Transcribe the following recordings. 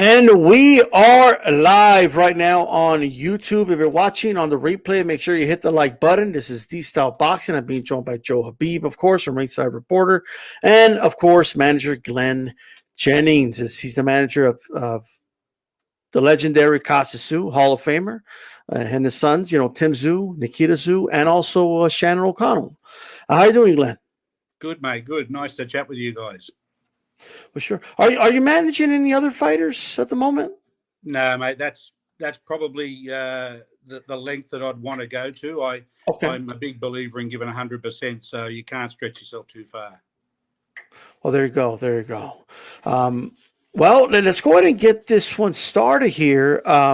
And we are live right now on YouTube. If you're watching on the replay, make sure you hit the like button. This is D-Style Boxing. I'm being joined by Joe Habib, of course, from Ringside Reporter, and, of course, manager Glen Jennings. He's the manager of the legendary Kostya Tszyu, Hall of Famer, and his sons, Tim Tszyu, Nikita Tszyu, and also Shannon O'Connell. How you doing, Glenn? Good, mate. Good. Nice to chat with you guys. For sure. Are you managing any other fighters at the moment? No, mate. That's probably the length that I'd want to go to. I'm a big believer in giving 100%, so you can't stretch yourself too far. Well, there you go. There you go. Well, then let's go ahead and get this one started here. I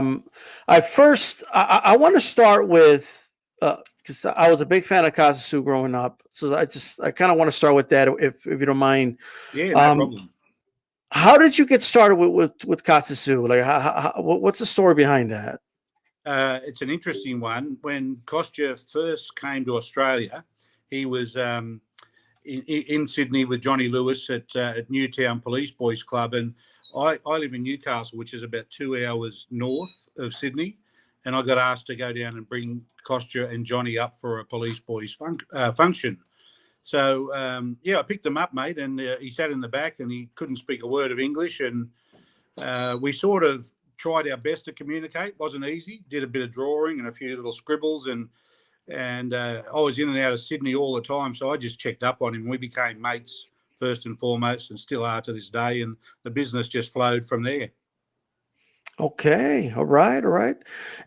want to start with because I was a big fan of Kostya Tszyu growing up, so I kind of want to start with that, if you don't mind. Yeah, no problem. How did you get started with Kostya Tszyu? Like, what's the story behind that? It's an interesting one. When Kostya first came to Australia, he was in Sydney with Johnny Lewis at Newtown Police Boys Club, and I live in Newcastle, which is about 2 hours north of Sydney, and I got asked to go down and bring Kostya and Johnny up for a Police Boys function. So, I picked him up, mate, and he sat in the back and he couldn't speak a word of English, and we sort of tried our best to communicate. Wasn't easy. Did a bit of drawing and a few little scribbles, and I was in and out of Sydney all the time, so I just checked up on him. We became mates first and foremost, and still are to this day, and the business just flowed from there. Okay, all right.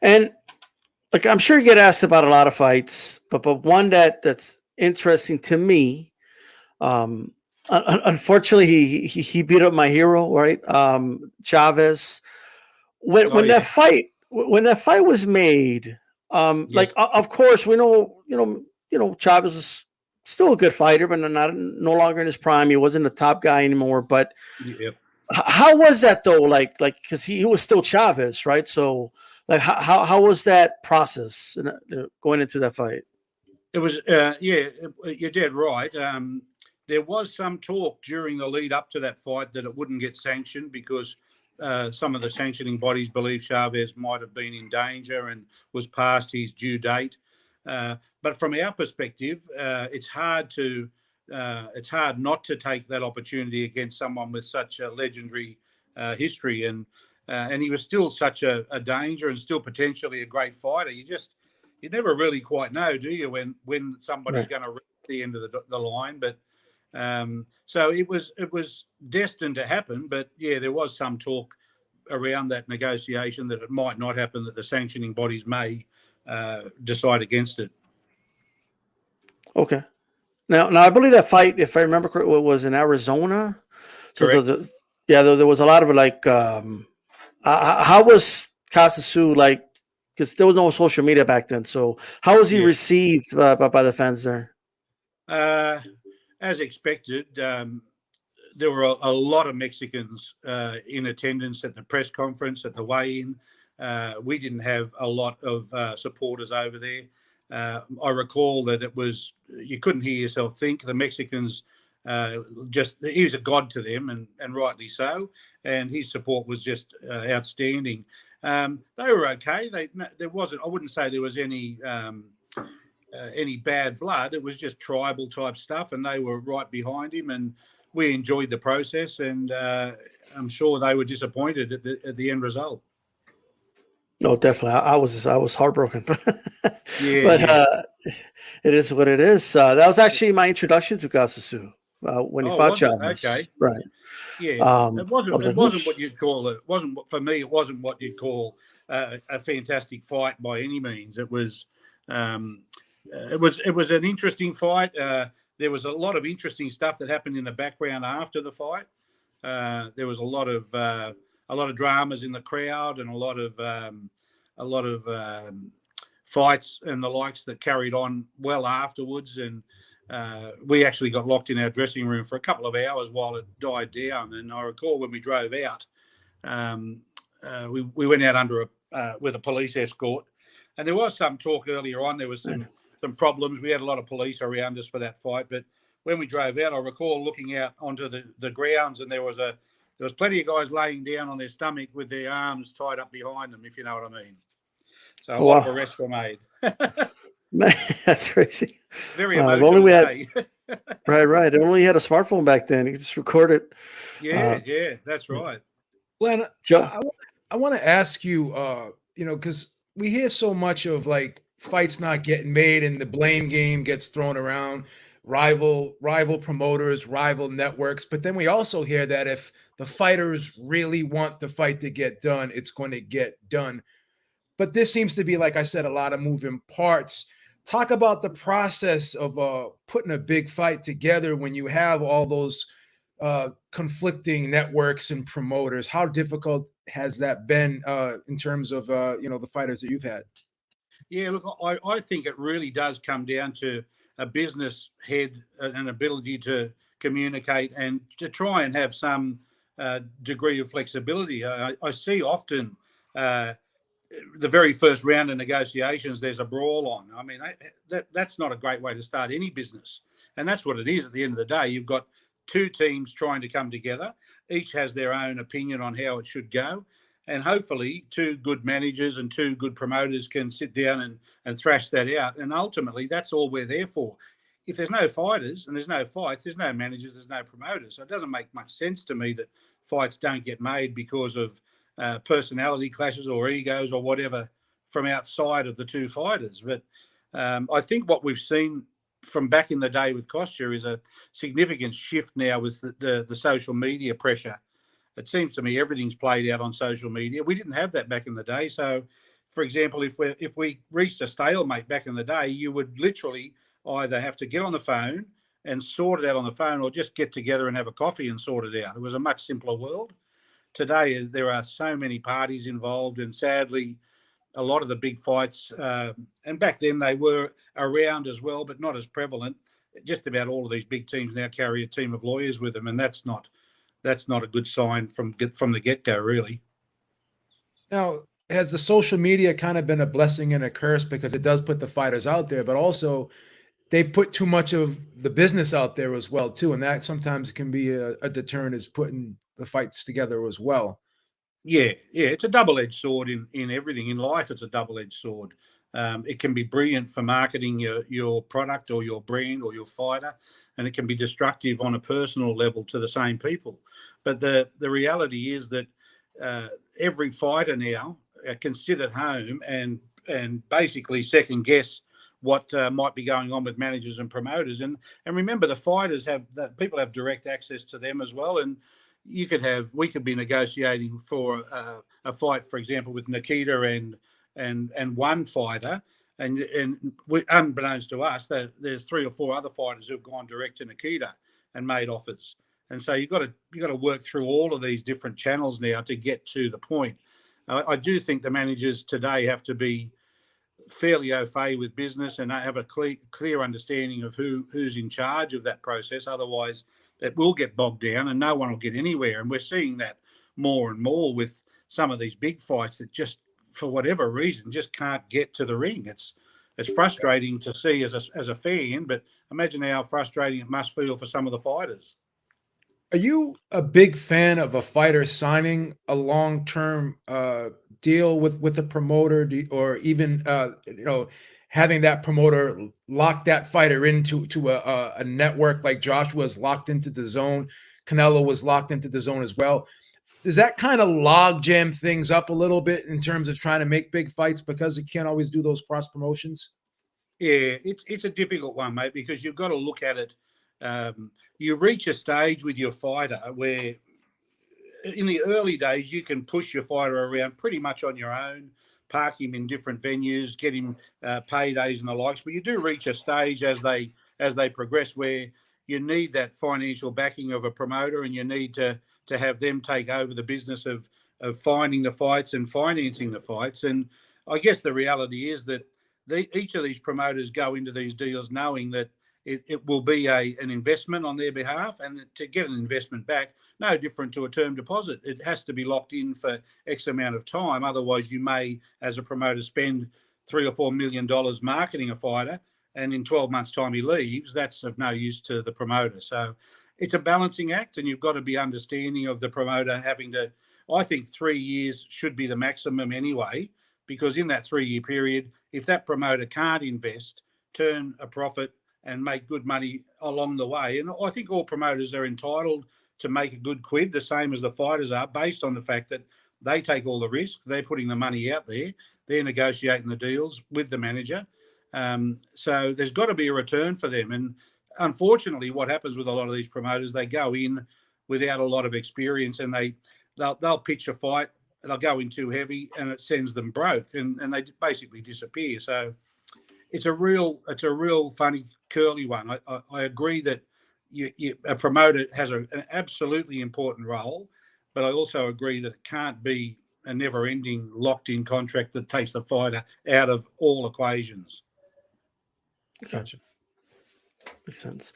And like, I'm sure you get asked about a lot of fights, but one that's interesting to me. Unfortunately, he beat up my hero, right? Chavez. When that fight was made, like, of course we know, Chavez is still a good fighter, but no longer in his prime. He wasn't a top guy anymore. But how was that though? Like because he was still Chavez, right? So like, how was that process going into that fight? It was, you're dead right. There was some talk during the lead up to that fight that it wouldn't get sanctioned because some of the sanctioning bodies believe Chavez might have been in danger and was past his due date. But from our perspective, it's hard not to take that opportunity against someone with such a legendary history, and he was still such a danger and still potentially a great fighter. You never really quite know, do you, when somebody's going to reach the end of the line? But so it was destined to happen. But yeah, there was some talk around that negotiation that it might not happen, that the sanctioning bodies may decide against it. Okay. Now I believe that fight, if I remember correctly, was in Arizona. Correct. So there was a lot of like, how was Kostya Tszyu like? Because there was no social media back then. So how was he received by the fans there? As expected, there were a lot of Mexicans in attendance at the press conference, at the weigh-in. We didn't have a lot of supporters over there. I recall that you couldn't hear yourself think. The Mexicans, he was a god to them, and rightly so. And his support was just outstanding. They were okay. There wasn't. I wouldn't say there was any bad blood. It was just tribal type stuff, and they were right behind him. And we enjoyed the process, and I'm sure they were disappointed at the end result. No, definitely. I was heartbroken, but it is what it is. That was actually my introduction to Kostya Tszyu when he fought Chavez. Okay, right. Yeah, it wasn't what you'd call it. Wasn't for me. It wasn't what you'd call a fantastic fight by any means. It was an interesting fight. There was a lot of interesting stuff that happened in the background after the fight. There was a lot of dramas in the crowd and a lot of fights and the likes that carried on well afterwards. And we actually got locked in our dressing room for a couple of hours while it died down. And I recall when we drove out, we went out with a police escort, and there was some talk earlier on. There was some problems. We had a lot of police around us for that fight, but when we drove out, I recall looking out onto the grounds, and there was a there was plenty of guys laying down on their stomach with their arms tied up behind them, if you know what I mean. So a lot of arrests were made. Man, that's crazy. Very emotional day. Right. It only had a smartphone back then. You could just record it. Yeah, that's right. Glenn, I want to ask you, because we hear so much of like fights not getting made and the blame game gets thrown around, rival promoters, rival networks. But then we also hear that if the fighters really want the fight to get done, it's going to get done. But this seems to be, like I said, a lot of moving parts. Talk about the process of putting a big fight together when you have all those conflicting networks and promoters. How difficult has that been in terms of the fighters that you've had? Yeah, look, I think it really does come down to a business head, an ability to communicate and to try and have some degree of flexibility. I see often the very first round of negotiations, there's a brawl on. I mean, that's not a great way to start any business. And that's what it is at the end of the day. You've got two teams trying to come together. Each has their own opinion on how it should go. And hopefully two good managers and two good promoters can sit down and thrash that out. And ultimately, that's all we're there for. If there's no fighters and there's no fights, there's no managers, there's no promoters. So it doesn't make much sense to me that fights don't get made because of personality clashes or egos or whatever from outside of the two fighters. But I think what we've seen from back in the day with Kostya is a significant shift now with the social media pressure. It seems to me everything's played out on social media. We didn't have that back in the day. So, for example, if we reached a stalemate back in the day, you would literally either have to get on the phone and sort it out on the phone or just get together and have a coffee and sort it out. It was a much simpler world. Today, there are so many parties involved, and sadly, a lot of the big fights, and back then they were around as well, but not as prevalent. Just about all of these big teams now carry a team of lawyers with them, and that's not a good sign from the get-go, really. Now, has the social media kind of been a blessing and a curse because it does put the fighters out there, but also they put too much of the business out there as well, too, and that sometimes can be a deterrent as putting the fights together as well. Yeah, it's a double-edged sword in everything. In life, it's a double-edged sword. It can be brilliant for marketing your product or your brand or your fighter, and it can be destructive on a personal level to the same people. But the reality is that every fighter now can sit at home and basically second guess what might be going on with managers and promoters. And remember, the fighters people have direct access to them as well. And we could be negotiating for a fight, for example, with Nikita and one fighter, and unbeknownst to us, there's 3 or 4 other fighters who've gone direct to Nikita and made offers. And so you've got to work through all of these different channels now to get to the point. I do think the managers today have to be fairly au fait with business and have a clear understanding of who's in charge of that process. Otherwise, it will get bogged down and no one will get anywhere. And we're seeing that more and more with some of these big fights that just, for whatever reason, just can't get to the ring. It's frustrating to see as a fan, but imagine how frustrating it must feel for some of the fighters. Are you a big fan of a fighter signing a long-term deal with a promoter, or even having that promoter lock that fighter into a network like Joshua's locked into the zone, Canelo was locked into the zone as well? Does that kind of log jam things up a little bit in terms of trying to make big fights because you can't always do those cross promotions? Yeah, it's a difficult one, mate, because you've got to look at it. You reach a stage with your fighter where in the early days you can push your fighter around pretty much on your own, park him in different venues, get him paydays and the likes. But you do reach a stage as they progress where you need that financial backing of a promoter, and you need to have them take over the business of finding the fights and financing the fights. And I guess the reality is that each of these promoters go into these deals knowing that it will be an investment on their behalf, and to get an investment back, no different to a term deposit. It has to be locked in for X amount of time. Otherwise, you may, as a promoter, spend $3 or $4 million marketing a fighter, and in 12 months' time he leaves. That's of no use to the promoter. So it's a balancing act, and you've got to be understanding of the promoter having to. I think 3 years should be the maximum anyway, because in that 3-year period, if that promoter can't invest, turn a profit, and make good money along the way, and I think all promoters are entitled to make a good quid, the same as the fighters are, based on the fact that they take all the risk, they're putting the money out there, they're negotiating the deals with the manager. So there's got to be a return for them. And unfortunately, what happens with a lot of these promoters, they go in without a lot of experience, and they'll pitch a fight, they'll go in too heavy, and it sends them broke, and they basically disappear. So it's a real funny, curly one. I agree that a promoter has an absolutely important role, but I also agree that it can't be a never-ending locked-in contract that takes the fighter out of all equations. Gotcha. Makes sense.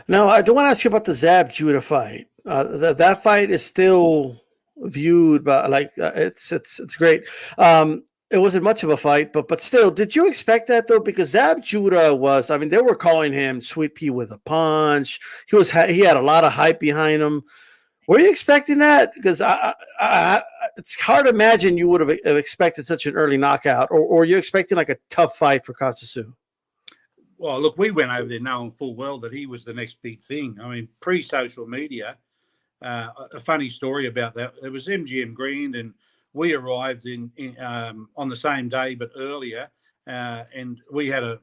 Now, I do want to ask you about the Zab Judah fight. That fight is still viewed by it's great. It wasn't much of a fight, but still, did you expect that though? Because Zab Judah was, I mean, they were calling him Sweet Pea with a punch. He had a lot of hype behind him. Were you expecting that? Because it's hard to imagine you would have expected such an early knockout, or you're expecting like a tough fight for Kostya Tszyu. Well, look, we went over there knowing full well that he was the next big thing. I mean, pre-social media, a funny story about that. It was MGM Grand, and we arrived on the same day but earlier, and we had a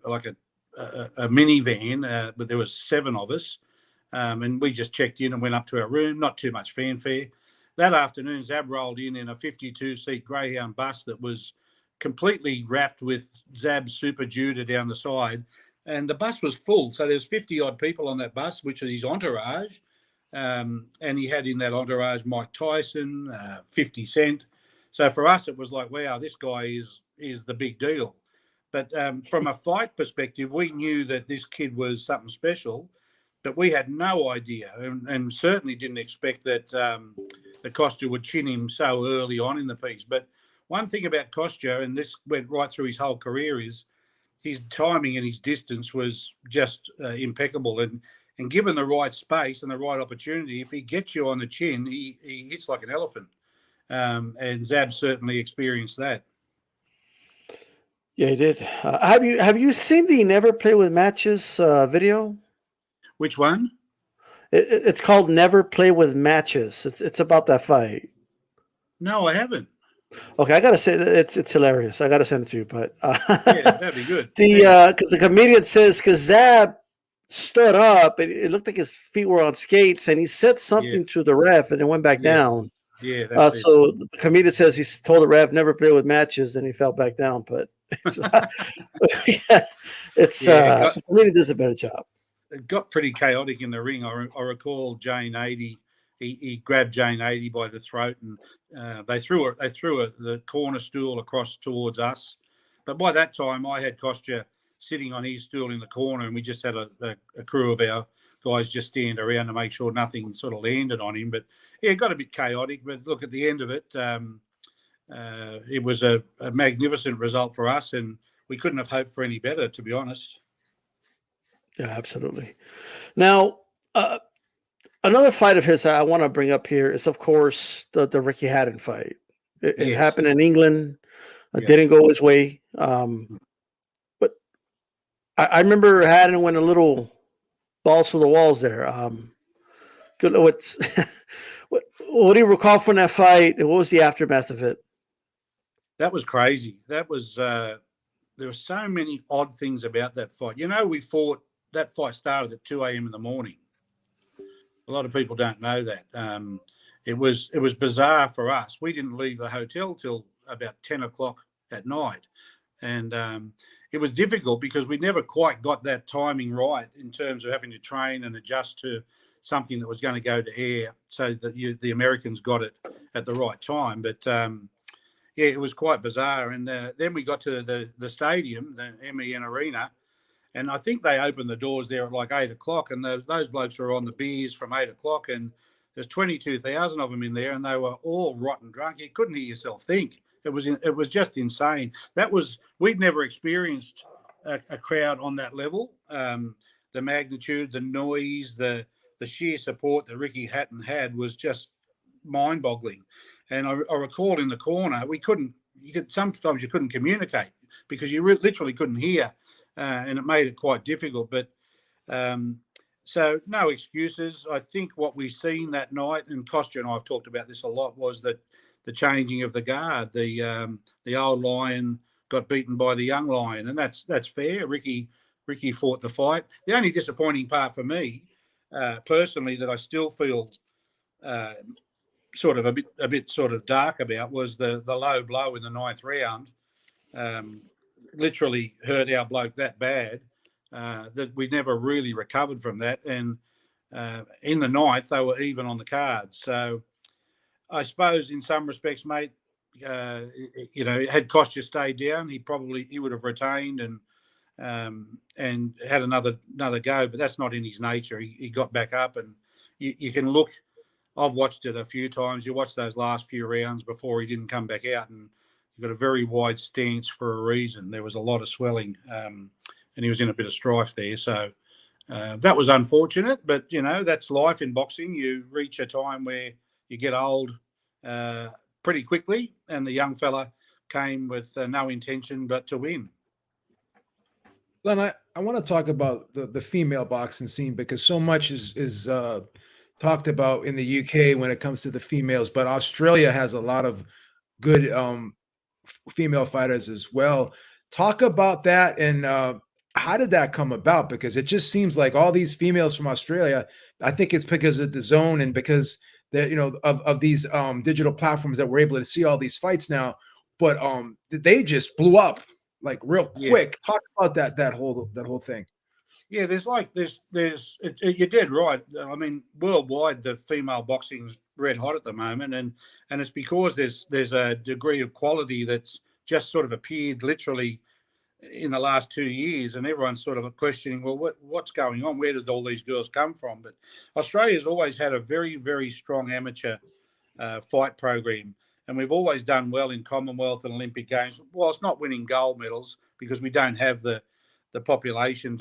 minivan, but there was 7 of us, and we just checked in and went up to our room. Not too much fanfare. That afternoon, Zab rolled in a 52-seat Greyhound bus that was completely wrapped with Zab Super Judah down the side, and the bus was full. So there's 50-odd people on that bus, which is his entourage, and he had in that entourage Mike Tyson, 50 Cent. So for us, it was like, wow, this guy is the big deal. But from a fight perspective, we knew that this kid was something special, but we had no idea, and certainly didn't expect that the Kostya would chin him so early on in the piece. But one thing about Kostya, and this went right through his whole career, is his timing and his distance was just impeccable. And given the right space and the right opportunity, if he gets you on the chin, he hits like an elephant. And Zab certainly experienced that. Yeah, he did. Have you seen the Never Play with Matches video? Which one? It's called Never Play with Matches. It's about that fight. No, I haven't. Okay, I gotta say it's hilarious. I gotta send it to you, but yeah, that'd be good. Because the comedian says because Zab stood up and it looked like his feet were on skates, and he said something to the ref, and it went back down. Yeah. So the comedian says he told the ref never play with matches, and he fell back down. But the comedian does a better job. It got pretty chaotic in the ring. I recall Jane 80. He grabbed Jane 80 by the throat, and they threw the corner stool across towards us. But by that time, I had Kostya sitting on his stool in the corner, and we just had a crew of our guys just stand around to make sure nothing sort of landed on him. But yeah, it got a bit chaotic. But look, at the end of it, it was a magnificent result for us, and we couldn't have hoped for any better, to be honest. Yeah, absolutely. Now, another fight of his I want to bring up here is, of course, the Ricky Hatton fight. It happened in England. Didn't go his way. But I remember Hatton went a little balls to the walls there. What do you recall from that fight, and what was the aftermath of it? That was crazy. That was there were so many odd things about that fight. You know, that fight started at 2 a.m. in the morning. A lot of people don't know that. It was bizarre for us. We didn't leave the hotel till about 10 o'clock at night. And it was difficult because we never quite got that timing right in terms of having to train and adjust to something that was going to go to air so that the Americans got it at the right time. But, it was quite bizarre. And then we got to the stadium, the MEN Arena, and I think they opened the doors there at like 8 o'clock, and those blokes were on the beers from 8 o'clock, and there's 22,000 of them in there, and they were all rotten drunk. You couldn't hear yourself think. It was just insane. We'd never experienced a crowd on that level. The magnitude, the noise, the sheer support that Ricky Hatton had was just mind-boggling. And I recall in the corner, sometimes you couldn't communicate because you literally couldn't hear, and it made it quite difficult. But so no excuses. I think what we seen that night, and Kostya and I have talked about this a lot, was that the changing of the guard. The old lion got beaten by the young lion, and that's fair. Ricky fought the fight. The only disappointing part for me, personally, that I still feel sort of a bit sort of dark about was the low blow in the 9th round. Literally hurt our bloke that bad that we never really recovered from that. And in the 9th, they were even on the cards. So I suppose in some respects, mate, had Kostya stayed down, he would have retained and had another go. But that's not in his nature. He got back up, and you can look. I've watched it a few times. You watch those last few rounds before he didn't come back out, and he got a very wide stance for a reason. There was a lot of swelling, and he was in a bit of strife there. So that was unfortunate, but, that's life in boxing. You reach a time where you get old pretty quickly, and the young fella came with no intention but to win. Glenn, I want to talk about the female boxing scene because so much is talked about in the UK when it comes to the females, but Australia has a lot of good female fighters as well. Talk about that, and how did that come about? Because it just seems like all these females from Australia, I think it's because of the zone and because of these digital platforms that we're able to see all these fights now, but they just blew up like real quick. Talk about that whole thing. Yeah, you're dead right. I mean, worldwide, the female boxing's red hot at the moment, and it's because there's a degree of quality that's just sort of appeared literally in the last 2 years, and everyone's sort of questioning, well, what's going on? Where did all these girls come from? But Australia's always had a very, very strong amateur fight program, and we've always done well in Commonwealth and Olympic Games. Well, it's not winning gold medals because we don't have the population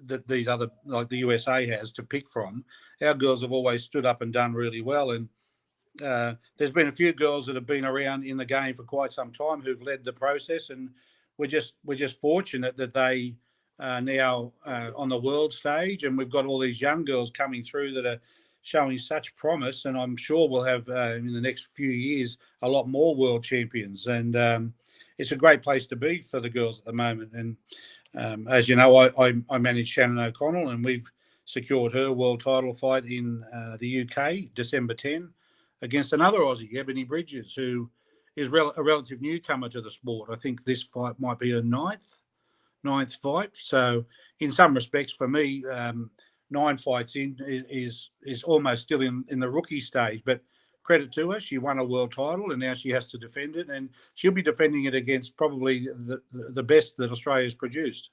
that these other, like the USA has, to pick from. Our girls have always stood up and done really well, and there's been a few girls that have been around in the game for quite some time who've led the process, and we're just fortunate that they are now on the world stage, and we've got all these young girls coming through that are showing such promise, and I'm sure we'll have in the next few years a lot more world champions, and it's a great place to be for the girls at the moment. And as you know, I manage Shannon O'Connell, and we've secured her world title fight in the UK, December 10, against another Aussie, Ebony Bridges, who is a relative newcomer to the sport. I think this fight might be her ninth fight. So in some respects, for me, 9 fights in is almost still in the rookie stage. But credit to her, she won a world title, and now she has to defend it, and she'll be defending it against probably the best that Australia's produced.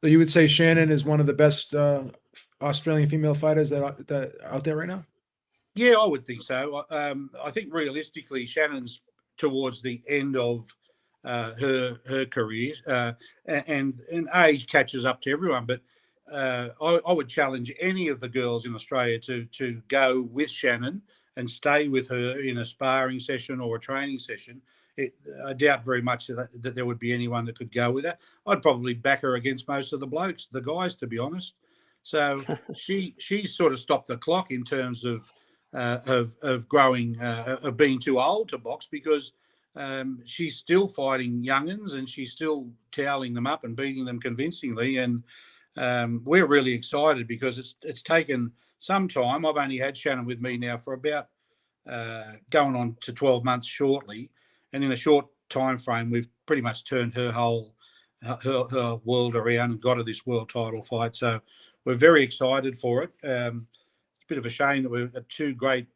So you would say Shannon is one of the best Australian female fighters that are out there right now? Yeah, I would think so. I think realistically, Shannon's towards the end of her career, and age catches up to everyone. But I would challenge any of the girls in Australia to go with Shannon and stay with her in a sparring session or a training session. I doubt very much that there would be anyone that could go with her. I'd probably back her against most of the guys, to be honest. So she sort of stopped the clock in terms of growing, of being too old to box, because she's still fighting young'uns and she's still toweling them up and beating them convincingly. And we're really excited because it's taken some time. I've only had Shannon with me now for about going on to 12 months shortly, and in a short time frame, we've pretty much turned her whole her world around and got her this world title fight. So we're very excited for it. It's a bit of a shame that we've had 2 great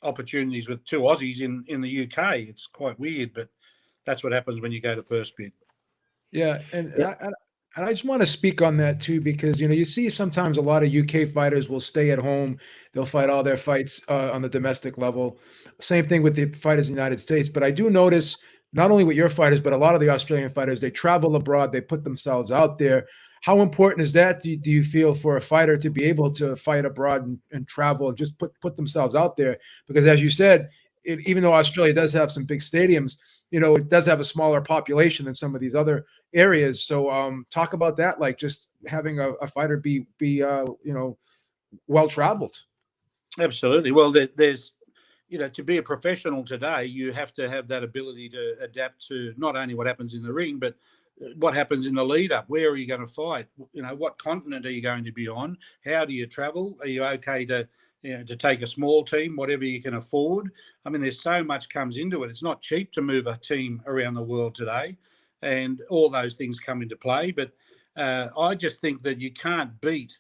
opportunities with 2 Aussies in the UK. It's quite weird, but that's what happens when you go to first bid. Yeah, and I just want to speak on that too, because you see sometimes a lot of UK fighters will stay at home. They'll fight all their fights on the domestic level. Same thing with the fighters in the United States. But I do notice not only with your fighters, but a lot of the Australian fighters, they travel abroad, they put themselves out there. How important is that? Do you feel for a fighter to be able to fight abroad and travel and just put themselves out there? Because as you said, even though Australia does have some big stadiums, it does have a smaller population than some of these other areas. So talk about that, like just having a fighter be well traveled. Absolutely. Well, there's to be a professional today, you have to have that ability to adapt to not only what happens in the ring, but what happens in the lead up. Where are you going to fight? What continent are you going to be on? How do you travel? Are you okay to take a small team, whatever you can afford? I mean, there's so much comes into it. It's not cheap to move a team around the world today, and all those things come into play. But I just think that you can't beat.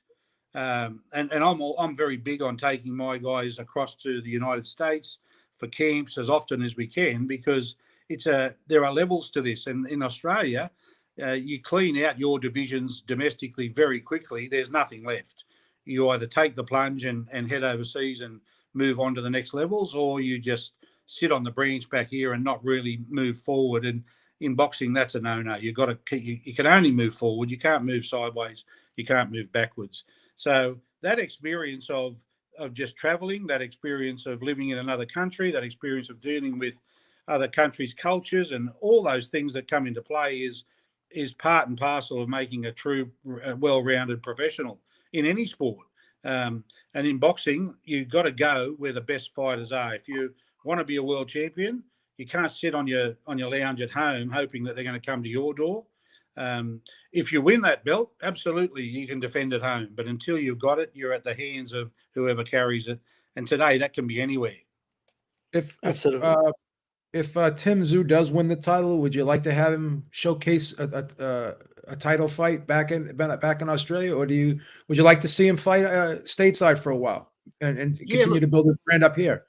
And I'm very big on taking my guys across to the United States for camps as often as we can, because there are levels to this. And in Australia, you clean out your divisions domestically very quickly. There's nothing left. You either take the plunge and head overseas and move on to the next levels, or you just sit on the branch back here and not really move forward. And in boxing, that's a no-no. You can only move forward. You can't move sideways. You can't move backwards. So that experience of just traveling, that experience of living in another country, that experience of dealing with other countries' cultures, and all those things that come into play is part and parcel of making a true, well-rounded professional in any sport. And in boxing, you've got to go where the best fighters are. If you want to be a world champion, you can't sit on your lounge at home hoping that they're going to come to your door. If you win that belt, absolutely, you can defend at home. But until you've got it, you're at the hands of whoever carries it. And today, that can be anywhere. If Tim Tszyu does win the title, would you like to have him showcase a title fight back in Australia, or would you like to see him fight stateside for a while and continue to build his brand up here?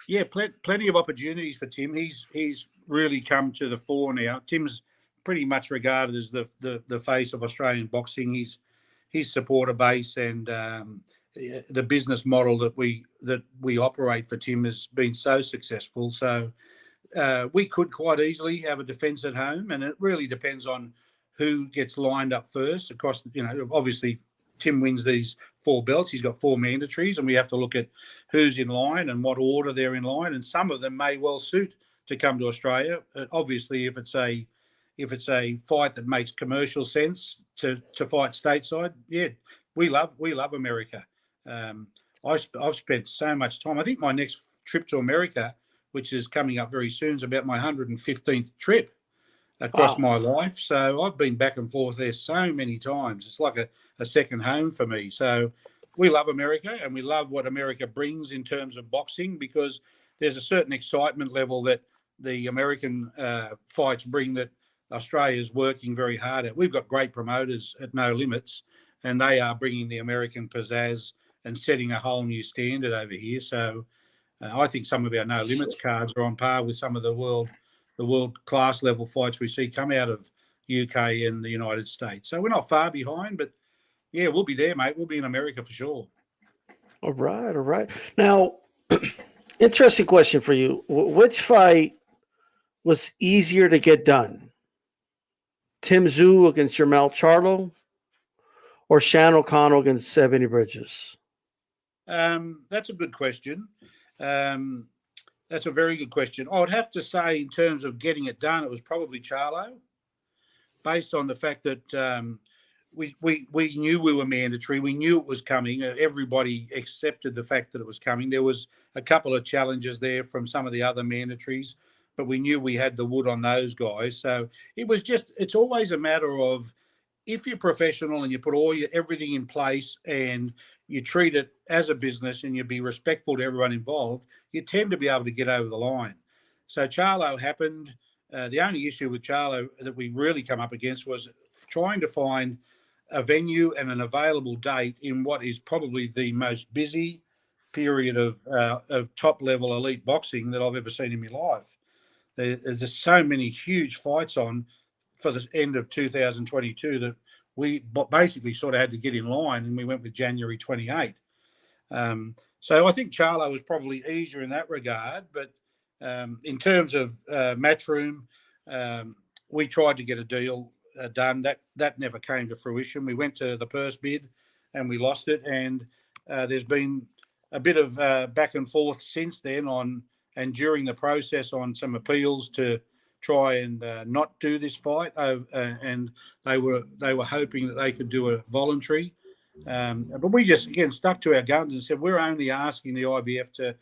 Yeah, plenty of opportunities for Tim. He's really come to the fore now. Tim's pretty much regarded as the face of Australian boxing. His supporter base and the business model that we operate for Tim has been so successful. So we could quite easily have a defence at home, and it really depends on who gets lined up first. Across, obviously Tim wins these 4 belts. He's got 4 mandatories, and we have to look at who's in line and what order they're in line. And some of them may well suit to come to Australia. Obviously, if it's a fight that makes commercial sense to fight stateside, yeah, we love America. I've spent so much time. I think my next trip to America, which is coming up very soon, is about my 115th trip across my life. So I've been back and forth there so many times. It's like a second home for me. So we love America, and we love what America brings in terms of boxing, because there's a certain excitement level that the American fights bring that Australia is working very hard at. We've got great promoters at No Limits, and they are bringing the American pizzazz and setting a whole new standard over here. So I think some of our No Limits cards are on par with some of the world class level fights we see come out of UK and the United States. So we're not far behind, but yeah, we'll be there, mate. We'll be in America for sure. All right. Now, interesting question for you. Which fight was easier to get done? Tim Tszyu against Jermell Charlo, or Shannon O'Connell against Ebony Bridges? That's a good question. That's a very good question. I would have to say, in terms of getting it done, it was probably Charlo, based on the fact that we knew we were mandatory. We knew it was coming. Everybody accepted the fact that it was coming. There was a couple of challenges there from some of the other mandatories, but we knew we had the wood on those guys. So it's always a matter of, if you're professional and you put everything in place and you treat it as a business and you be respectful to everyone involved, you tend to be able to get over the line. So Charlo happened. The only issue with Charlo that we really come up against was trying to find a venue and an available date in what is probably the most busy period of top-level elite boxing that I've ever seen in my life. There's just so many huge fights on for the end of 2022 that we basically sort of had to get in line, and we went with January 28. So I think Charlo was probably easier in that regard. But in terms of Matchroom, we tried to get a deal done. That never came to fruition. We went to the purse bid and we lost it. And there's been a bit of back and forth since then and during the process on some appeals to try and not do this fight. And they were hoping that they could do a voluntary. But we just, again, stuck to our guns and said, we're only asking the IBF to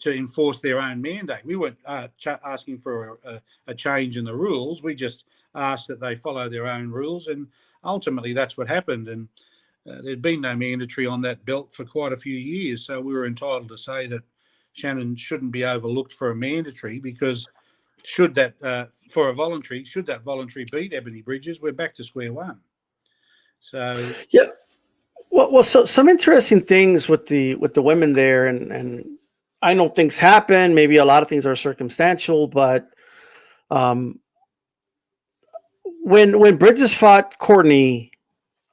enforce their own mandate. We weren't asking for a change in the rules. We just asked that they follow their own rules. And ultimately, that's what happened. And there'd been no mandatory on that belt for quite a few years. So we were entitled to say that Shannon shouldn't be overlooked for a mandatory, because should that voluntary beat Ebony Bridges, we're back to square one. So yeah, well, so some interesting things with the women there, and I know things happen. Maybe a lot of things are circumstantial, but when Bridges fought Courtney,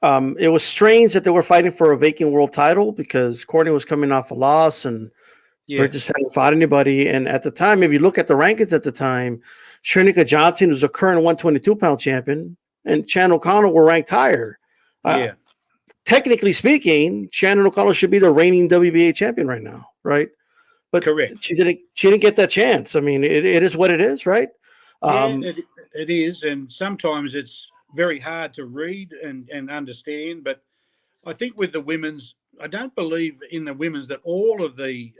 it was strange that they were fighting for a vacant world title, because Courtney was coming off a loss and Bridges hadn't fought anybody. And at the time, if you look at the rankings at the time, Shernica Johnson was a current 122-pound champion, and Shannon O'Connell were ranked higher. Technically speaking, Shannon O'Connell should be the reigning WBA champion right now, right? But correct. She didn't get that chance. I mean, it is what it is, right? It is, and sometimes it's very hard to read and understand. But I think with the women's, I don't believe in the women's that all of the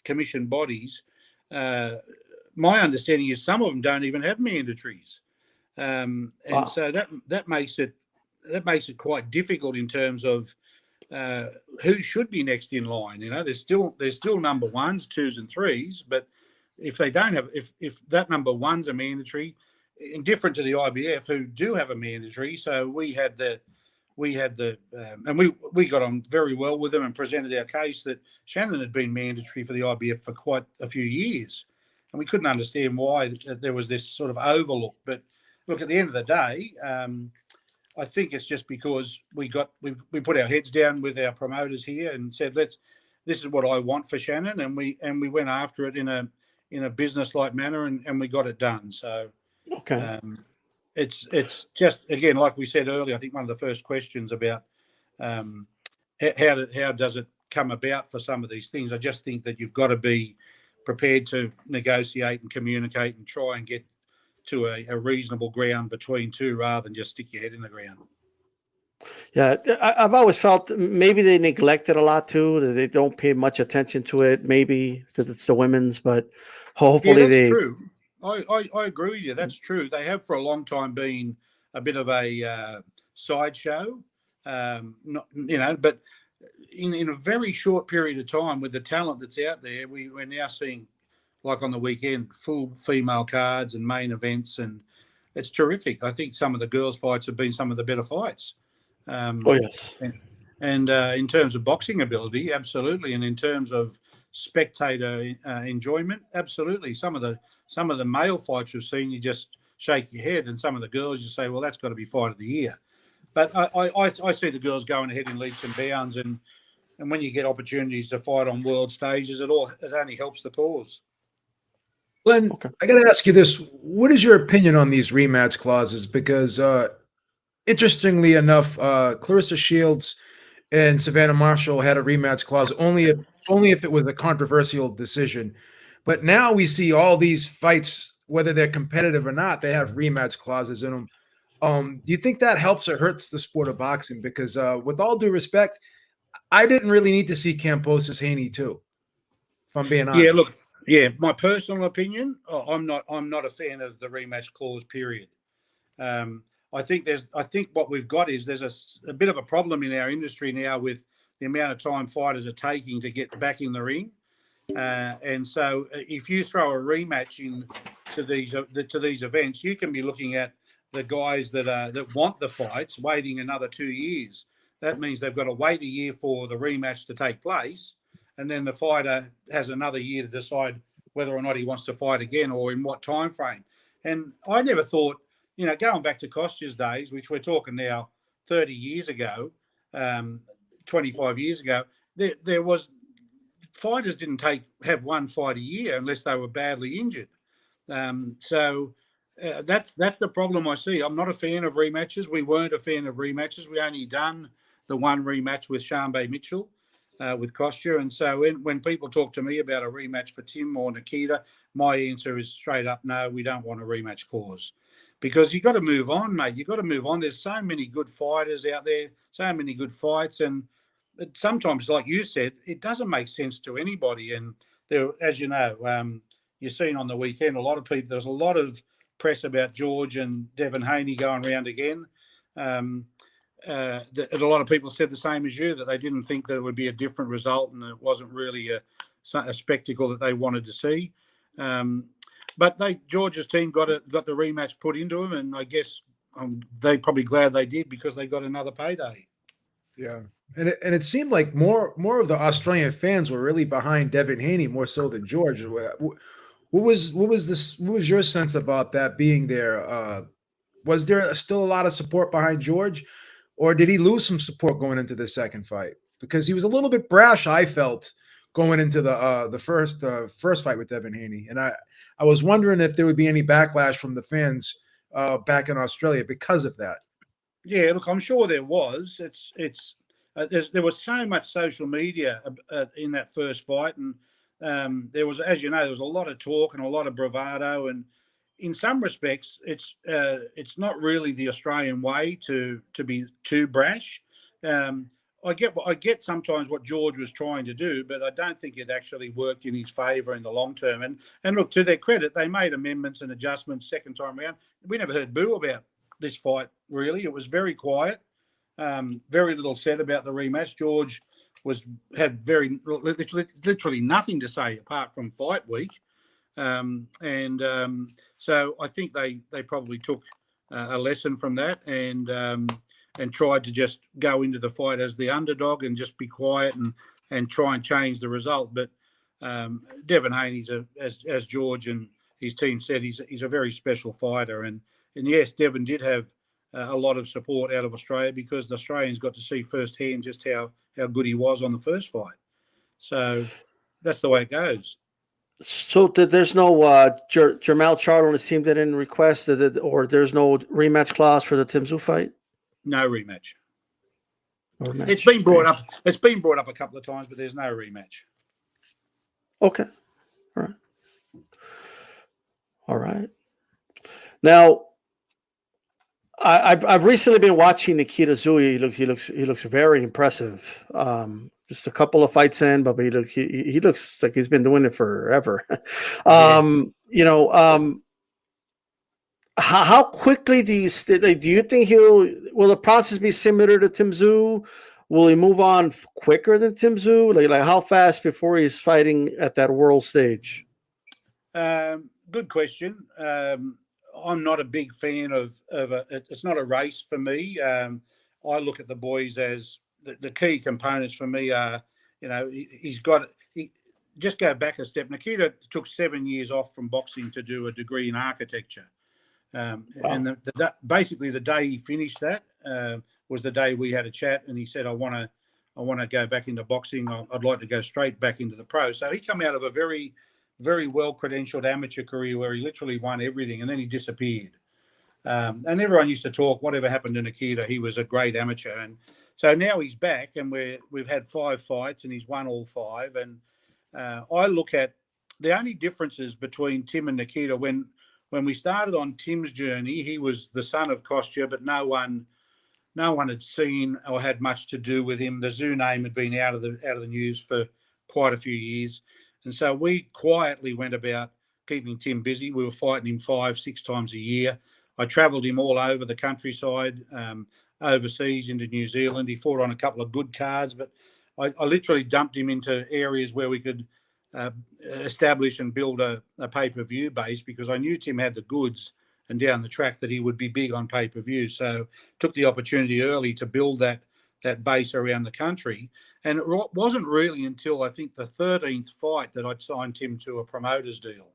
commission bodies. My understanding is some of them don't even have mandatories, so that makes it quite difficult in terms of who should be next in line. You know, there's still number ones, twos, and threes, but if they don't have, if that number one's a mandatory, indifferent to the IBF who do have a mandatory. So we had and we got on very well with them and presented our case that Shannon had been mandatory for the IBF for quite a few years, and we couldn't understand why there was this sort of overlook. But look, at the end of the day, I think it's just because we put our heads down with our promoters here and said, this is what I want for Shannon, and we went after it in a business-like manner, and we got it done. So okay. It's just, again, like we said earlier, I think one of the first questions about how does it come about for some of these things. I just think that you've got to be prepared to negotiate and communicate and try and get to a reasonable ground between two, rather than just stick your head in the ground. Yeah, I've always felt maybe they neglect it a lot too. That they don't pay much attention to it, maybe because it's the women's, but hopefully that's true. I agree with you. That's true. They have for a long time been a bit of a sideshow, but in a very short period of time, with the talent that's out there, we're now seeing, like on the weekend, full female cards and main events, and it's terrific. I think some of the girls' fights have been some of the better fights. Yes. And in terms of boxing ability, absolutely, and in terms of spectator enjoyment, absolutely. Some of the male fights we've seen, you just shake your head, and some of the girls, you say, well, that's got to be fight of the year. But I see the girls going ahead in leaps and bounds, and when you get opportunities to fight on world stages, it only helps the cause. Glenn, I got to ask you this: what is your opinion on these rematch clauses? Because interestingly enough, Clarissa Shields and Savannah Marshall had a rematch clause only if it was a controversial decision. But now we see all these fights, whether they're competitive or not, they have rematch clauses in them. Do you think that helps or hurts the sport of boxing? Because with all due respect, I didn't really need to see Kambosos Haney too, if I'm being honest. Yeah, look, my personal opinion, I'm not a fan of the rematch clause, period. I think what we've got is there's a bit of a problem in our industry now with the amount of time fighters are taking to get back in the ring, and so if you throw a rematch in to these events, you can be looking at the guys that want the fights waiting another 2 years. That means they've got to wait a year for the rematch to take place, and then the fighter has another year to decide whether or not he wants to fight again or in what time frame. And I never thought, going back to Kostya's days, which we're talking now 30 years ago, 25 years ago, there was fighters didn't have one fight a year unless they were badly injured. So That's the problem I see. I'm not a fan of rematches. We weren't a fan of rematches. We only done the one rematch with Shambe Mitchell with Kostya. And so when people talk to me about a rematch for Tim or Nikita, my answer is straight up, no, we don't want a rematch clause. Because you've got to move on, mate. You've got to move on. There's so many good fighters out there, so many good fights. And sometimes, like you said, it doesn't make sense to anybody. And there, as you know, you've seen on the weekend, a lot of people, there's a lot of press about George and Devin Haney going around again. And a lot of people said the same as you, that they didn't think that it would be a different result and it wasn't really a spectacle that they wanted to see. But George's team got the rematch put into them, and I guess they're probably glad they did because they got another payday. Yeah, and it seemed like more of the Australian fans were really behind Devin Haney more so than George. What was your sense about that being there? Was there still a lot of support behind George, or did he lose some support going into the second fight? Because he was a little bit brash, I felt, going into the first fight with Devin Haney, and I was wondering if there would be any backlash from the fans back in Australia because of that. Yeah, look, I'm sure there was. There was so much social media in that first fight, and there was, as you know, there was a lot of talk and a lot of bravado, and in some respects, it's not really the Australian way to be too brash. I get sometimes what George was trying to do, but I don't think it actually worked in his favour in the long term. And look, to their credit, they made amendments and adjustments second time around. We never heard boo about this fight, really. It was very quiet. Very little said about the rematch. George had literally nothing to say apart from fight week. So I think they probably took a lesson from that and tried to just go into the fight as the underdog and just be quiet and try and change the result. But Devin Haney's, as George and his team said, he's a very special fighter. And yes, Devin did have a lot of support out of Australia because the Australians got to see firsthand just how good he was on the first fight. So that's the way it goes. So there's no Jermall Charlo on his team that didn't request it, or there's no rematch clause for the Tim Tszyu fight? No rematch. No rematch. It's been brought up. It's been brought up a couple of times, but there's no rematch. Okay. All right. Now, I've recently been watching Nikita Tszyu. He looks very impressive. Just a couple of fights in, but he looks like he's been doing it forever. How quickly do you think will the process be similar to Tim Tszyu? Will he move on quicker than Tim Tszyu? Like how fast before he's fighting at that world stage? Good question. I'm not a big fan of it's not a race for me. I look at the boys as the key components for me are, just go back a step. Nikita took 7 years off from boxing to do a degree in architecture. Wow. And basically the day he finished that was the day we had a chat, and he said, I want to go back into boxing. I'd like to go straight back into the pro. So he come out of a very, very well-credentialed amateur career where he literally won everything, and then he disappeared. And everyone used to talk, whatever happened to Nikita, he was a great amateur. And so now he's back, and we've had 5 fights, and he's won all 5. And I look at the only differences between Tim and Nikita. When we started on Tim's journey, he was the son of Kostya, but no one had seen or had much to do with him. The Tszyu name had been out of the news for quite a few years. And so we quietly went about keeping Tim busy. We were fighting him 5-6 times a year. I travelled him all over the countryside, overseas into New Zealand. He fought on a couple of good cards, but I literally dumped him into areas where we could establish and build a pay-per-view base, because I knew Tim had the goods and down the track that he would be big on pay-per-view. So took the opportunity early to build that base around the country. And it wasn't really until I think the 13th fight that I'd signed Tim to a promoter's deal.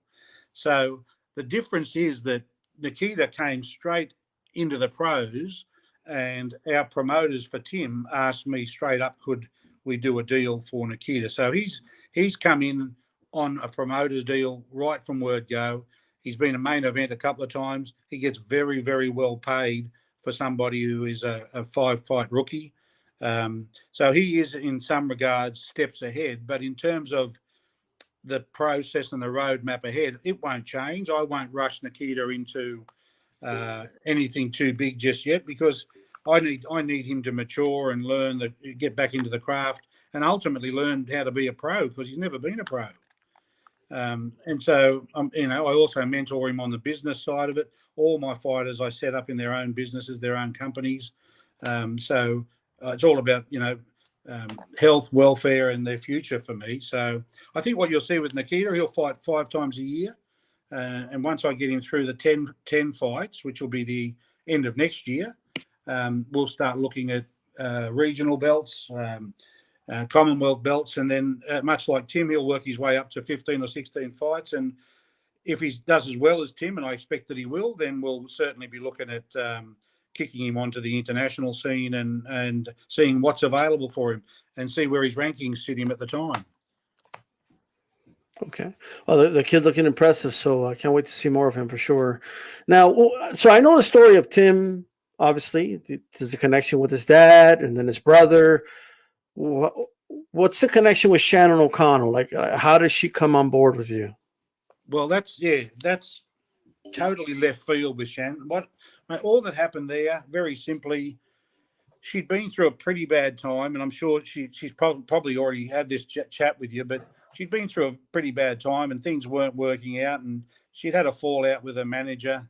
So the difference is that Nikita came straight into the pros, and our promoters for Tim asked me straight up, could we do a deal for Nikita? So he's come in on a promoter's deal right from word go. He's been a main event a couple of times. He gets very, very well paid for somebody who is a 5-fight rookie. So he is, in some regards, steps ahead. But in terms of the process and the roadmap ahead, it won't change. I won't rush Nikita into anything too big just yet, because I need him to mature and learn, get back into the craft, and ultimately learn how to be a pro, because he's never been a pro. And so, I also mentor him on the business side of it. All my fighters I set up in their own businesses, their own companies. So it's all about, health, welfare, and their future for me. So I think what you'll see with Nikita, he'll fight 5 times a year. And once I get him through the 10 fights, which will be the end of next year, we'll start looking at regional belts, Commonwealth belts, and then much like Tim, he'll work his way up to 15 or 16 fights. And if he does as well as Tim, and I expect that he will, then we'll certainly be looking at kicking him onto the international scene and seeing what's available for him and see where his rankings sit him at the time. Okay. Well, the kid's looking impressive, so I can't wait to see more of him for sure. Now, so I know the story of Tim, obviously. There's a connection with his dad and then his brother. What's the connection with Shannon O'Connell? Like, how does she come on board with you? Well, that's totally left field with Shannon. All that happened there, very simply, she'd been through a pretty bad time, and I'm sure she's probably already had this chat with you, but she'd been through a pretty bad time and things weren't working out, and she'd had a fallout with her manager.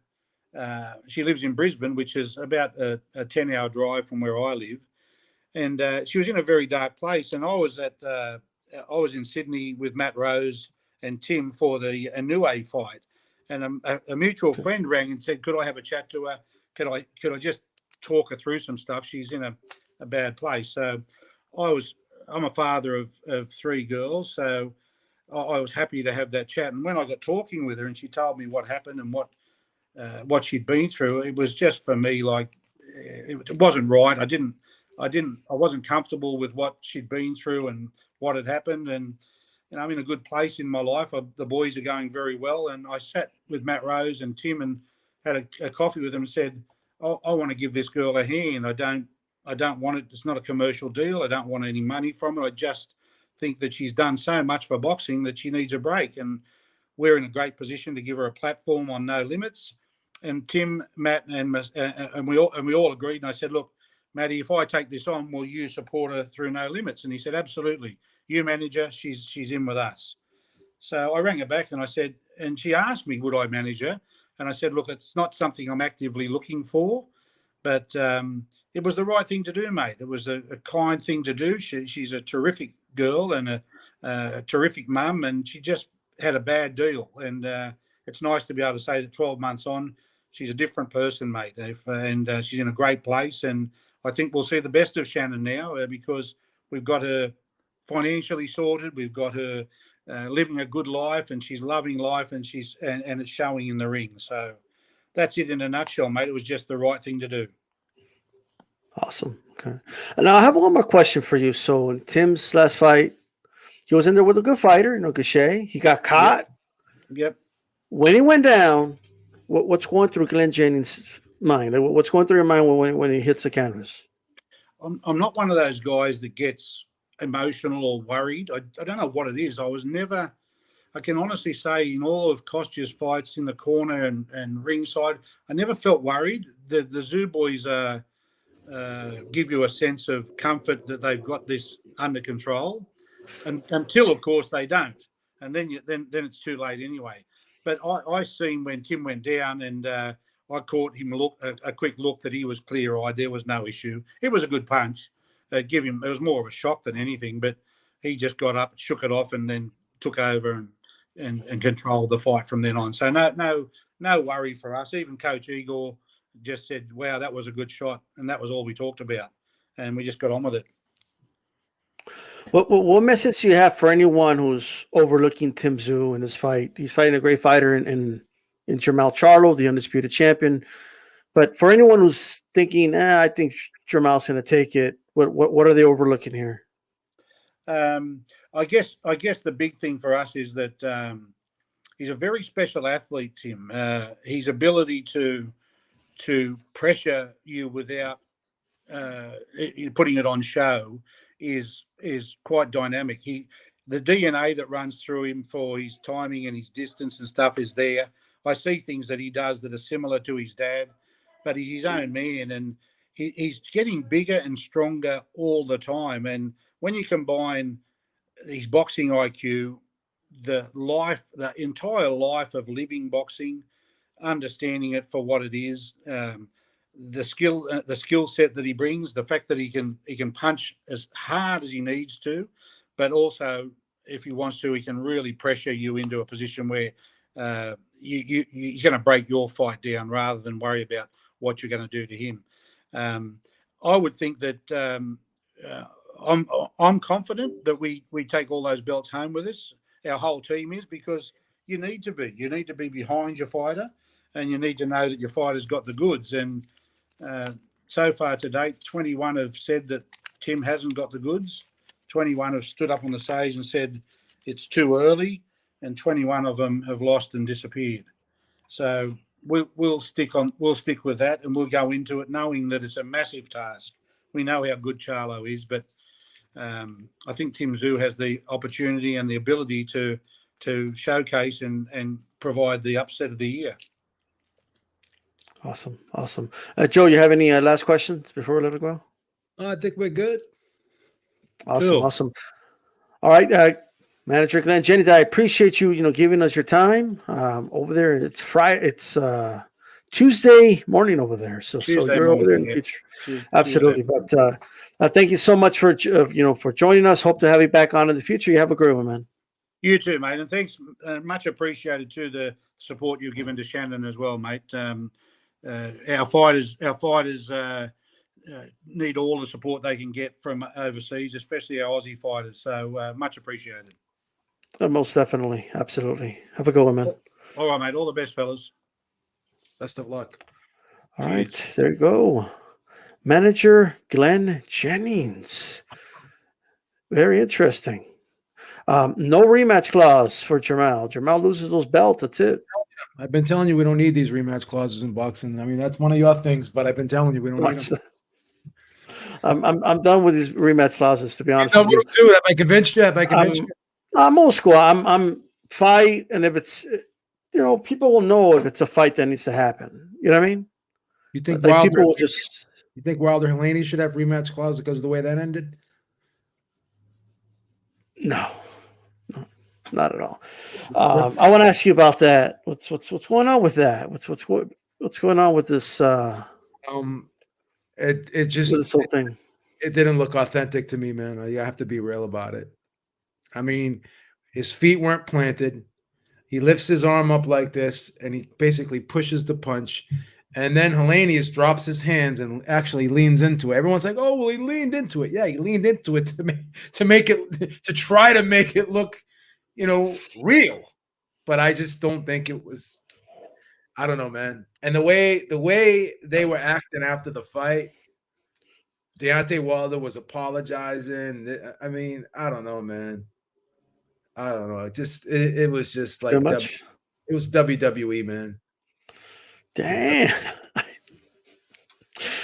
She lives in Brisbane, which is about a 10-hour drive from where I live. And she was in a very dark place. And I was in Sydney with Matt Rose and Tim for the Inoue fight. And a mutual friend rang and said, could I have a chat to her? Could I just talk her through some stuff? She's in a bad place. So I'm a father of 3 girls. So I was happy to have that chat. And when I got talking with her and she told me what happened and what she'd been through, it was just, for me, like, it wasn't right. I wasn't comfortable with what she'd been through and what had happened. And, I'm in a good place in my life. The boys are going very well. And I sat with Matt Rose and Tim and had a coffee with them and said, I want to give this girl a hand. I don't want it. It's not a commercial deal. I don't want any money from it. I just think that she's done so much for boxing that she needs a break. And we're in a great position to give her a platform on No Limits. And Tim, Matt, and we all agreed. And I said, look, Matty, if I take this on, will you support her through No Limits? And he said, absolutely. You manage her. She's in with us. So I rang her back and I said, and she asked me, would I manage her? And I said, look, it's not something I'm actively looking for, but it was the right thing to do, mate. It was a kind thing to do. She's a terrific girl and a terrific mum, and she just had a bad deal. And it's nice to be able to say that 12 months on, she's a different person, mate. And she's in a great place. And I think we'll see the best of Shannon now because we've got her financially sorted. We've got her living a good life, and she's loving life, and and it's showing in the ring. So that's it in a nutshell, mate. It was just the right thing to do. Awesome. Okay. And now I have one more question for you. So in Tim's last fight, he was in there with a good fighter, Gachet. He got caught. Yep. When he went down, what's going through Glen Jennings' mind? What's going through your mind when he hits the canvas? I'm not one of those guys that gets emotional or worried. I don't know what it is. I can honestly say in all of Kostya's fights in the corner and ringside, I never felt worried. The Tszyu boys give you a sense of comfort that they've got this under control, and until, of course, they don't. And then it's too late anyway. But I seen when Tim went down and I caught him a quick look that he was clear-eyed. There was no issue. It was a good punch. It was more of a shock than anything, but he just got up, shook it off, and then took over and controlled the fight from then on. So no worry for us. Even Coach Igor just said, wow, that was a good shot. And that was all we talked about. And we just got on with it. What message do you have for anyone who's overlooking Tim Tszyu in his fight? He's fighting a great fighter in Jermall Charlo, the undisputed champion. But for anyone who's thinking, I think Jermall's going to take it, what are they overlooking here? I guess the big thing for us is that he's a very special athlete, Tim. His ability to pressure you without putting it on show is quite dynamic. The DNA that runs through him for his timing and his distance and stuff is there. I see things that he does that are similar to his dad, but he's his own man, and he's getting bigger and stronger all the time. And when you combine his boxing IQ, the entire life of living boxing, understanding it for what it is, the skill set that he brings, the fact that he can punch as hard as he needs to, but also if he wants to, he can really pressure you into a position where he's going to break your fight down rather than worry about what you're going to do to him. I would think that I'm confident that we take all those belts home with us. Our whole team is, because you need to be behind your fighter, and you need to know that your fighter's got the goods. And so far to date, 21 have said that Tim hasn't got the goods. 21 have stood up on the stage and said it's too early, and 21 of them have lost and disappeared. So we'll stick with that, and we'll go into it knowing that it's a massive task. We know how good Charlo is, but I think Tim Tszyu has the opportunity and the ability to showcase and provide the upset of the year. Awesome. Joe, you have any last questions before we let it go? I think we're good. Awesome. All right, Manager Glenn Jennings, I appreciate you, giving us your time over there. It's Friday. It's Tuesday morning over there, so you're over there in the future. Absolutely. But thank you so much for joining us. Hope to have you back on in the future. You have a great one, man. You too, mate, and thanks, much appreciated to the support you've given to Shannon as well, mate. Our fighters need all the support they can get from overseas, especially our Aussie fighters. So much appreciated. Most definitely, absolutely. Have a good one, man. All right, mate. All the best, fellas. Best of luck. All right, there you go. Manager Glen Jennings. Very interesting. No rematch clause for Jamal. Jamal loses those belts. That's it. I've been telling you we don't need these rematch clauses in boxing. I mean, that's one of your things, but I've been telling you we don't need them. I'm done with these rematch clauses, to be honest with you. Do it. Have I convinced you? I'm old school. I'm fight, and if it's people will know if it's a fight that needs to happen. You know what I mean? You think people will just? You think Wilder Helenius should have rematch clause because of the way that ended? No, not at all. I want to ask you about that. What's going on with that? What's going on with this? It just this whole thing. It didn't look authentic to me, man. I have to be real about it. I mean, his feet weren't planted. He lifts his arm up like this, and he basically pushes the punch. And then Helenius drops his hands and actually leans into it. Everyone's like, "Oh, well, he leaned into it." Yeah, he leaned into it to try to make it look, real. But I just don't think it was. I don't know, man. And the way they were acting after the fight, Deontay Wilder was apologizing. I mean, I don't know, man. I don't know. It was just like it was WWE, man. Damn.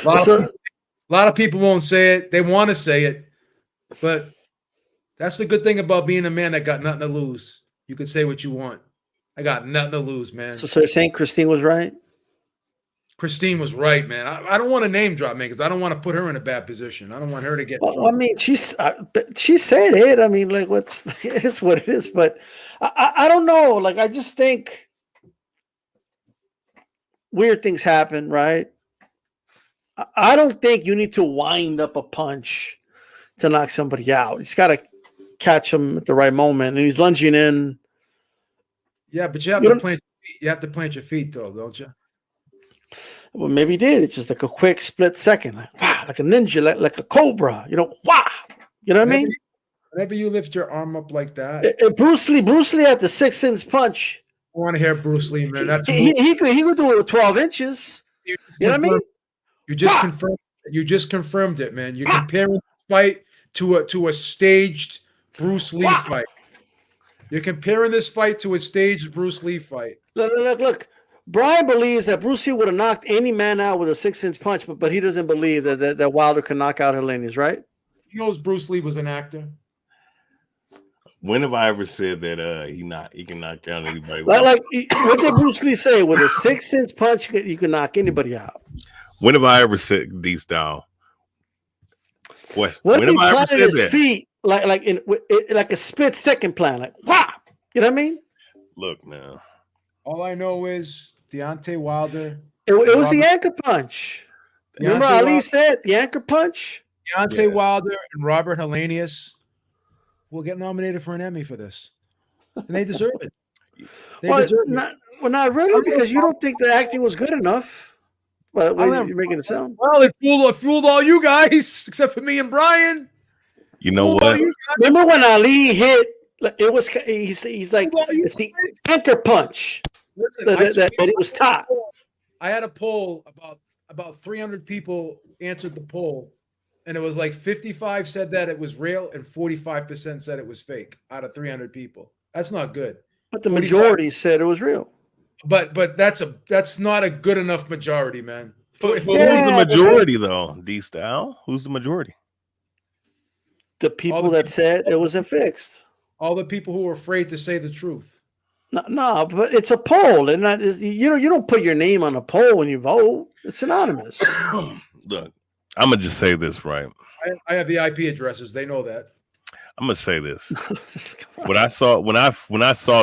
A lot of people won't say it. They want to say it, but that's the good thing about being a man that got nothing to lose. You can say what you want. I got nothing to lose, man. So you're saying Christine was right? Christine was right, man. I don't want to name drop, man, because I don't want to put her in a bad position. I don't want her to get. Well, I mean, she said it. I mean, like, it is what it is. But I don't know. Like, I just think weird things happen, right? I don't think you need to wind up a punch to knock somebody out. You just got to catch him at the right moment, and he's lunging in. Yeah, but you have to plant your feet, though, don't you? Well, maybe he did. It's just like a quick split second, like wow, like a ninja, like a cobra. Wow. You know what I mean? Whenever you lift your arm up like that, Bruce Lee had the 6-inch punch. I want to hear Bruce Lee, man. That's he could do it with 12 inches. You know what I mean? You just confirmed it, man. You're comparing the fight to a staged Bruce Lee fight. You're comparing this fight to a staged Bruce Lee fight. Look. Brian believes that Bruce Lee would have knocked any man out with a 6-inch punch, but he doesn't believe that Wilder can knock out Helenius, right? He knows Bruce Lee was an actor. When have I ever said that he can knock out anybody? Like what did Bruce Lee say? With a 6-inch punch, you can knock anybody out. When have I ever said these style? What? When have I ever planted said his that? feet like a split second plan, like wow, you know what I mean? Look now. All I know is Deontay Wilder. It was the anchor punch. Remember Ali said the anchor punch? Deontay Wilder and Robert Helenius will get nominated for an Emmy for this. And they deserve it. Not really, because you don't think the acting was good enough. But you're making it sound. Well, it fooled all you guys, except for me and Brian. You know what? Remember when Ali hit? It was he's like it's the anchor punch. Listen, that it was top. I had a poll about 300 people answered the poll, and it was like 55 said that it was real and 45% said it was fake out of 300 people. That's not good. But the majority said it was real. But that's not a good enough majority, man. Who's the majority though? D-Style? Who's the majority? The people that said it wasn't fixed. All the people who were afraid to say the truth. No, but it's a poll, and you don't put your name on a poll when you vote. It's anonymous. Look, I'm gonna just say this, right? I have the IP addresses. They know that. I'm gonna say this. When I saw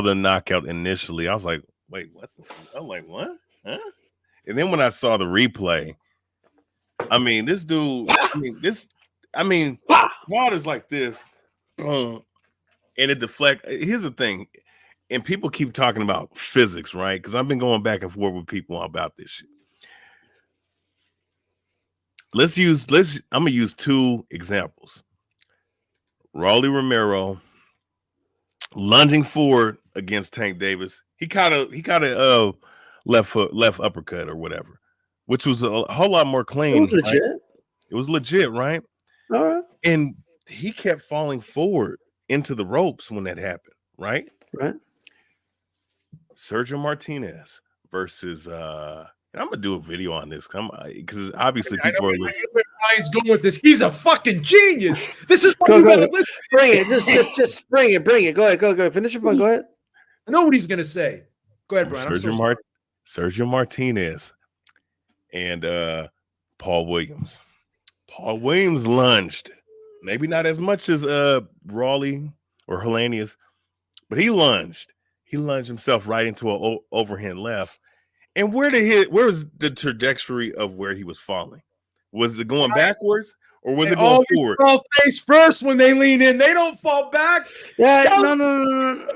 the knockout initially, I was like, "Wait, what?" I'm like, "What?" Huh? And then when I saw the replay, this dude. Wilder's like this, boom, and it deflect. Here's the thing. And people keep talking about physics, right? Because I've been going back and forth with people about this shit. I'm gonna use two examples. Rolly Romero lunging forward against Tank Davis. He caught a left uppercut or whatever, which was a whole lot more clean. It was legit. Right? It was legit, right? All right. And he kept falling forward into the ropes when that happened, right? Right. Sergio Martinez versus I'm gonna do a video on this because obviously people are where Ryan's going with this. He's a fucking genius. This is what you gotta listen. Bring it. Just bring it. Go ahead. Finish your point. Go ahead. I know what he's gonna say. Go ahead, Brian. Sergio Martinez and Paul Williams. Paul Williams lunged, maybe not as much as Raleigh or Helenius, but he lunged. He lunged himself right into an overhand left. And where was the trajectory of where he was falling? Was it going backwards or was it going forward? Fall face first when they lean in. They don't fall back. Yeah, no.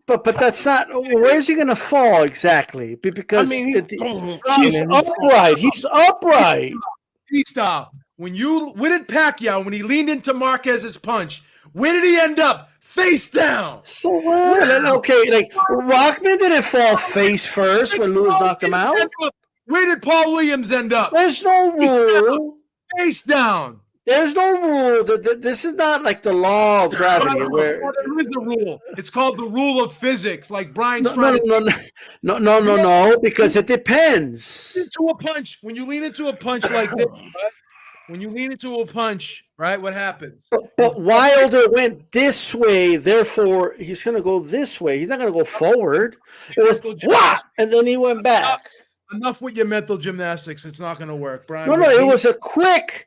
But that's not. Where's he going to fall exactly? Because he's upright. He's upright. Stop. When did Pacquiao, when he leaned into Marquez's punch, where did he end up? Face down. So what? Okay, like Rockman didn't fall face first when Lewis knocked him out. Where did Paul Williams end up? There's no rule. Face down. There's no rule. This is not like the law of gravity. Where there is the rule. It's called the rule of physics. Like Brian's No, because it depends. Into a punch. When you lean into a punch like this, right? When you lean into a punch, right, what happens? But Wilder went this way, therefore he's going to go this way. He's not going to go forward. It was and then he went back. Enough with your mental gymnastics. It's not going to work, Brian. No, it was a quick,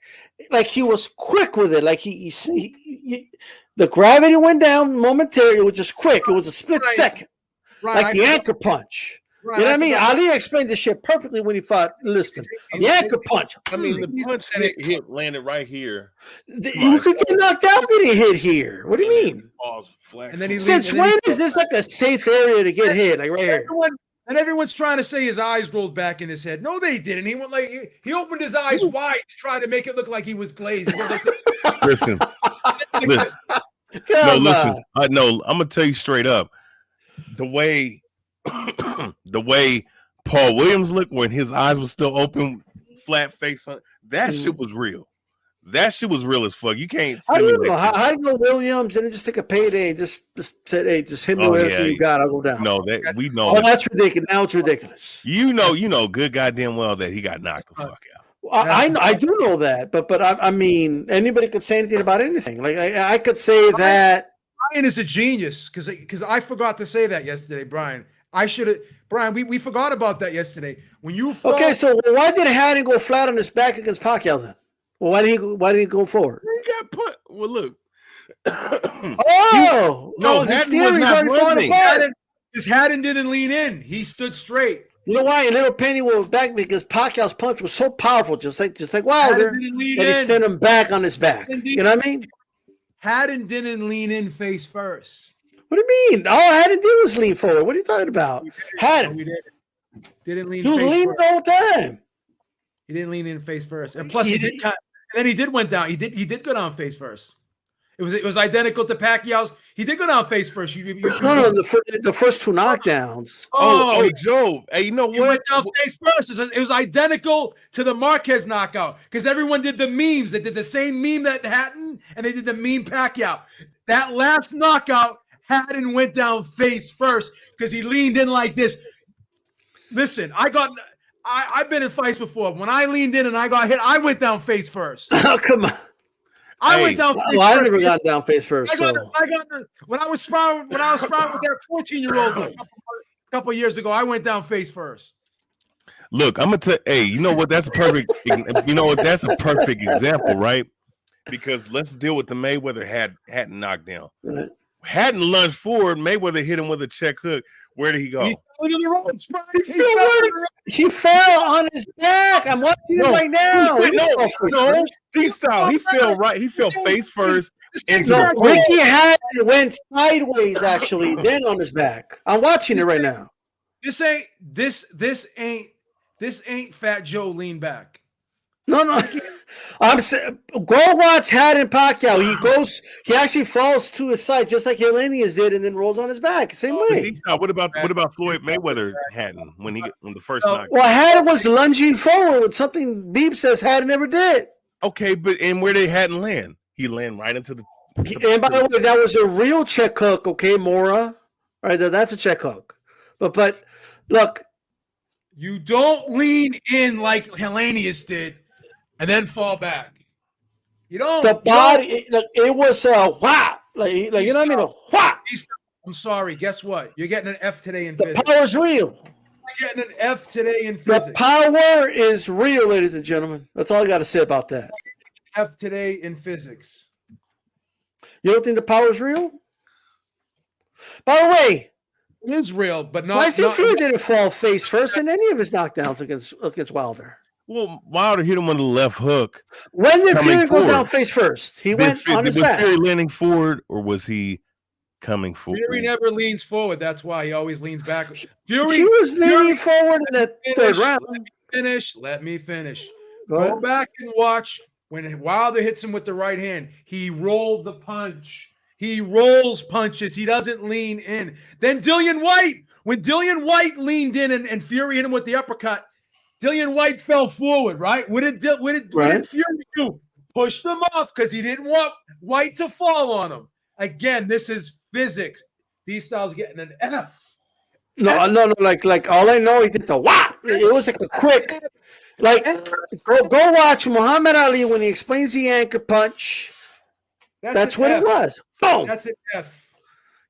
like he was quick with it. Like he the gravity went down momentarily. It was just quick. It was a split second, like the anchor punch. Right, you know what I mean? Ali explained this shit perfectly when he fought Liston. The anchor punch. The punch landed right here. You could get knocked out when he hit here. What do you mean? And then Since when is this like a safe area to get hit? Like right here. And everyone's trying to say his eyes rolled back in his head. No, they didn't. He went he opened his eyes wide to try to make it look like he was glazed. Listen. I'm gonna tell you straight up. The way Paul Williams looked when his eyes were still open, flat face, that shit was real. That shit was real as fuck. You can't. How do you know? How do you know Williams didn't just take a payday? Just said, "Hey, just hit me with everything you got. I'll go down." No, that we know. Oh, that's ridiculous. Now it's ridiculous. You know, good goddamn well that he got knocked the fuck out. I do know that, but I mean, anybody could say anything about anything. Like I could say that Brian is a genius because I forgot to say that yesterday, Brian. I should have, Brian. We forgot about that yesterday when you. Okay, so why did Haney go flat on his back against Pacquiao then? Well, why did he go forward? He got put. Well, look. His theory's already falling apart. His Hatton didn't lean in. He stood straight. You know why? And little Penny went back because Pacquiao's punch was so powerful, just like Wilder, that he sent him back on his back. You know what I mean? Hatton didn't lean in face first. What do you mean? All Hatton did was lean forward. What are you talking about? Hatton didn't lean. He was leaning the whole time. He didn't lean in face first, and plus he did. And then he did went down. He did go down face first. It was identical to Pacquiao's. He did go down face first. No, the first two knockdowns. Oh, Joe. Hey, you know what? He went down face first. It was identical to the Marquez knockout because everyone did the memes. They did the same meme that Hatton, and they did the meme Pacquiao. That last knockout, Hatton went down face first because he leaned in like this. Listen, I've been in fights before. When I leaned in and I got hit, I went down face first. Oh, come on. I went down face first. I never got down face first. When I was sparring with that 14-year-old a couple years ago, I went down face first. Look, I'm gonna tell. Hey, you know what? That's a perfect. You know what? That's a perfect example, right? Because let's deal with the Mayweather Hatton knockdown. Right. Hatton lunged forward. Mayweather hit him with a check hook. Where did he go? He fell on his back. I'm watching it right now. No, D-style. He fell right. He fell face first. Ricky Hatton went sideways actually, then on his back. I'm watching it right now. This ain't Fat Joe lean back. No. I'm saying, go watch Hatton Pacquiao. He actually falls to his side just like Helenius did, and then rolls on his back. Same way. What about Floyd Mayweather Hatton when the first knock? Well, Hatton was lunging forward with something Beep says Hatton never did. Okay, and where did Hatton land? He landed right into the. And by the way, that was a real check hook. Okay, Mora. All right, that's a check hook. But look, you don't lean in like Helenius did. And then fall back. You don't. The body, it was a whap. Like you know what I mean? A whap. I'm sorry. Guess what? You're getting an F today in physics. The power's real. You're getting an F today in physics. The power is real, ladies and gentlemen. That's all I got to say about that. F today in physics. You don't think the power is real? By the way, it is real, but not. Tyson Fury didn't fall face first in any of his knockdowns against Wilder. Well, Wilder hit him with the left hook. When did Fury go down face first? He went on his back. Was Fury leaning forward or was he coming forward? Fury never leans forward. That's why he always leans back. He was leaning forward in the third round. Let me finish. Go back and watch when Wilder hits him with the right hand. He rolled the punch. He rolls punches. He doesn't lean in. Then Dillian White. When Dillian White leaned in and Fury hit him with the uppercut, Dillian White fell forward, right? What did Fury do? Pushed him off because he didn't want White to fall on him. Again, this is physics. These styles getting an F. No. Like all I know, he did the whop. It was like a quick. Like go watch Muhammad Ali when he explains the anchor punch. That's what it was. Boom. That's an F.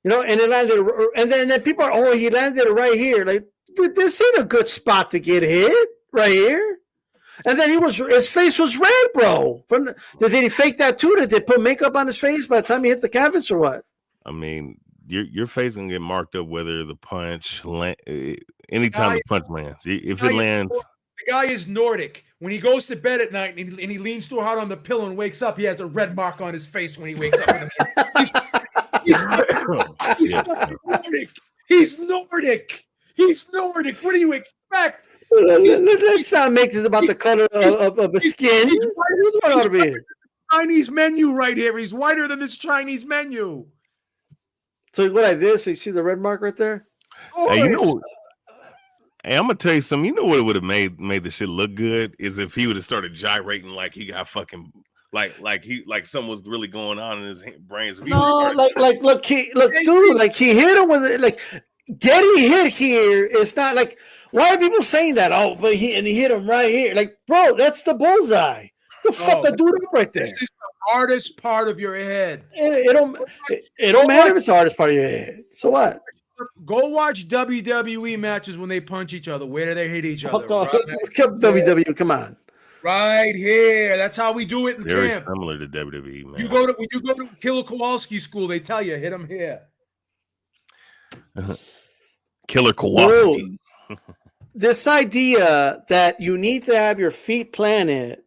You know, and it landed, and then people are, he landed it right here. Like this ain't a good spot to get hit. Right here, and then his face was red, bro. Did he fake that too? Did they put makeup on his face by the time he hit the canvas or what? I mean, your face gonna get marked up whether the punch anytime the punch lands. If it lands, the guy is Nordic. When he goes to bed at night and he leans too hard on the pillow and wakes up, he has a red mark on his face when he wakes up. He's Nordic. He's Nordic. What do you expect? Let's not make this about the color of his skin. Chinese menu right here. He's whiter than this Chinese menu. So you go like this. You see the red mark right there? Hey, I'm gonna tell you something. You know what would have made the shit look good is if he would have started gyrating like he got fucking like something was really going on in his brains. No, look, dude, like he hit him with it. Like getting hit here is not like. Why are people saying that? Oh, but he hit him right here. Like, bro, that's the bullseye. The fuck the dude up right there. This is the hardest part of your head. It don't matter if it's the hardest part of your head. So what? Go watch WWE matches when they punch each other. Where do they hit each other? WWE, come on. Right here. That's how we do it in Very camp. similar to WWE, man. When you go to Killer Kowalski school, they tell you hit him here. Killer Kowalski. This idea that you need to have your feet planted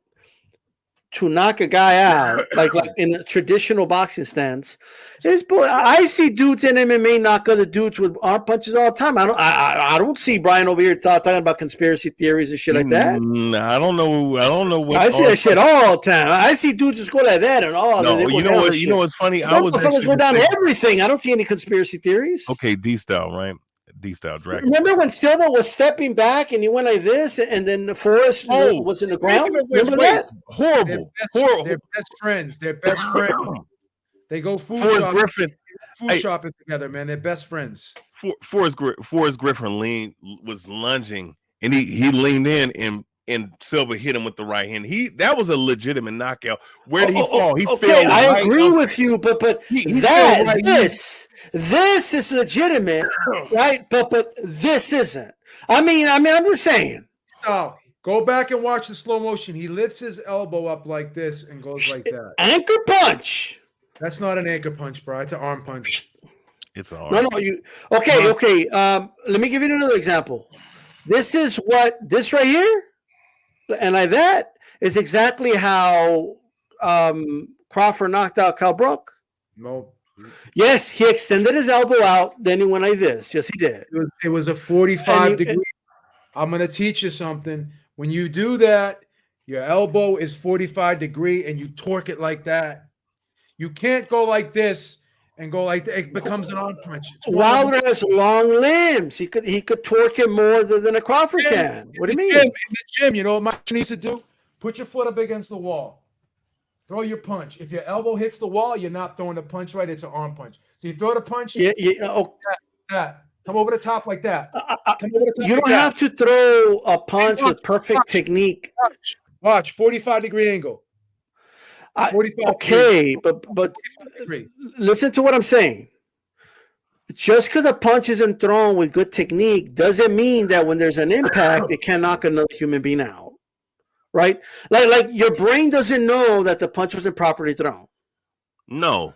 to knock a guy out, like in a traditional boxing stance, is boy. I see dudes in MMA knock other dudes with arm punches all the time. I don't see Brian over here talking about conspiracy theories and shit like that. I don't know what I see that shit all the time. I see dudes just go like that and all. No, you know what? You know what's funny? I was go down everything. I don't see any conspiracy theories. Okay, D style, right? D-style dragon. Remember when Silva was stepping back and he went like this, and then the Forest was in the ground? Remember that? Horrible. They're best friends. They're best friends. They go food shopping together, man. They're best friends. Forrest Griffin was lunging, and he leaned in and Silva hit him with the right hand. That was a legitimate knockout. Where did he fall? He fell. I agree with you, but this is legitimate, right? But this isn't. I mean, I'm just saying. Oh, go back and watch the slow motion. He lifts his elbow up like this and goes like that. Anchor punch. That's not an anchor punch, bro. It's an arm punch. It's an arm. No. Okay. Let me give you another example. This right here. And like that is exactly how Crawford knocked out Cal Brook. No. Yes, he extended his elbow out, then he went like this. Yes, he did. It was a 45 degree. I'm going to teach you something. When you do that, your elbow is 45 degree and you torque it like that. You can't go like this and go like that. It becomes an arm punch. Wilder has long limbs. He could torque it more than a Crawford can. What do you mean? In the gym, you know what Mike needs to do? Put your foot up against the wall. Throw your punch. If your elbow hits the wall, you're not throwing the punch right. It's an arm punch. So you throw the punch. Yeah. That. Come over the top like that. You don't have to throw a punch with perfect technique. Watch 45 degree angle. Okay, but listen to what I'm saying. Just because a punch isn't thrown with good technique doesn't mean that when there's an impact, it can knock another human being out. Right? Like your brain doesn't know that the punch wasn't properly thrown. No.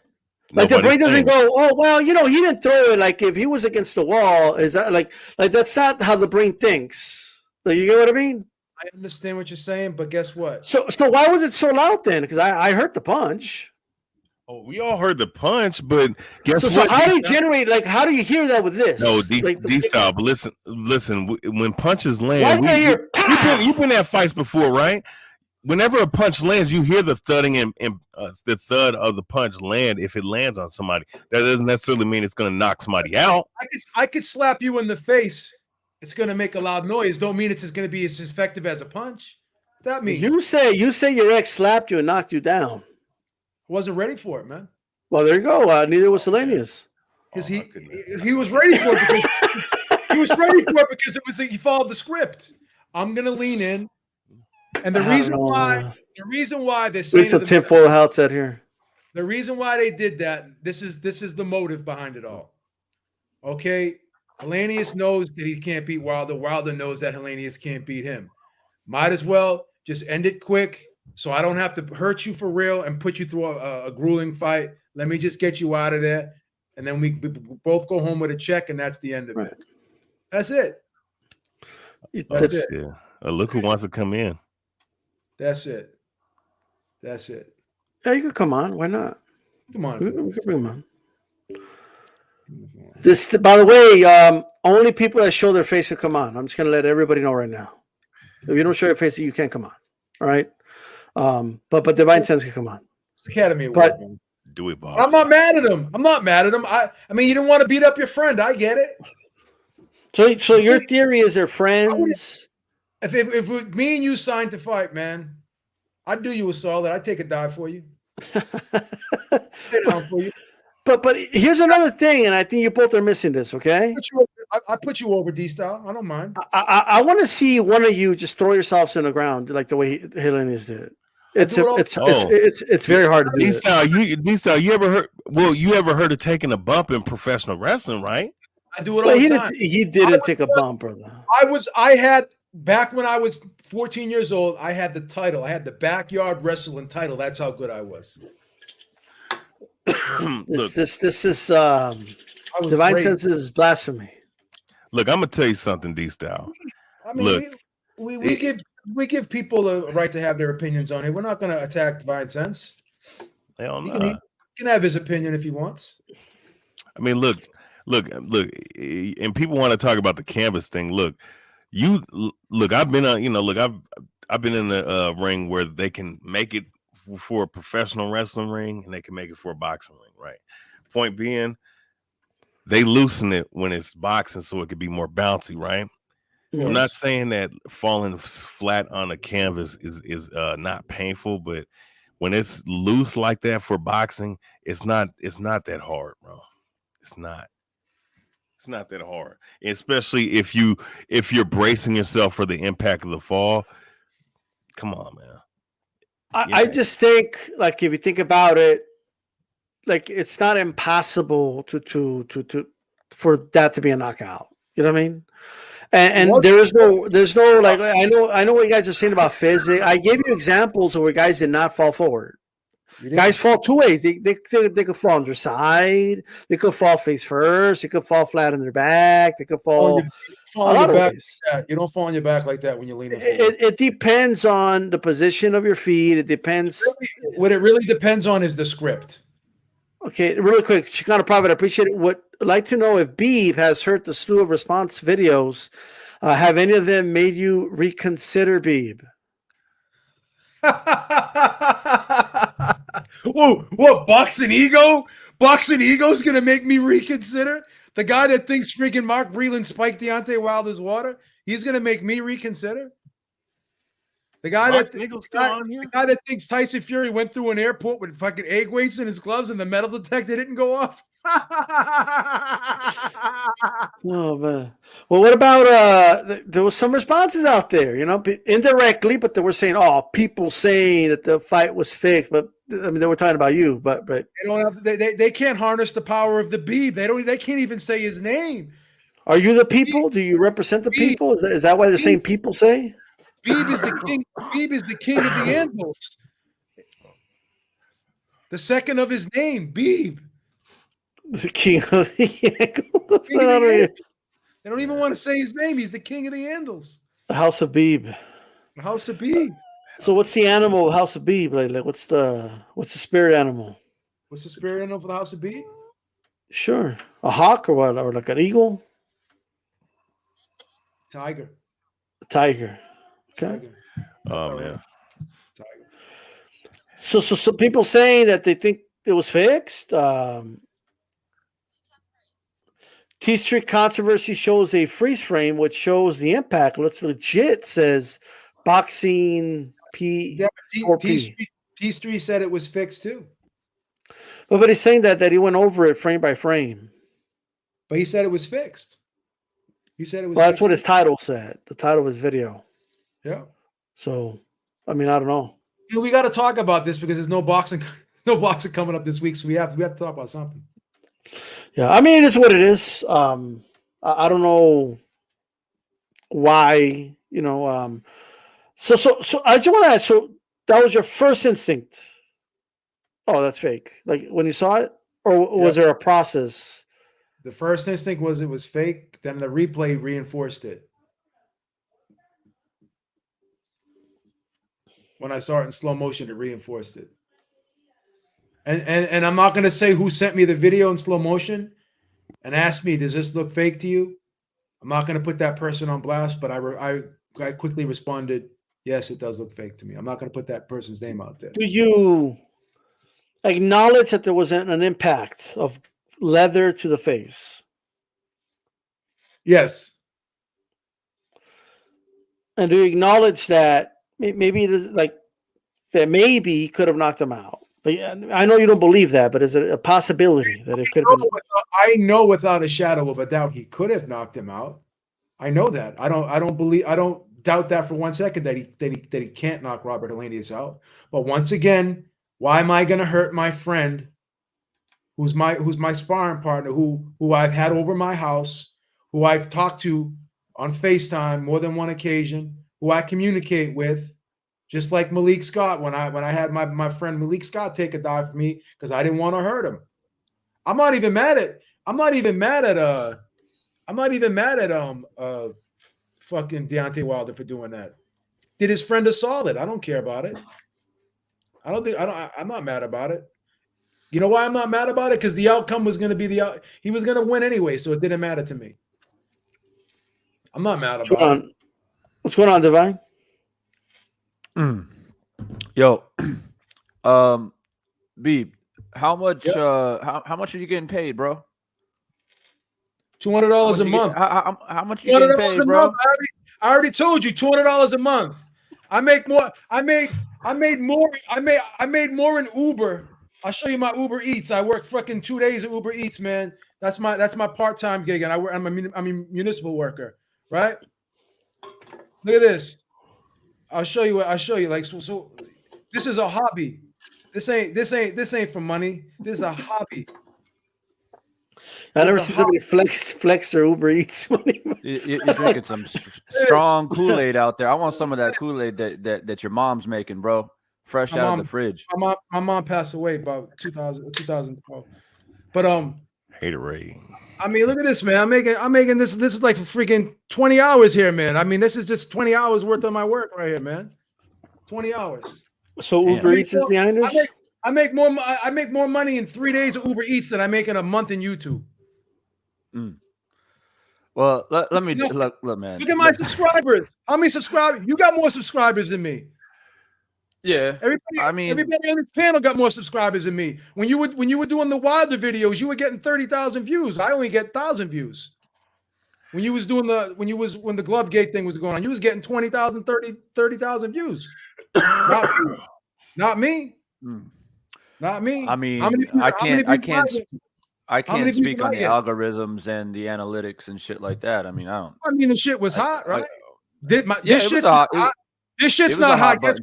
Like the brain doesn't go, oh, well, he didn't throw it. Like if he was against the wall, is that like that's not how the brain thinks. So you get what I mean? I understand what you're saying, but guess what? So why was it so loud then? Because I heard the punch. Oh, we all heard the punch, but guess what? So how do you generate? Like, how do you hear that with this? No, D-style. But listen. When punches land, you've been at fights before, right? Whenever a punch lands, you hear the thudding and the thud of the punch land. If it lands on somebody, that doesn't necessarily mean it's going to knock somebody out. I could slap you in the face. It's going to make a loud noise. Don't mean it's going to be as effective as a punch. What's that mean? You say your ex slapped you and knocked you down. Wasn't ready for it, man. Well, there you go. Neither was Helenius. Because he was ready for it because he followed the script. I'm gonna lean in, and the reason why they're saying it's a tinfoil hat out here. The reason why they did that. This is the motive behind it all. Okay, Helenius knows that he can't beat Wilder. Wilder knows that Helenius can't beat him. Might as well just end it quick. So I don't have to hurt you for real and put you through a grueling fight. Let me just get you out of there. And then we both go home with a check, and that's the end of it. That's it. That's it. Yeah. Look who wants to come in. That's it. Yeah, you can come on. Why not? Come on. We can bring him on. This, by the way, only people that show their face can come on. I'm just going to let everybody know right now. If you don't show your face, you can't come on. All right? But Divine Sense can come on. It's Academy Award, man. Do it, Bob. I'm not mad at him. I mean, you didn't want to beat up your friend. I get it. So your theory is they're friends? If me and you signed to fight, man, I'd do you a solid. I'd take a dive for you. Stay down for you. But here's another thing, and I think you both are missing this, okay? I put you over, D-Style. I don't mind. I want to see one of you just throw yourselves in the ground like the way Helenius did. It's very hard to do. D-Style, you ever heard? Well, you ever heard of taking a bump in professional wrestling, right? I do it all the time. He didn't take a bump, brother. I had back when I was 14 years old. I had the title. I had the backyard wrestling title. That's how good I was. This is divine great. senses is blasphemy. Look, I'm gonna tell you something, D-Style. I mean, we give people a right to have their opinions on it. We're not going to attack divine sense. Hell no. He can have his opinion if he wants. I mean, look, and people want to talk about the canvas thing. Look, I've been I've been in the ring where they can make it for a professional wrestling ring and they can make it for a boxing ring, right? Point being, they loosen it when it's boxing so it could be more bouncy, right? Yes. I'm not saying that falling flat on a canvas is not painful, but when it's loose like that for boxing, it's not that hard, bro. It's not that hard, especially if you're bracing yourself for the impact of the fall. Come on, man. I just think, like, if you think about it, like, it's not impossible for that to be a knockout. You know what I mean? And there's no like, I know what you guys are saying about physics. I gave you examples of where guys did not fall forward. Guys fall two ways. They could fall on their side. They could fall face first. They could fall flat on their back. They could fall on your back. You don't fall on your back like that when you lean forward. It depends on the position of your feet. It depends. What it really depends on is the script. Okay, really quick, Chicano Prophet, I appreciate it. I'd like to know if Beeb has heard the slew of response videos. Have any of them made you reconsider, Beeb? Whoa, what, boxing ego? Boxing ego is going to make me reconsider? The guy that thinks freaking Mark Breland spiked Deontay Wilder's water, he's going to make me reconsider? The guy that thinks Tyson Fury went through an airport with fucking egg weights in his gloves and the metal detector didn't go off. Oh man. Well, what about there was some responses out there, indirectly, but they were saying, people saying that the fight was fake, but I mean they were talking about you, but they can't harness the power of the Beeb. They can't even say his name. Are you the people? Do you represent the people? Is that why the same people say? Beeb is the king. Beeb is the king of the Anvils. The second of his name, Beeb. The king of the Anvils. They don't even want to say his name. He's the king of the Anvils. The House of Beeb. The House of Beeb. So what's the animal of House of Beeb? Like what's the spirit animal? What's the spirit animal for the House of Beeb? Sure. A hawk or what? Or like an eagle? Tiger. A tiger. Okay. Tiger. Oh man. Tiger. So some people saying that they think it was fixed. T-Street controversy shows a freeze frame which shows the impact. Looks legit, says boxing P. T-Street said it was fixed too. But he's saying that he went over it frame by frame. But he said it was fixed. You said it was. Well, that's what his title said. The title of his video. Yeah. So, I mean, I don't know. We got to talk about this because there's no boxing coming up this week, so we have to talk about something. Yeah, I mean, it is what it is. I don't know why, So I just want to ask. So that was your first instinct? Oh, that's fake. Like when you saw it, or was there a process? The first instinct was it was fake. Then the replay reinforced it. When I saw it in slow motion, it reinforced it. And I'm not going to say who sent me the video in slow motion and asked me, does this look fake to you? I'm not going to put that person on blast, but I quickly responded, yes, it does look fake to me. I'm not going to put that person's name out there. Do you acknowledge that there was an impact of leather to the face? Yes. And do you acknowledge that maybe it is like that maybe he could have knocked him out. But I know you don't believe that, but is it a possibility that it could have been? I know without a shadow of a doubt he could have knocked him out. I know that. I don't doubt that for 1 second that he can't knock Robert Helenius out. But once again, why am I going to hurt my friend, who's my sparring partner, who I've had over my house, who I've talked to on FaceTime more than one occasion, who I communicate with, just like Malik Scott when I had my friend Malik Scott take a dive for me because I didn't want to hurt him. I'm not even mad at fucking Deontay Wilder for doing that. Did his friend a solid. I don't care about it. I'm not mad about it. You know why I'm not mad about it? Because the outcome was going to be he was going to win anyway, so it didn't matter to me. I'm not mad about it. What's going on, Devin? Yo, Beeb, how much how much are you getting paid, bro? $200 a month. How much are you getting paid, bro? I already told you $200 a month. I make more. I made more in Uber. I'll show you my Uber Eats. I work fucking 2 days at Uber Eats, man. That's my part-time gig, and I'm a municipal worker, right? Look at this. I'll show you. Like so. This is a hobby. This ain't for money. This is a hobby. I never see somebody flex their Uber Eats money. You're drinking some strong Kool-Aid out there. I want some of that Kool-Aid that your mom's making, bro. Fresh out of the fridge. My mom passed away about 2012. But Haterade. I mean, look at this, man. I'm making this. This is like for freaking 20 hours here, man. I mean, this is just 20 hours worth of my work right here, man. 20 hours. So Uber Eats is behind us? I make more money in 3 days of Uber Eats than I make in a month in YouTube. Well, let me look, man. Look at my subscribers. How many subscribers? You got more subscribers than me. Yeah. Everybody on this panel got more subscribers than me. When you were doing the Wilder videos, you were getting 30,000 views. I only get 1,000 views. When you was doing when the glove gate thing was going on, you was getting 20,000, 30,000 views. Not me. Not me. I mean, I can't speak on the algorithms and the analytics and shit like that. I mean, the shit was hot, right? This shit's not hot. This shit's not hot.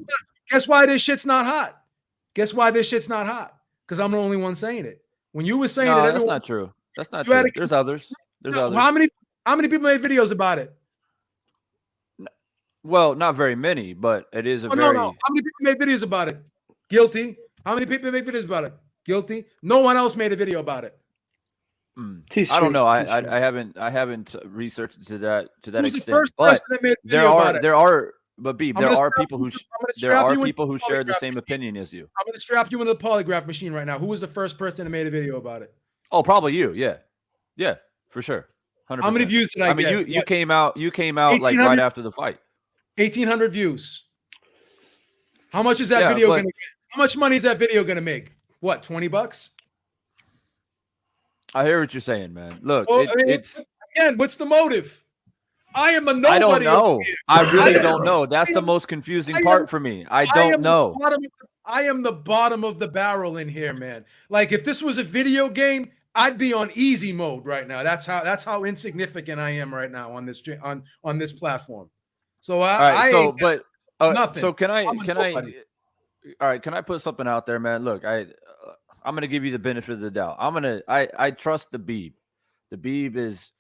Guess why this shit's not hot? Guess why this shit's not hot? Because I'm the only one saying it. When you were saying it, that's not true. That's not true. There's others. How many people made videos about it? Well, not very many, but it is No. How many people made videos about it? Guilty. How many people make videos about it? Guilty. No one else made a video about it. I don't know. I haven't researched to that extent. The first person that made a video about it? There are people who share the same opinion as you. I'm going to strap you into the polygraph machine right now. Who was the first person that made a video about it? Oh, probably you. Yeah, for sure. 100%. How many views did I get? I mean, you came out like right after the fight. 1,800 views. How much is that video going to get? How much money is that video going to make? What, $20? I hear what you're saying, man. Look, it's again. What's the motive? I am a nobody. I don't know. I really don't know. That's the most confusing part for me. I don't know. I am the bottom of the barrel in here, man. Like if this was a video game, I'd be on easy mode right now. That's how insignificant I am right now on this platform. So nothing. So can I? All right, can I put something out there, man? Look, I'm gonna give you the benefit of the doubt. I trust the Beeb. The Beeb is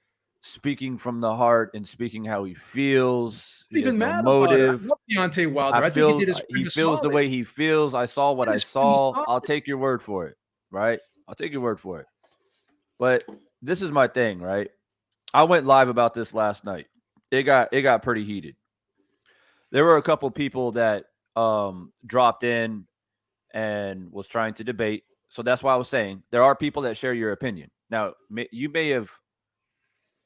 speaking from the heart and speaking how he feels. He has no motive. I love Deontay Wilder. I feel he feels the way he feels. I saw what I saw. I'll take your word for it, right? I'll take your word for it. But this is my thing, right? I went live about this last night. It got pretty heated. There were a couple people that dropped in and was trying to debate. So that's why I was saying there are people that share your opinion. Now, you may have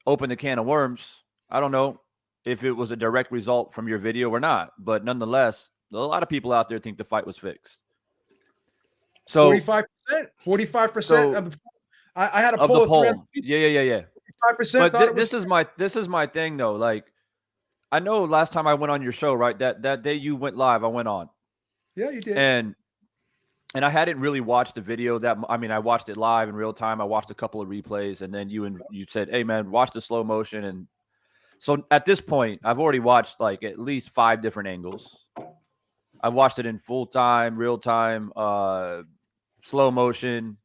opened a can of worms. I don't know if it was a direct result from your video or not, but nonetheless, a lot of people out there think the fight was fixed. So 45%. I had a of poll the poll. Yeah. 5%. But this is my thing though. Like, I know last time I went on your show, right? That day you went live, I went on. Yeah, you did. And I hadn't really watched the video I watched it live in real time. I watched a couple of replays, and then you said, "Hey man, watch the slow motion." And so at this point, I've already watched like at least 5 different angles. I've watched it in full time, real time, slow motion,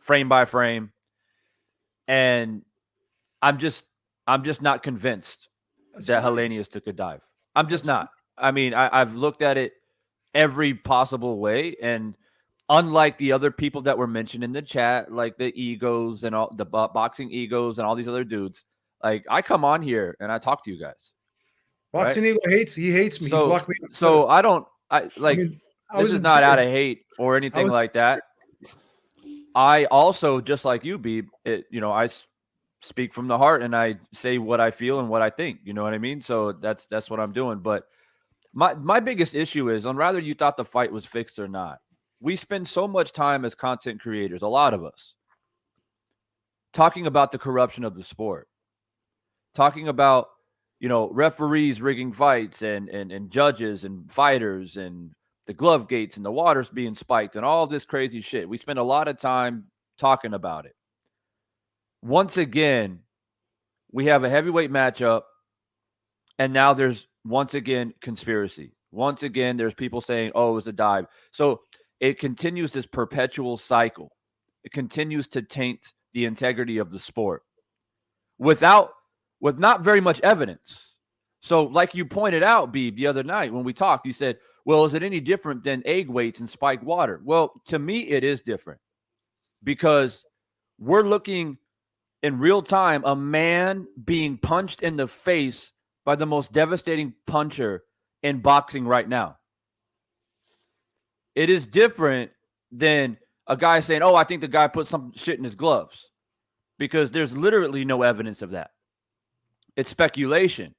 frame by frame. And I'm just not convinced that Helenius took a dive. I'm just not. I mean, I've looked at it every possible way, and unlike the other people that were mentioned in the chat, like the egos and all the boxing egos and all these other dudes, like I come on here and I talk to you guys. Boxing ego hates me. So, He blocked me. So this is not out of hate or anything like that. I also, just like you, Beeb, I speak from the heart and I say what I feel and what I think. You know what I mean? So that's what I'm doing. But my biggest issue is on whether you thought the fight was fixed or not. We spend so much time as content creators, a lot of us, talking about the corruption of the sport, talking about, referees rigging fights and judges and fighters and the glove gates and the waters being spiked and all this crazy shit. We spend a lot of time talking about it. Once again, we have a heavyweight matchup, and now there's once again conspiracy. Once again, there's people saying, "Oh, it was a dive." So it continues this perpetual cycle. It continues to taint the integrity of the sport with not very much evidence. So like you pointed out, Beeb, the other night when we talked, you said, well, is it any different than egg weights and spiked water? Well, to me, it is different because we're looking in real time, a man being punched in the face by the most devastating puncher in boxing right now. It is different than a guy saying, oh, I think the guy put some shit in his gloves, because there's literally no evidence of that. It's speculation.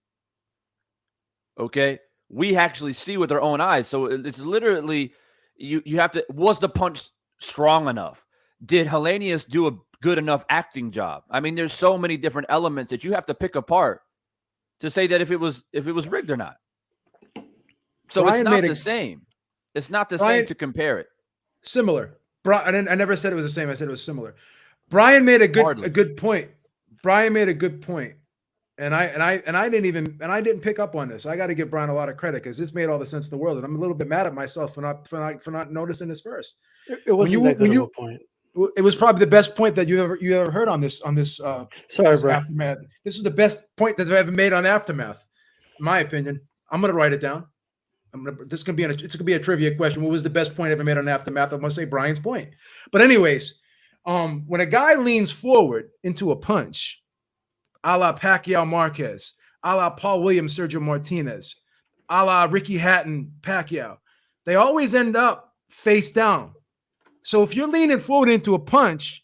Okay? We actually see with our own eyes. So it's literally, you have to, was the punch strong enough? Did Helenius do a good enough acting job? I mean, there's so many different elements that you have to pick apart to say that if it was rigged or not. So Brian, it's not the same. It's not the same to compare it. Similar. I never said it was the same. I said it was similar. Brian made a good point. Brian made a good point. And I didn't pick up on this. I got to give Brian a lot of credit because this made all the sense in the world. And I'm a little bit mad at myself for not noticing this first. It wasn't that good of a point. It was probably the best point that you ever heard on this. Sorry, bro. Aftermath. This is the best point that I've ever made on Aftermath, in my opinion. I'm gonna write it down. It's gonna be a trivia question. What was the best point ever made on Aftermath? I'm gonna say Brian's point. But anyways, when a guy leans forward into a punch, a la Pacquiao Marquez, a la Paul Williams, Sergio Martinez, a la Ricky Hatton, Pacquiao, they always end up face down. So if you're leaning forward into a punch,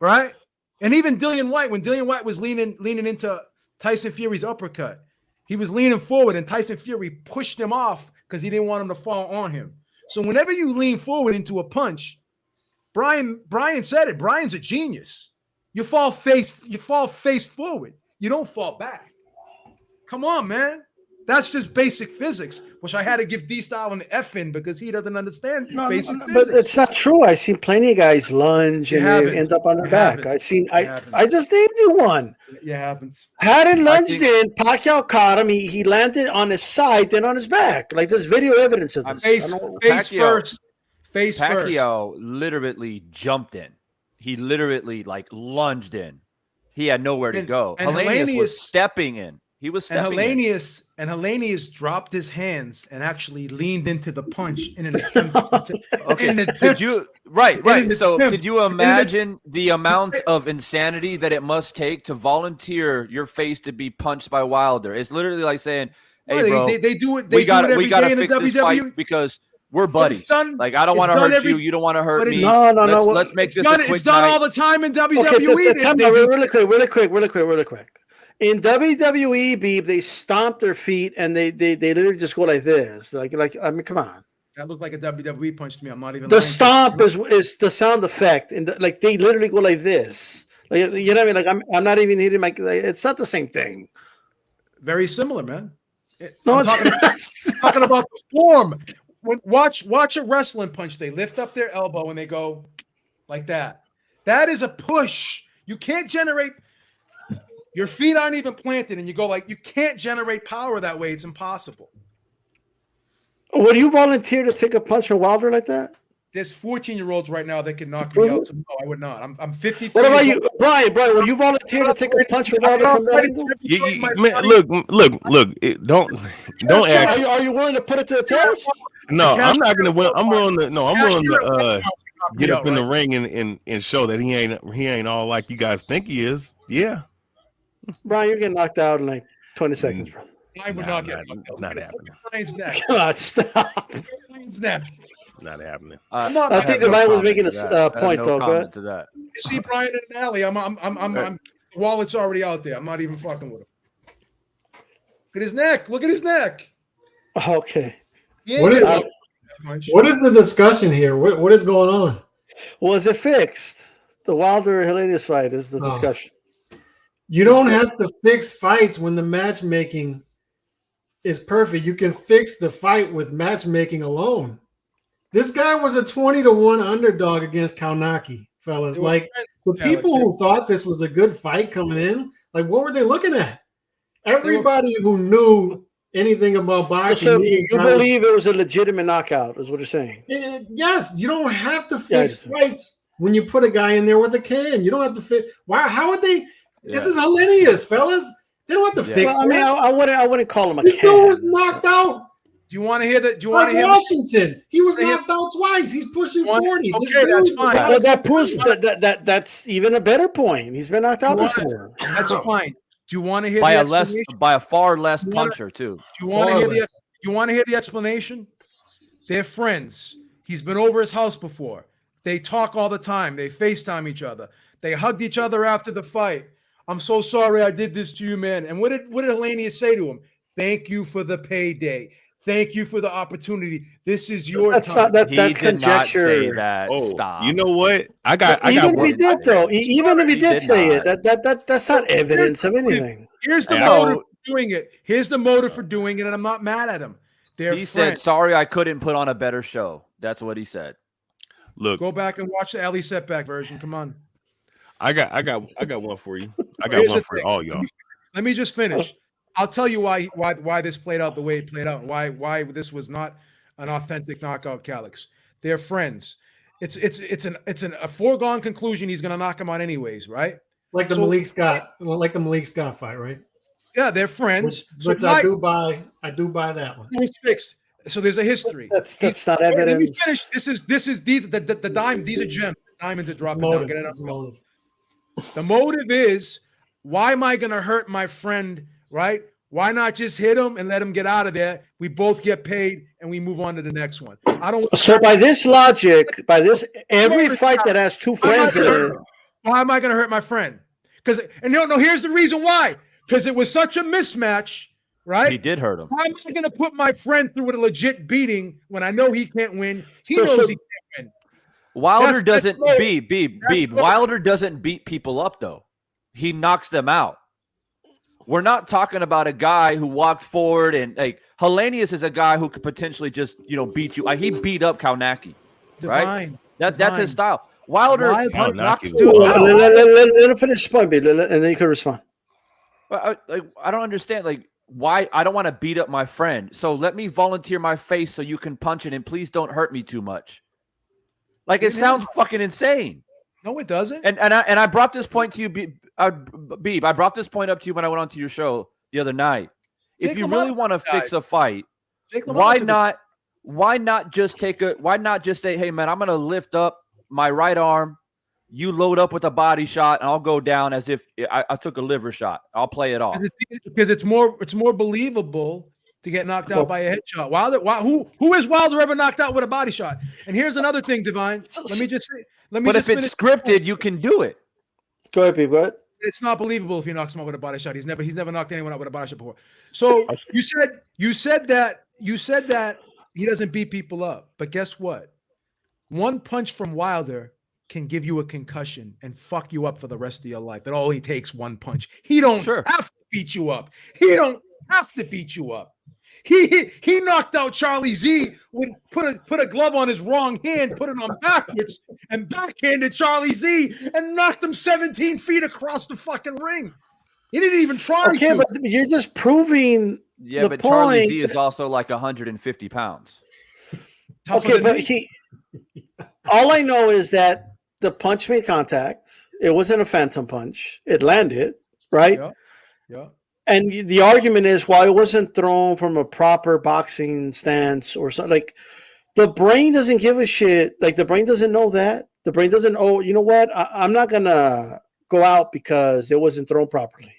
right? And even Dillian Whyte, when Dillian Whyte was leaning into Tyson Fury's uppercut, he was leaning forward and Tyson Fury pushed him off because he didn't want him to fall on him. So whenever you lean forward into a punch, Brian said it. Brian's a genius. You fall face forward. You don't fall back. Come on, man. That's just basic physics, which I had to give D-Style an F in because he doesn't understand basic physics. But it's not true. I've seen plenty of guys lunge and they end up on their back. I just named you one. You haven't. Hadn't lunged in, Pacquiao caught him. He landed on his side, then on his back. Like there's video evidence of this. Face first. Pacquiao literally jumped in. He literally lunged in. He had nowhere to go. And Helenius was stepping in. He was stepping in. Helenius dropped his hands and actually leaned into the punch in an attempt. Could you imagine the amount of insanity that it must take to volunteer your face to be punched by Wilder? It's literally like saying, "Hey, bro, they do it. We got to fix this fight because we're buddies. I don't want to hurt you. You don't want to hurt me. No. Let's make this a quick It's done night. all the time in WWE. Okay, really quick. In WWE, Beeb, they stomp their feet and they literally just go like this. Like I mean, come on. That looked like a WWE punch to me. I'm not even. The stomp is the sound effect, and they literally go like this. Like, you know what I mean? Like I'm not even hitting my. It's not the same thing. Very similar, man. No, talking about the form. Watch a wrestling punch. They lift up their elbow and they go like that. That is a push. You can't generate. Your feet aren't even planted, and you go like you can't generate power that way. It's impossible. Would you volunteer to take a punch from Wilder like that? There's 14-year-olds right now that can knock me out. So no, I would not. I'm 53. What about you, Brian? Brian, would you volunteer to take a punch from Wilder from that angle? Don't ask. Are you willing to put it to the test? No, I'm not gonna win. I'm willing to get up in the ring and show that he ain't all like you guys think he is. Yeah. Brian, you're getting knocked out in like 20 seconds, bro. I would not get not happening. God, stop. Not happening. I think the man was making a point, though. Comment to that. You see Brian in an alley. I'm wallet's already out there. I'm not even fucking with him. Look at his neck. Look at his neck. Okay. Yeah, what is the discussion here? What is going on? Was it fixed? The Wilder Helenius fight is the discussion. You don't have to fix fights when the matchmaking is perfect. You can fix the fight with matchmaking alone. This guy was a 20-1 underdog against Kaunaki, fellas. Like, the people who thought this was a good fight coming in, like, what were they looking at? Everybody who knew anything about boxing. So you believe it was a legitimate knockout, is what you're saying? Yes, you don't have to fix fights when you put a guy in there with a can. You don't have to fit. Wow, how would they? Yeah. This is Helenius, fellas. They don't have to fix. Well, I mean, I wouldn't call him a can. This dude was knocked out. Do you want to hear that? Do you want to hear Washington? He was knocked out twice. He's pushing 40. Okay, that's fine. Well, that proves that's even a better point. He's been knocked out before. That's fine. Do you want to hear by a far less puncher too? Do you want to hear you want to hear the explanation? They're friends. He's been over his house before. They talk all the time. They FaceTime each other. They hugged each other after the fight. I'm so sorry I did this to you, man. And what did Helenius say to him? Thank you for the payday. Thank you for the opportunity. This is your time. That's conjecture. Not say that. Stop. You know what? Even if he did, though, even if he did say it, that's not evidence of anything. Here's the motive for doing it. Here's the motive for doing it, and I'm not mad at him. He said, "Sorry, I couldn't put on a better show." That's what he said. Look, go back and watch the Ali Setback version. Come on. I got one for you. I got one for all y'all. Let me just finish. I'll tell you why this played out the way it played out, and why this was not an authentic knockout, Calix. They're friends. It's a foregone conclusion he's going to knock him out anyways, right? Like the Malik Scott fight, right? Yeah, they're friends. Which I do buy that one. It was fixed. So there's a history. That's not evidence. This is the dime. These are gems. Diamonds are dropping down. Get it up. The motive is, why am I going to hurt my friend? Right? Why not just hit him and let him get out of there? We both get paid and we move on to the next one. So by this logic, every fight that has two friends in it. Why am I going to hurt my friend? Here's the reason why. Because it was such a mismatch, right? He did hurt him. Why am I going to put my friend through with a legit beating when I know he can't win? He knows he can't win. Wilder doesn't Wilder doesn't beat people up though. He knocks them out. We're not talking about a guy who walks forward and like Helenius is a guy who could potentially just beat you. He beat up Kaunaki, right? That's his style. Wilder knocks dudes out. Let him finish the point, and then you can respond. I don't understand why I don't want to beat up my friend. So let me volunteer my face so you can punch it, and please don't hurt me too much. It sounds fucking insane. No, it doesn't. And I brought this point to you, Beeb. I brought this point up to you when I went on to your show the other night. If you really want to fix a fight, why not just say, hey man, I'm gonna lift up my right arm, you load up with a body shot, and I'll go down as if I took a liver shot. I'll play it off. Because it's more believable to get knocked out by a headshot. Who has Wilder ever knocked out with a body shot? And here's another thing, Devin. But if it's scripted, you can do it. Go ahead, Pete. What? It's not believable if he knocks him out with a body shot. He's never knocked anyone out with a body shot before. So you said that he doesn't beat people up. But guess what? One punch from Wilder can give you a concussion and fuck you up for the rest of your life. It only takes one punch. He don't have to beat you up. He don't have to beat you up. He knocked out Charlie Z with put a glove on his wrong hand, put it on backwards, and backhanded Charlie Z and knocked him 17 feet across the fucking ring. He didn't even try. Okay, but you're just proving the but point. Charlie Z is also like 150 pounds. Okay, but all I know is that the punch made contact. It wasn't a phantom punch. It landed, right? Yeah. And the argument is, well, it wasn't thrown from a proper boxing stance or something. Like, the brain doesn't give a shit. Like, the brain doesn't know that. The brain doesn't, you know what? I'm not going to go out because it wasn't thrown properly.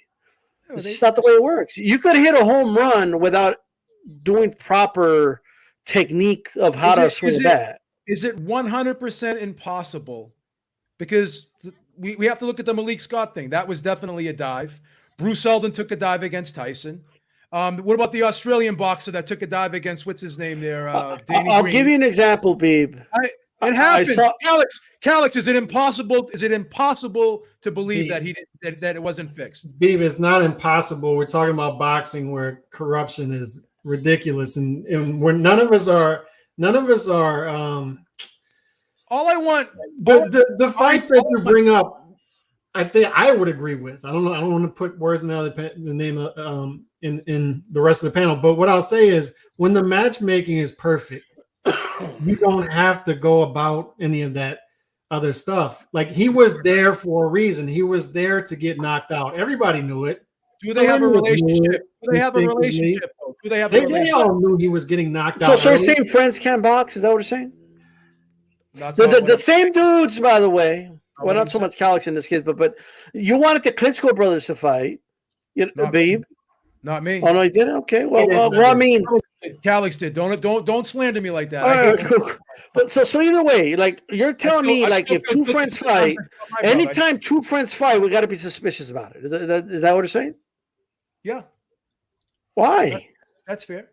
It's just not the way it works. You could hit a home run without doing proper technique of how to swing a bat. Is it 100% impossible? Because we have to look at the Malik Scott thing. That was definitely a dive. Bruce Seldon took a dive against Tyson. What about the Australian boxer that took a dive against, what's his name there? I'll give you an example, Beeb. It happens. Calix, is it impossible? Is it impossible to believe that that it wasn't fixed? Beeb, it's not impossible. We're talking about boxing where corruption is ridiculous, and where none of us are. All I want, the fights that you bring up, I think I would agree with. I don't know. I don't want to put words in the name in the rest of the panel. But what I'll say is, when the matchmaking is perfect, you don't have to go about any of that other stuff. Like, he was there for a reason. He was there to get knocked out. Everybody knew it. Do they have a relationship? Do they have a relationship? Do they have a relationship? They all knew he was getting knocked out. So you're saying friends can't box? Is that what you're saying? The same dudes, by the way. Well, not so much Calix in this case, but you wanted the Klitschko brothers to fight. Babe? Not me. Oh no, you didn't. Okay. Well, I mean, Calix did. Don't slander me like that. But so either way, like, you're telling me, like, if two friends fight, anytime two friends fight, we got to be suspicious about it. Is that what you're saying? Yeah. Why? That's fair.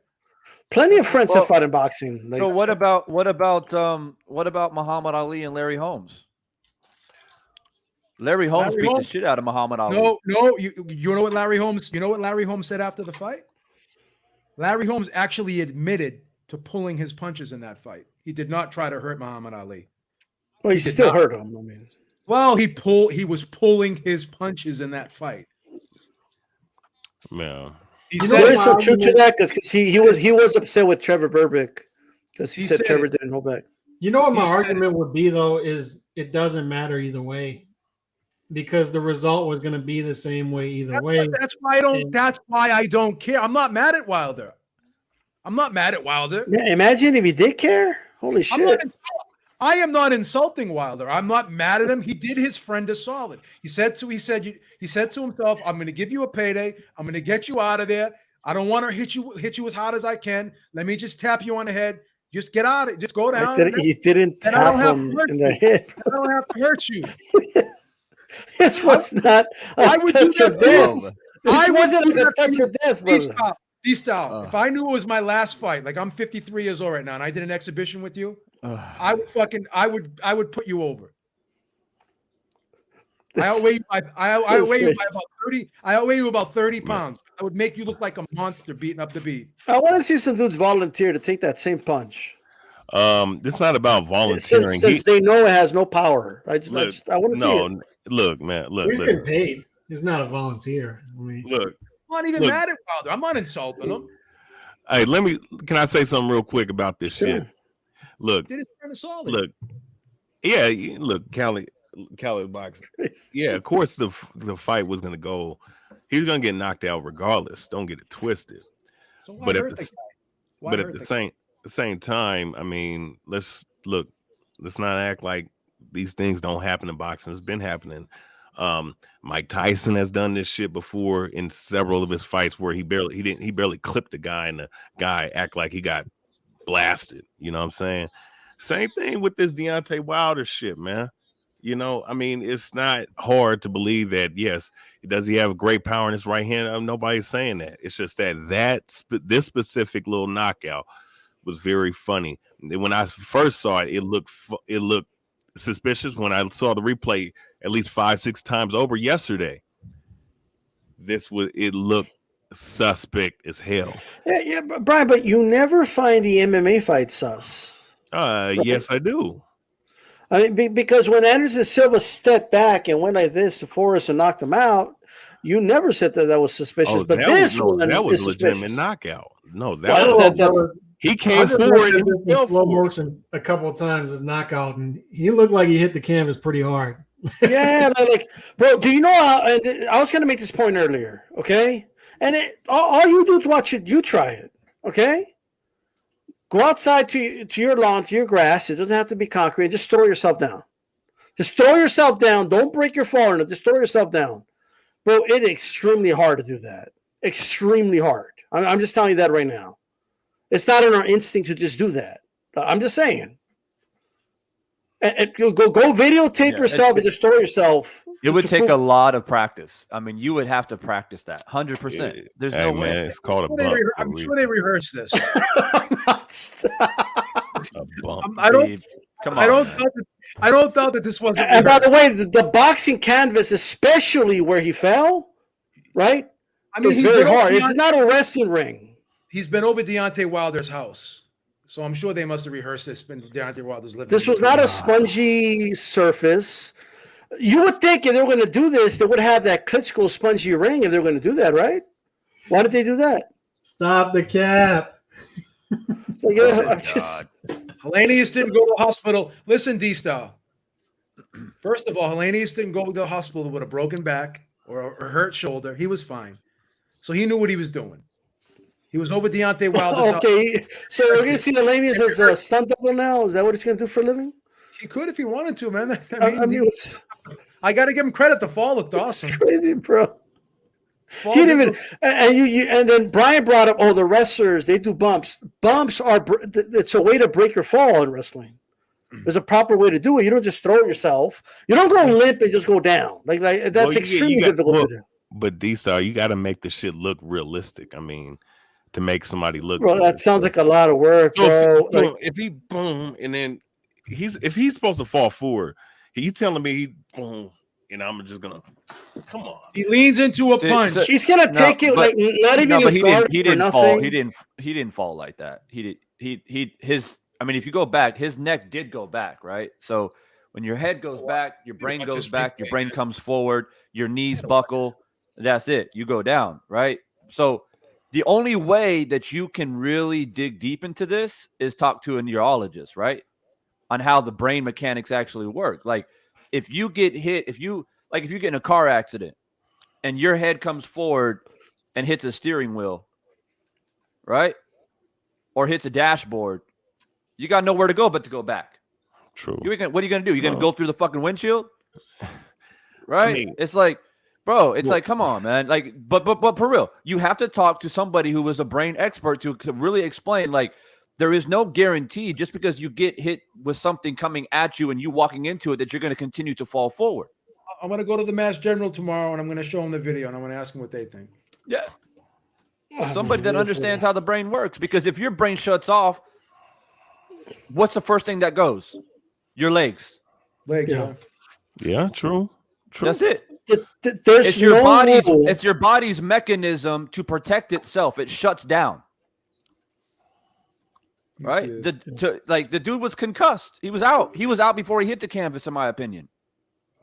Plenty of friends have fought in boxing. So what about Muhammad Ali and Larry Holmes? Larry Holmes beat the shit out of Muhammad Ali. No. You know what Larry Holmes? You know what Larry Holmes said after the fight? Larry Holmes actually admitted to pulling his punches in that fight. He did not try to hurt Muhammad Ali. Well, he still hurt him. I mean, well, he was pulling his punches in that fight. Man, there is some truth to that, because he was upset with Trevor Berbick because he said Trevor didn't hold back. You know what my argument would be, though, is it doesn't matter either way, because the result was going to be the same way either way. That's why I don't care. I'm not mad at Wilder. Yeah, imagine if he did care. Holy shit. I am not insulting Wilder. I'm not mad at him. He did his friend a solid. He said to himself, "I'm going to give you a payday. I'm going to get you out of there. I don't want to hit you as hard as I can. Let me just tap you on the head. Just get out of it. Just go down." He didn't tap him in the head. I don't have to hurt you. This was not a touch of death. This wasn't a touch of death, brother. D-style. If I knew it was my last fight, like, I'm 53 years old right now, and I did an exhibition with you, I would put you over. I outweigh you by about 30. I outweigh you about 30 pounds. I would make you look like a monster beating up the beat. I want to see some dudes volunteer to take that same punch. It's not about volunteering. Since they know it has no power. I want to see it. Look, man. Look, he's getting paid. He's not a volunteer. I mean, look. I'm not even mad at Wilder. I'm not insulting him. Hey, can I say something real quick about this shit? Look, did it kind of solid. Look, yeah, look, Cali boxing. Yeah, of course the fight was gonna go. He was gonna get knocked out regardless. Don't get it twisted. So but at the same time, I mean, let's not act like these things don't happen in boxing. It's been happening. Mike Tyson has done this shit before in several of his fights where he barely clipped a guy and the guy act like he got blasted. You know what I'm saying? Same thing with this Deontay Wilder shit, man. You know, I mean, it's not hard to believe that, yes, does he have great power in his right hand? Nobody's saying that. It's just that this specific little knockout was very funny. When I first saw it, it looked suspicious. When I saw the replay at least 5-6 times over yesterday, it looked suspect as hell. Yeah, but Brian, but you never find the MMA fight sus. Right? Yes, I do. I mean, because when Anderson Silva stepped back and went like this to Forrest and knocked him out, you never said that was suspicious. But this one that was is a legitimate suspicious. knockout. No, he I came just forward looked at and this he fell in slow forward. motion a couple of times, his knockout, and he looked like he hit the canvas pretty hard. Yeah, like, bro, do you know how? I was going to make this point earlier, okay? And all you do is watch it. You try it, okay? Go outside to your lawn, to your grass. It doesn't have to be concrete. Just throw yourself down. Just throw yourself down. Don't break your fall in it. Just throw yourself down. Bro, it's extremely hard to do that. Extremely hard. I'm just telling you that right now. It's not in our instinct to just do that. I'm just saying. And go videotape yourself and just throw yourself. It would take a lot of practice. I mean, you would have to practice that 100%. There's no way. Man, it's called a bump. I'm sure they rehearsed this. A bump. I don't. Come on. I don't doubt that this wasn't. And by the way, the boxing canvas, especially where he fell, right? I mean, it's very hard. It's not a wrestling ring. He's been over Deontay Wilder's house, so I'm sure they must have rehearsed this. Been Deontay Wilder's living. This was not a spongy surface. You would think if they were going to do this, they would have that Klitschko spongy ring if they were going to do that, right? Why did they do that? Stop the cap. Helenius didn't go to the hospital. Listen, D-Style. First of all, Helenius didn't go to the hospital with a broken back or a hurt shoulder. He was fine. So he knew what he was doing. He was over Deontay Wilder's house. Okay, so we're going to see Helenius as a stunt double now? Is that what he's going to do for a living? He could if he wanted to, man. I got to give him credit. The fall looked awesome. Crazy, bro. He didn't even, and then Brian brought up, the wrestlers, they do bumps. Bumps it's a way to break your fall in wrestling. There's a proper way to do it. You don't just throw it yourself. You don't go limp and just go down. Like that's extremely difficult to do. But D-Star, you got to make the shit look realistic. I mean, to make somebody look. Bro, that sounds like a lot of work, bro. If he boom, and then if he's supposed to fall forward, you telling me he boom, and I'm just gonna come on. He leans into a punch. He's gonna take it like not even his guard he or didn't nothing. fall. He didn't fall like that. I mean, if you go back, his neck did go back, right? So when your head goes back, your brain goes back, your brain comes forward, your knees buckle. That's it. You go down, right? So the only way that you can really dig deep into this is talk to a neurologist, right? On how the brain mechanics actually work. Like if you get hit, if you get in a car accident and your head comes forward and hits a steering wheel, right? Or hits a dashboard, you got nowhere to go but to go back. True. What are you going to do? You're going to go through the fucking windshield? Right? I mean, it's like, bro, it's like, come on, man. Like, but for real, you have to talk to somebody who was a brain expert to really explain, like, there is no guarantee just because you get hit with something coming at you and you walking into it that you're going to continue to fall forward. I'm going to go to the Mass General tomorrow and I'm going to show them the video and I'm going to ask them what they think. Yeah. Somebody that understands how the brain works. Because if your brain shuts off, what's the first thing that goes? Your legs. Yeah, true. That's it. It's your body's mechanism to protect itself. It shuts down. Right? The dude was concussed. He was out. He was out before he hit the canvas, in my opinion.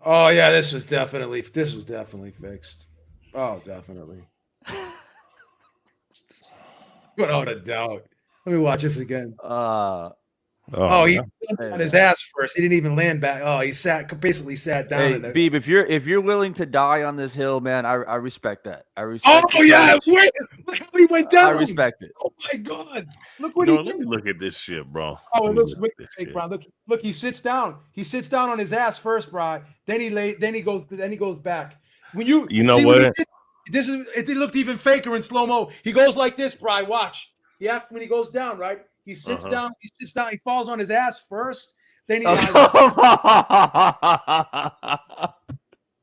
Oh yeah, this was definitely fixed. Oh, definitely. Without a doubt. Let me watch this again. He on his ass first. He didn't even land back. Oh, he basically sat down. Hey, Beeb, if you're willing to die on this hill, man, I respect that. Look how he went down. I respect it. Oh my God! Look what he did. Let me look at this shit, bro. Oh, it looks wicked fake, bro. Look, he sits down. He sits down on his ass first, bro. Then he goes back. When you know what? It looked even faker in slow mo. He goes like this, bro. Watch. Yeah, when he goes down, right? He sits down. He falls on his ass first. Then he.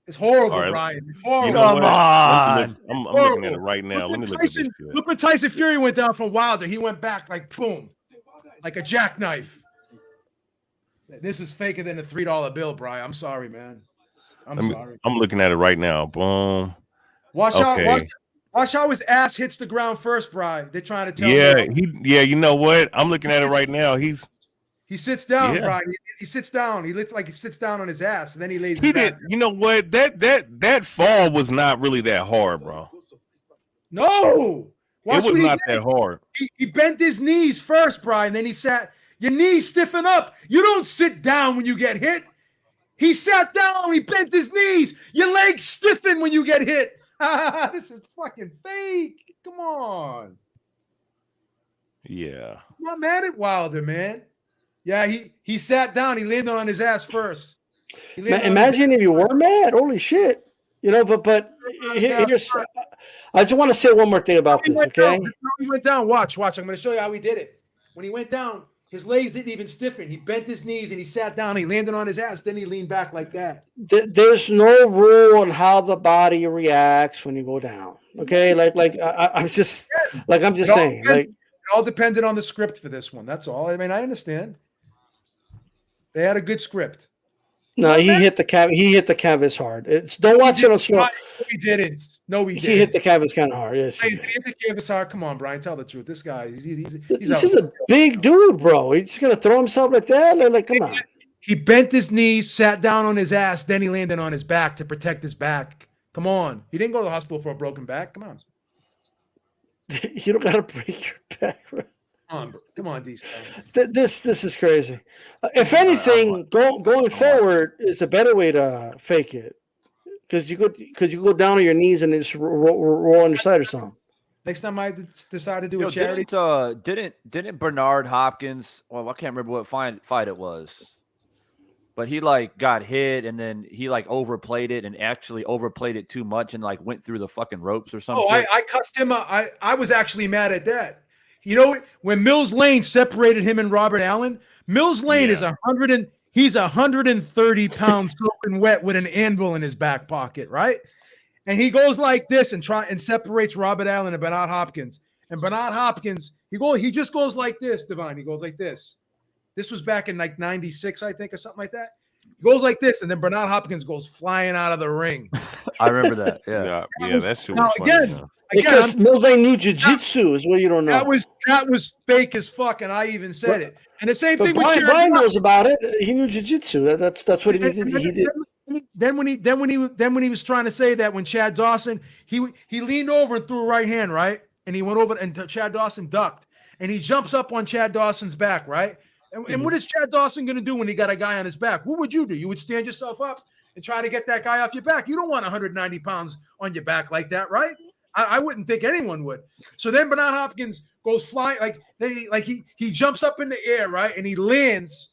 It's horrible, right. Brian. It's horrible. You know Come on. I'm looking at it right now. Let me look at this shit. Look when Tyson Fury went down from Wilder. He went back like boom, like a jackknife. This is faker than a $3 bill, Brian. I'm sorry, man. I'm sorry. I'm looking at it right now. Boom. Watch out. Watch how his ass hits the ground first, Brian. They're trying to tell me. You know what? I'm looking at it right now. He sits down, Brian. He sits down. He looks like he sits down on his ass, and then he lays. He did. You know what? That fall was not really that hard, bro. No, it was not that hard. He bent his knees first, Brian. Then he sat. Your knees stiffen up. You don't sit down when you get hit. He sat down. He bent his knees. Your legs stiffen when you get hit. This is fucking fake. Come on. Yeah. I'm not mad at Wilder, man. Yeah, he sat down. He landed on his ass first. Imagine if you were mad. Holy shit. You know, but here's, I just want to say one more thing about this, okay? He went down. Watch. I'm going to show you how he did it. When he went down, his legs didn't even stiffen. He bent his knees and he sat down. He landed on his ass. Then he leaned back like that. There's no rule on how the body reacts when you go down. Okay, I'm just saying. Like, it all depended on the script for this one. That's all. I mean, I understand. They had a good script. No, he hit the canvas hard. Don't watch it on slow. No, he didn't. No, he didn't. He hit the canvas kind of hard. Yes, he hit the canvas hard. Come on, Brian. Tell the truth. This guy, this is a big dude, bro. He's gonna throw himself like that. Like, come on. He bent his knees, sat down on his ass, then he landed on his back to protect his back. Come on. He didn't go to the hospital for a broken back. Come on. You don't gotta break your back, bro. Come on, DC. This is crazy. If anything, going forward is a better way to fake it, because you go down on your knees and just roll on your side or something. Next time I decide to do a charity, didn't Bernard Hopkins? Well, I can't remember what fight it was, but he got hit and then he overplayed it and actually overplayed it too much and went through the fucking ropes or something. Oh, I cussed him out. I was actually mad at that. You know, when Mills Lane separated him and Robert Allen, Mills Lane is 130 pounds soaking wet with an anvil in his back pocket, right? And he goes like this and separates Robert Allen and Bernard Hopkins. And Bernard Hopkins, he just goes like this, Devin. He goes like this. This was back in 96, I think, or something like that. He goes like this, and then Bernard Hopkins goes flying out of the ring. I remember that. Yeah, that shit was funny. Because Mills Lane knew jiu-jitsu is what you don't know. That was fake as fuck, and I even said it. And the same thing with Brian knows about it. He knew jiu-jitsu. That's what he did. Then when he was trying to say that when Chad Dawson he leaned over and threw a right hand, right, and he went over and Chad Dawson ducked, and he jumps up on Chad Dawson's back, right. And what is Chad Dawson going to do when he got a guy on his back? What would you do? You would stand yourself up and try to get that guy off your back. You don't want 190 pounds on your back like that, right? I wouldn't think anyone would. So then Bernard Hopkins goes flying, he jumps up in the air, right? And he lands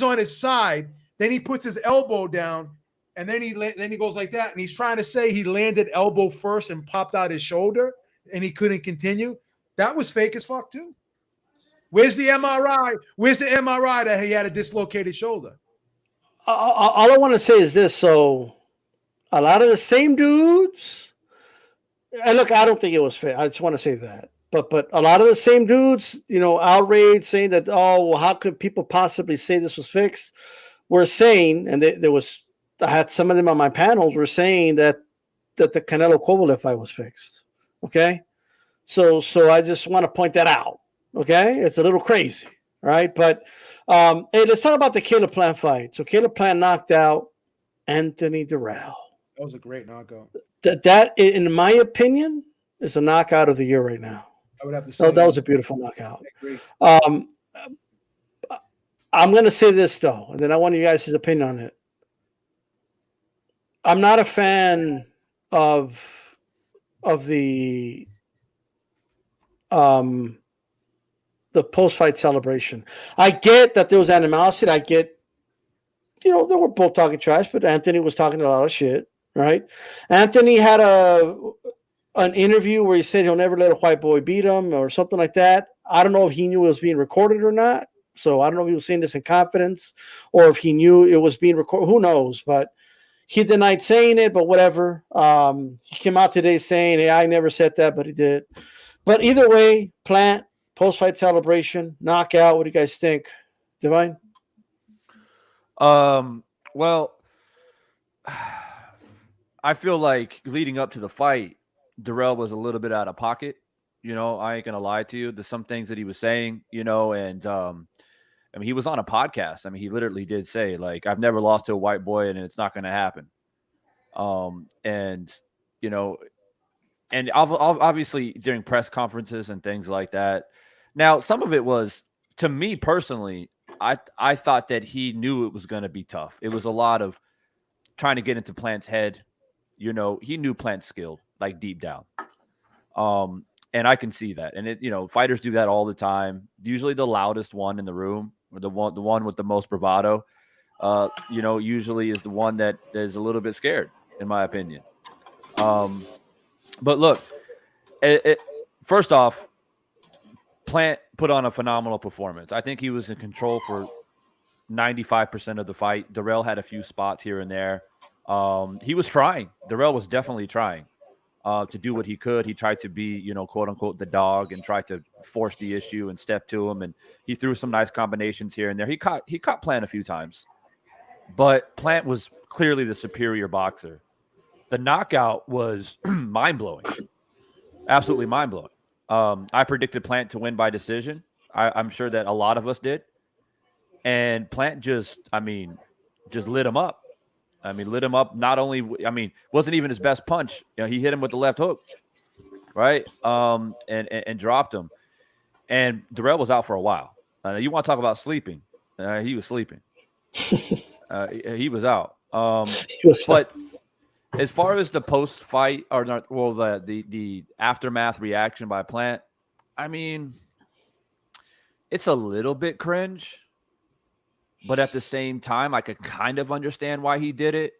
on his side. Then he puts his elbow down, and then he goes like that. And he's trying to say he landed elbow first and popped out his shoulder, and he couldn't continue. That was fake as fuck too. Where's the MRI? Where's the MRI that he had a dislocated shoulder? All I want to say is this. So a lot of the same dudes. And look, I don't think it was fair. I just want to say that. But a lot of the same dudes, outraged, saying that, oh, well, how could people possibly say this was fixed? Were saying, and I had some of them on my panels were saying that the Canelo Kovalev fight was fixed. Okay, so I just want to point that out. Okay, it's a little crazy, right? But hey, let's talk about the Caleb Plant fight. So Caleb Plant knocked out Anthony Darrell. That was a great knockout. That, in my opinion, is a knockout of the year right now. I would have to say that was a beautiful knockout. I'm going to say this though, and then I want you guys' opinion on it. I'm not a fan of the post-fight celebration. I get that there was animosity. I get, they were both talking trash, but Anthony was talking a lot of shit. Right, Anthony had an interview where he said he'll never let a white boy beat him or something like that. I don't know if he knew it was being recorded or not. So I don't know if he was saying this in confidence or if he knew it was being recorded. Who knows? But he denied saying it. But whatever. He came out today saying, "Hey, I never said that," but he did. But either way, Plant post-fight celebration, knockout. What do you guys think, Devin? Well. I feel like leading up to the fight, Darrell was a little bit out of pocket. I ain't gonna lie to you. There's some things that he was saying, and I mean, he was on a podcast. I mean, he literally did say, like, I've never lost to a white boy, and it's not going to happen. And obviously during press conferences and things like that. Now, some of it was, to me personally, I thought that he knew it was going to be tough. It was a lot of trying to get into Plant's head. He knew Plant's skilled, like, deep down. And I can see that. And fighters do that all the time. Usually the loudest one in the room, or the one with the most bravado, usually is the one that is a little bit scared, in my opinion. But look, first off, Plant put on a phenomenal performance. I think he was in control for 95% of the fight. Darrell had a few spots here and there. He was trying. Darrell was definitely trying to do what he could. He tried to be, quote unquote, the dog, and tried to force the issue and step to him. And he threw some nice combinations here and there. He caught Plant a few times, but Plant was clearly the superior boxer. The knockout was mind-blowing, absolutely mind-blowing. I predicted Plant to win by decision. I'm sure that a lot of us did. And Plant just lit him up. Lit him up. Not only, wasn't even his best punch. He hit him with the left hook, right? And dropped him. And Darrell was out for a while. You want to talk about sleeping? He was sleeping. He was out. But as far as the post-fight, or not, well, the aftermath reaction by Plant, it's a little bit cringe, but at the same time, I could kind of understand why he did it.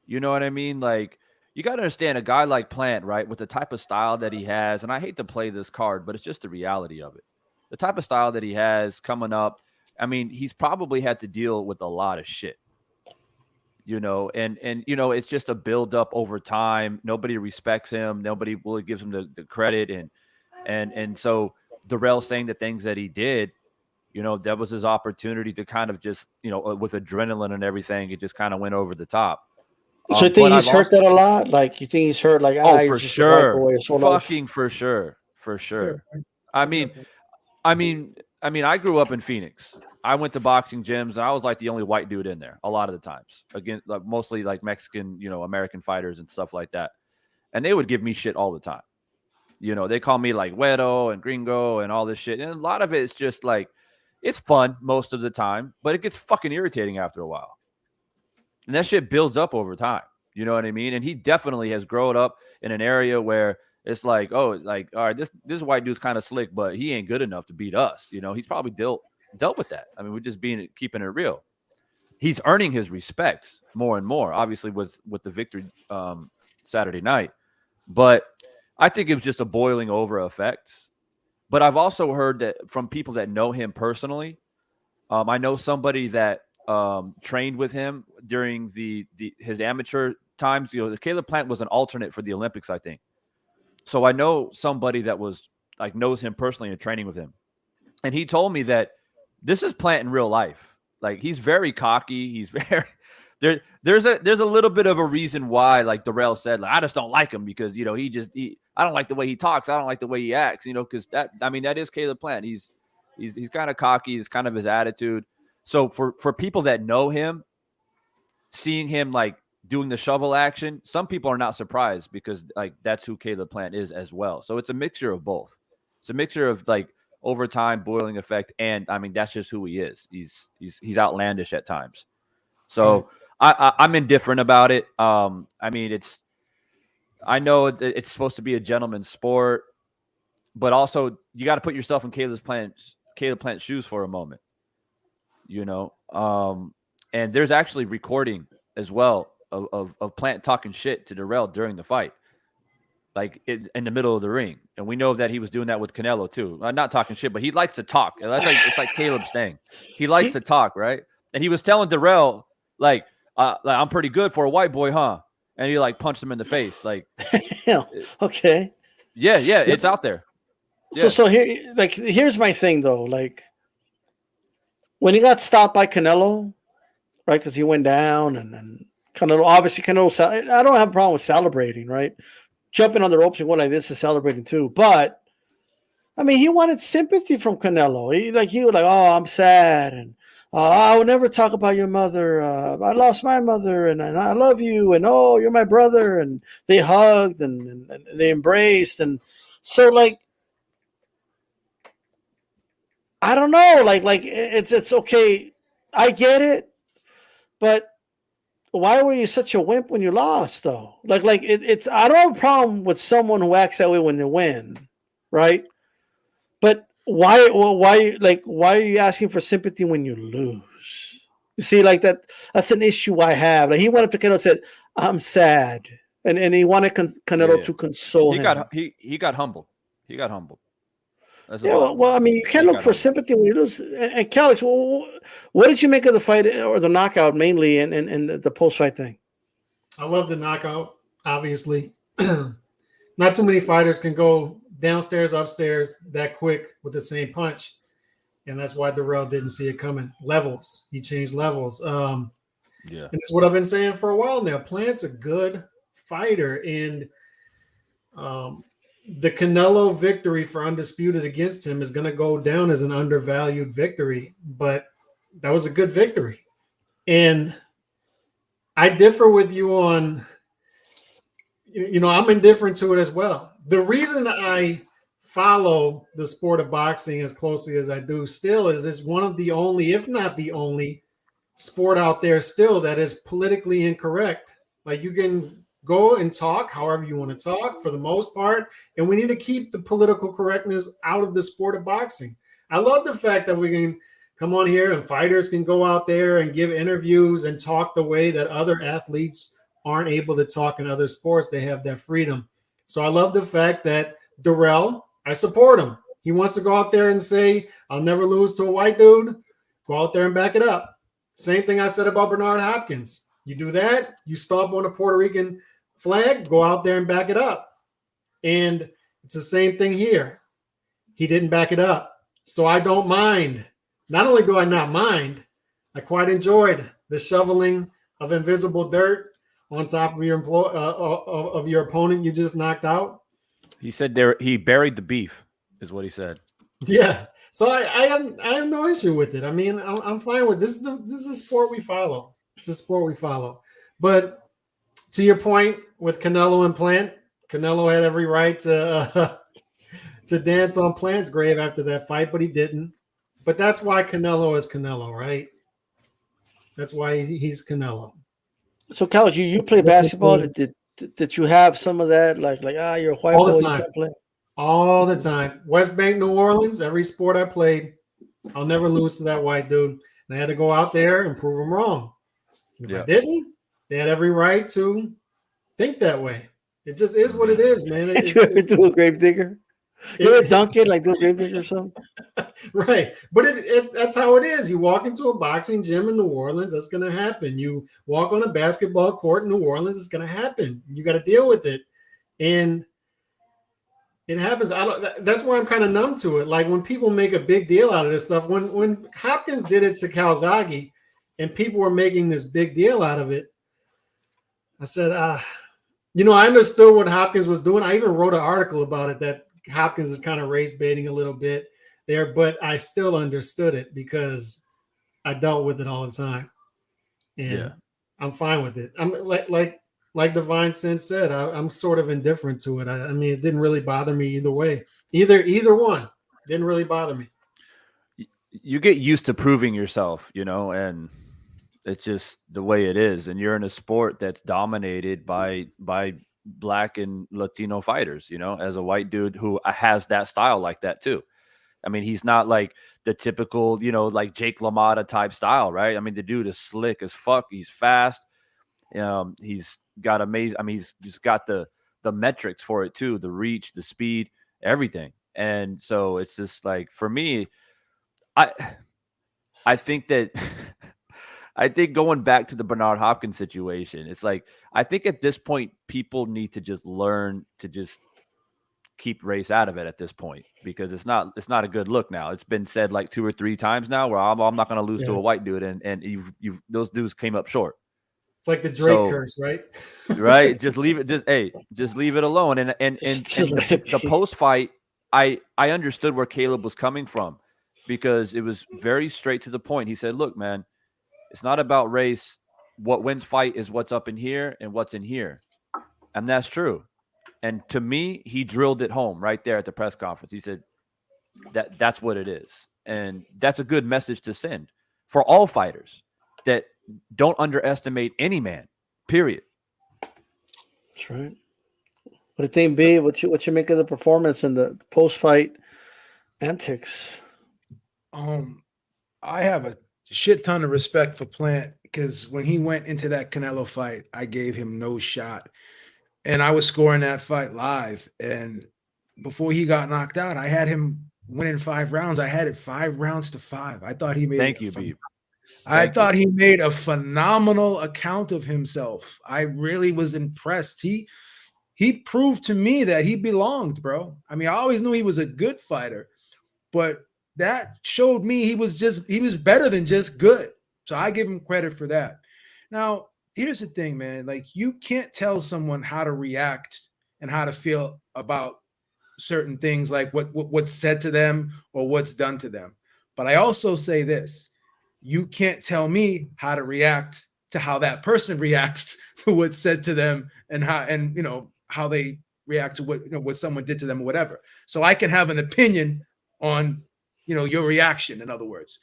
You know what I mean? Like, you got to understand a guy like Plant, right, with the type of style that he has, and I hate to play this card, but it's just the reality of it. The type of style that he has coming up, he's probably had to deal with a lot of shit. And it's just a build up over time. Nobody respects him. Nobody really gives him the credit. And so Darrell saying the things that he did, that was his opportunity to kind of just, with adrenaline and everything, it just kind of went over the top. So you think he's hurt that a lot? Like, you think he's hurt? Like, for sure. Fucking for sure. For sure. I grew up in Phoenix. I went to boxing gyms, and I was like the only white dude in there a lot of the times. Again, like mostly like Mexican, American fighters and stuff like that. And they would give me shit all the time. They call me like Güero and Gringo and all this shit. And a lot of it is just like, it's fun most of the time, but it gets fucking irritating after a while. And that shit builds up over time. You know what I mean? And he definitely has grown up in an area where it's like, oh, like, all right, this white dude's kind of slick, but he ain't good enough to beat us. He's probably dealt with that. We're just keeping it real. He's earning his respects more and more, obviously with the victory Saturday night. But I think it was just a boiling over effect. But I've also heard that from people that know him personally. I know somebody that trained with him during his amateur times. Caleb Plant was an alternate for the Olympics, I think. So I know somebody that was like knows him personally and training with him. And he told me that this is Plant in real life. Like, he's very cocky. He's very there's a little bit of a reason why, like Darrell said, like, I just don't like him because, I don't like the way he talks. I don't like the way he acts, because that is Caleb Plant. He's kind of cocky. It's kind of his attitude. So for people that know him, seeing him like doing the shovel action, some people are not surprised because like that's who Caleb Plant is as well. So it's a mixture of both. It's a mixture of like overtime boiling effect, and that's just who he is. He's outlandish at times. So I'm indifferent about it. I know it's supposed to be a gentleman's sport, but also you got to put yourself in Caleb Plant's shoes for a moment. And there's actually recording as well of Plant talking shit to Darrell during the fight, like in the middle of the ring. And we know that he was doing that with Canelo too. Not talking shit, but he likes to talk. It's like Caleb's thing. He likes to talk, right? And he was telling Darrell, like I'm pretty good for a white boy, huh? And he like punched him in the face. Like, okay. Yeah, it's out there. Yeah. So here's my thing though. Like, when he got stopped by Canelo, right? Because he went down, and then Canelo, I don't have a problem with celebrating, right? jumping on the ropes and going like this is celebrating too. But I mean, he wanted sympathy from Canelo. He was like, oh, I'm sad, and I will never talk about your mother. I lost my mother, and I love you, and oh, you're my brother. And they hugged and they embraced, and so like, I don't know, like it's okay. I get it, but why were you such a wimp when you lost, though? It's I don't have a problem with someone who acts that way when they win, right? But why are you asking for sympathy when you lose? You see, like that's an issue I have. Like he wanted Canelo said, "I'm sad," and he wanted Canelo to console him. He got humbled. He got humbled. Yeah, well, I mean, you can't look for sympathy when you lose. And Calix, well, what did you make of the fight or the knockout mainly, and the post-fight thing? I love the knockout. Obviously, not too many fighters can go downstairs, upstairs that quick with the same punch, and that's why Darrell didn't see it coming. Levels, he changed levels. And it's what I've been saying for a while now. Plant's a good fighter, and the Canelo victory for undisputed against him is going to go down as an undervalued victory, but that was a good victory. And I differ with you on, I'm indifferent to it as well. The reason I follow the sport of boxing as closely as I do still is it's one of the only, if not the only, sport out there still that is politically incorrect. Like you can go and talk however you want to talk for the most part, and we need to keep the political correctness out of the sport of boxing. I love the fact that we can come on here and fighters can go out there and give interviews and talk the way that other athletes aren't able to talk in other sports. They have that freedom. So I love the fact that Darrell, I support him. He wants to go out there and say, I'll never lose to a white dude. Go out there and back it up. Same thing I said about Bernard Hopkins. You do that, you stomp on a Puerto Rican flag, go out there and back it up. And it's the same thing here. He didn't back it up. So I don't mind. Not only do I not mind, I quite enjoyed the shoveling of invisible dirt on top of your opponent you just knocked out. He said he buried the beef, is what he said. Yeah. So I have no issue with it. I mean, I'm fine with this. This is a sport we follow. It's a sport we follow. But to your point with Canelo and Plant, Canelo had every right to dance on Plant's grave after that fight, but he didn't. But that's why Canelo is Canelo, right? That's why he's Canelo. So, Carlos, you play basketball. Did you have some of that? Like you're a white all boy, the time. You can't play? All the time. West Bank, New Orleans, every sport I played, I'll never lose to that white dude. And I had to go out there and prove him wrong. If I didn't, they had every right to think that way. It just is what it is, man. Did you ever do a gravedigger? You ever dunk it like do a gravedigger or something? Right. But that's how it is. You walk into a boxing gym in New Orleans, that's going to happen. You walk on a basketball court in New Orleans, it's going to happen. You got to deal with it. And it happens. That's why I'm kind of numb to it. Like when people make a big deal out of this stuff, when Hopkins did it to Calzaghe and people were making this big deal out of it, I said, I understood what Hopkins was doing. I even wrote an article about it that Hopkins is kind of race baiting a little bit there, but I still understood it because I dealt with it all the time. And I'm fine with it. I'm like Divine Sense said, I'm sort of indifferent to it. I mean, it didn't really bother me either way. Either one didn't really bother me. You get used to proving yourself, and it's just the way it is. And you're in a sport that's dominated by Black and Latino fighters, as a white dude who has that style like that too. I mean, he's not like the typical, like Jake LaMotta type style, right? I mean, the dude is slick as fuck. He's fast. He's got amazing. I mean, he's just got the metrics for it too, the reach, the speed, everything. And so it's just like, for me, I think that I think going back to the Bernard Hopkins situation, it's like, I think at this point, people need to just learn to just keep race out of it at this point, because it's not a good look now. It's been said like 2 or 3 times now where I'm not going to lose to a white dude. And those dudes came up short. It's like the Drake curse, right? Right. Just leave it. Just leave it alone. And the post fight, I understood where Caleb was coming from because it was very straight to the point. He said, "Look, man, it's not about race. What wins fight is what's up in here and what's in here," and that's true. And to me, he drilled it home right there at the press conference. He said that's what it is, and that's a good message to send for all fighters that don't underestimate any man. Period. That's right. What do you think, B? What you make of the performance and the post-fight antics? I have a shit ton of respect for Plant because when he went into that Canelo fight, I gave him no shot, and I was scoring that fight live. And before he got knocked out, I had him winning 5 rounds. I had it 5 rounds to 5. I thought he made. Thank you, B. I thought he made a phenomenal account of himself. I really was impressed. He proved to me that he belonged, bro. I mean, I always knew he was a good fighter, but that showed me he was better than just good. So I give him credit for that. Now, here's the thing, man. Like, you can't tell someone how to react and how to feel about certain things, like what's said to them or what's done to them. But I also say this. You can't tell me how to react to how that person reacts to what's said to them and how they react to what someone did to them or whatever. So I can have an opinion on, your reaction. In other words,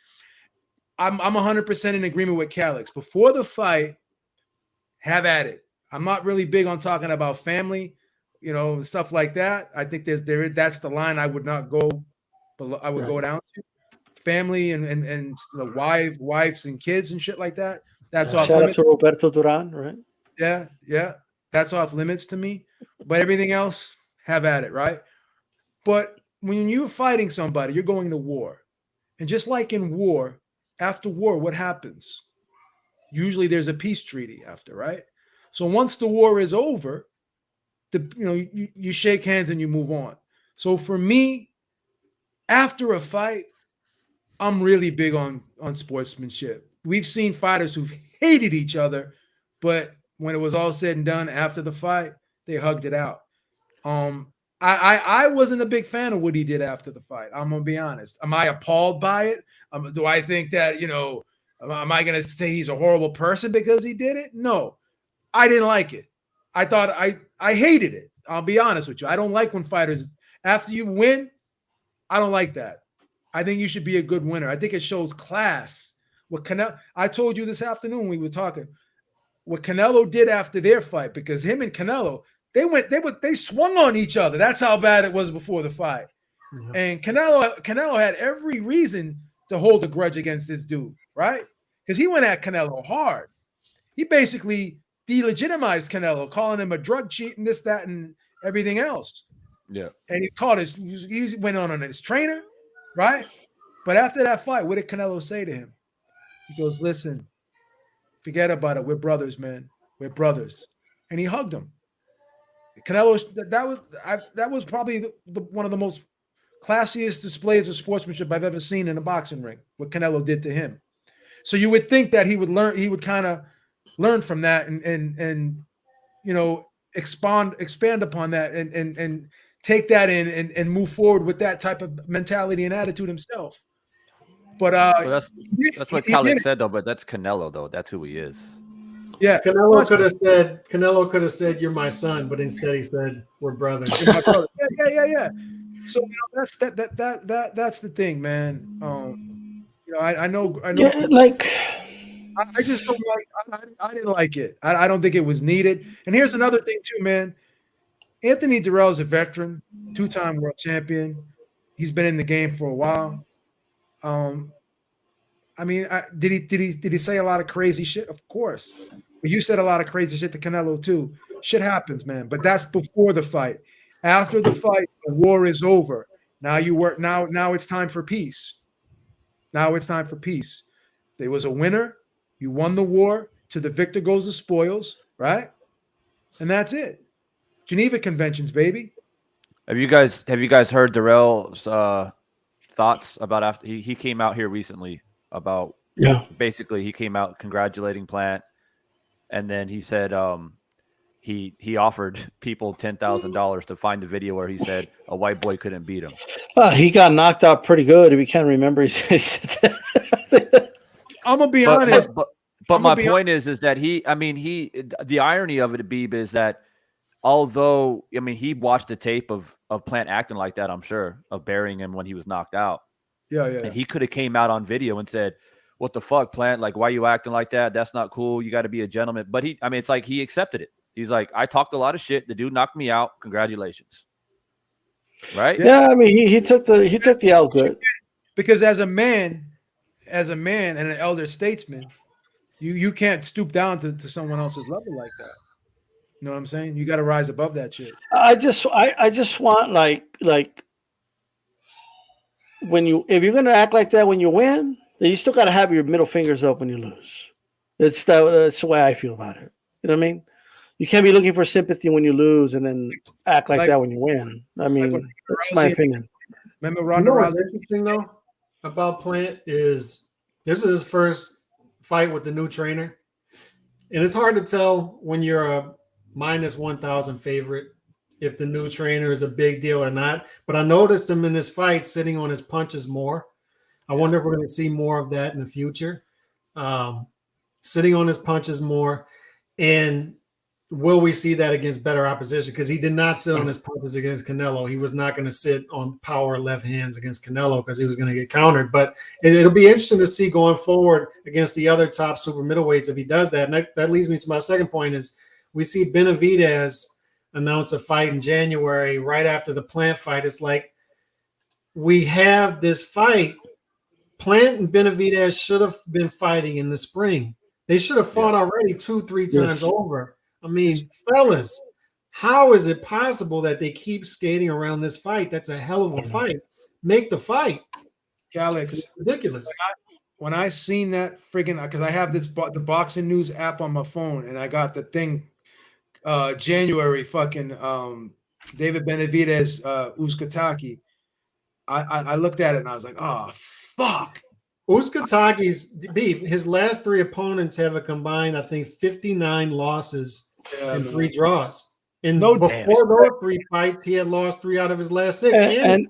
I'm 100% in agreement with Calix. Before the fight, have at it. I'm not really big on talking about family, stuff like that. I think that's the line I would not go below. I would go down to. Family and wives and kids and shit like that. That's off limits. Shout out to Roberto Duran, right? Yeah. That's off limits to me. But everything else, have at it, right? But when you're fighting somebody, you're going to war. And just like in war, after war, what happens? Usually there's a peace treaty after, right? So once the war is over, you shake hands and you move on. So for me, after a fight, I'm really big on sportsmanship. We've seen fighters who've hated each other, but when it was all said and done after the fight, they hugged it out. I wasn't a big fan of what he did after the fight. I'm gonna be honest. Am I appalled by it? Do I think that am I gonna say he's a horrible person because he did it? No, I didn't like it. I thought I hated it. I'll be honest with you. I don't like when fighters after you win. I don't like that. I think you should be a good winner. I think it shows class. I told you this afternoon when we were talking, what Canelo did after their fight, because him and Canelo, they swung on each other. That's how bad it was before the fight. Yeah. And Canelo had every reason to hold a grudge against this dude, right? Because he went at Canelo hard. He basically delegitimized Canelo, calling him a drug cheat and this, that, and everything else. Yeah. And he went on his trainer. Right? But after that fight, what did Canelo say to him? He goes, listen, forget about it. We're brothers, man. We're brothers. And he hugged him. Canelo, that was probably one of the most classiest displays of sportsmanship I've ever seen in a boxing ring, what Canelo did to him. So you would think that he would kind of learn from that and expand upon that and take that in and move forward with that type of mentality and attitude himself. But that's what Khaled said though. But that's Canelo though. That's who he is. Yeah, Canelo could have said you're my son, but instead he said we're brothers. Yeah. So that's the thing, man. I know. Yeah, like I just don't like. I didn't like it. I don't think it was needed. And here's another thing too, man. Anthony Darrell is a veteran, 2-time world champion. He's been in the game for a while. Did he say a lot of crazy shit? Of course. But you said a lot of crazy shit to Canelo too. Shit happens, man. But that's before the fight. After the fight, the war is over. Now it's time for peace. Now it's time for peace. There was a winner. You won the war. To the victor goes the spoils, right? And that's it. Geneva Conventions, baby. Have you guys heard Darrell's thoughts about after he came out here recently about basically he came out congratulating Plant And then he said he offered people $10,000 to find the video where he said a white boy couldn't beat him. He got knocked out pretty good. If you can't remember, he said that. I'm gonna be honest. But my point is that the irony of it, Beeb, is that although he watched the tape of Plant acting like that, I'm sure, of burying him when he was knocked out. Yeah. And he could have came out on video and said, "What the fuck, Plant? Like, why are you acting like that? That's not cool. You got to be a gentleman." But it's like he accepted it. He's like, "I talked a lot of shit. The dude knocked me out. Congratulations." Right? Yeah, he took the L good. Because as a man and an elder statesman, you can't stoop down to someone else's level like that. You know what I'm saying? You got to rise above that shit. I just want like if you're gonna act like that when you win, then you still got to have your middle fingers up when you lose. That's the way I feel about it. You know what I mean? You can't be looking for sympathy when you lose and then act like that when you win. That's my opinion. Remember Ronda Rousey? What's interesting though about Plant is this is his first fight with the new trainer, and it's hard to tell when you're a minus 1,000 favorite if the new trainer is a big deal or not. But I noticed him in this fight sitting on his punches more. I wonder if we're going to see more of that in the future. Sitting on his punches more, and will we see that against better opposition? Because he did not sit on his punches against Canelo. He was not going to sit on power left hands against Canelo because he was going to get countered. But it'll be interesting to see going forward against the other top super middleweights if he does that. And that leads me to my second point is we see Benavidez announce a fight in January right after the Plant fight. It's like we have this fight. Plant and Benavidez should have been fighting in the spring. They should have fought already 2-3 times over. I mean, fellas, how is it possible that they keep skating around this fight? That's a hell of a fight. Make the fight. Alex, it's ridiculous. When I seen that friggin' because I have the boxing news app on my phone and I got the thing January fucking David Benavidez Uzcategui. I looked at it and I was like, oh fuck. Uzcategui's beef. His last 3 opponents have a combined, I think, 59 losses and 3 draws. And before those 3 fights, he had lost 3 out of his last 6.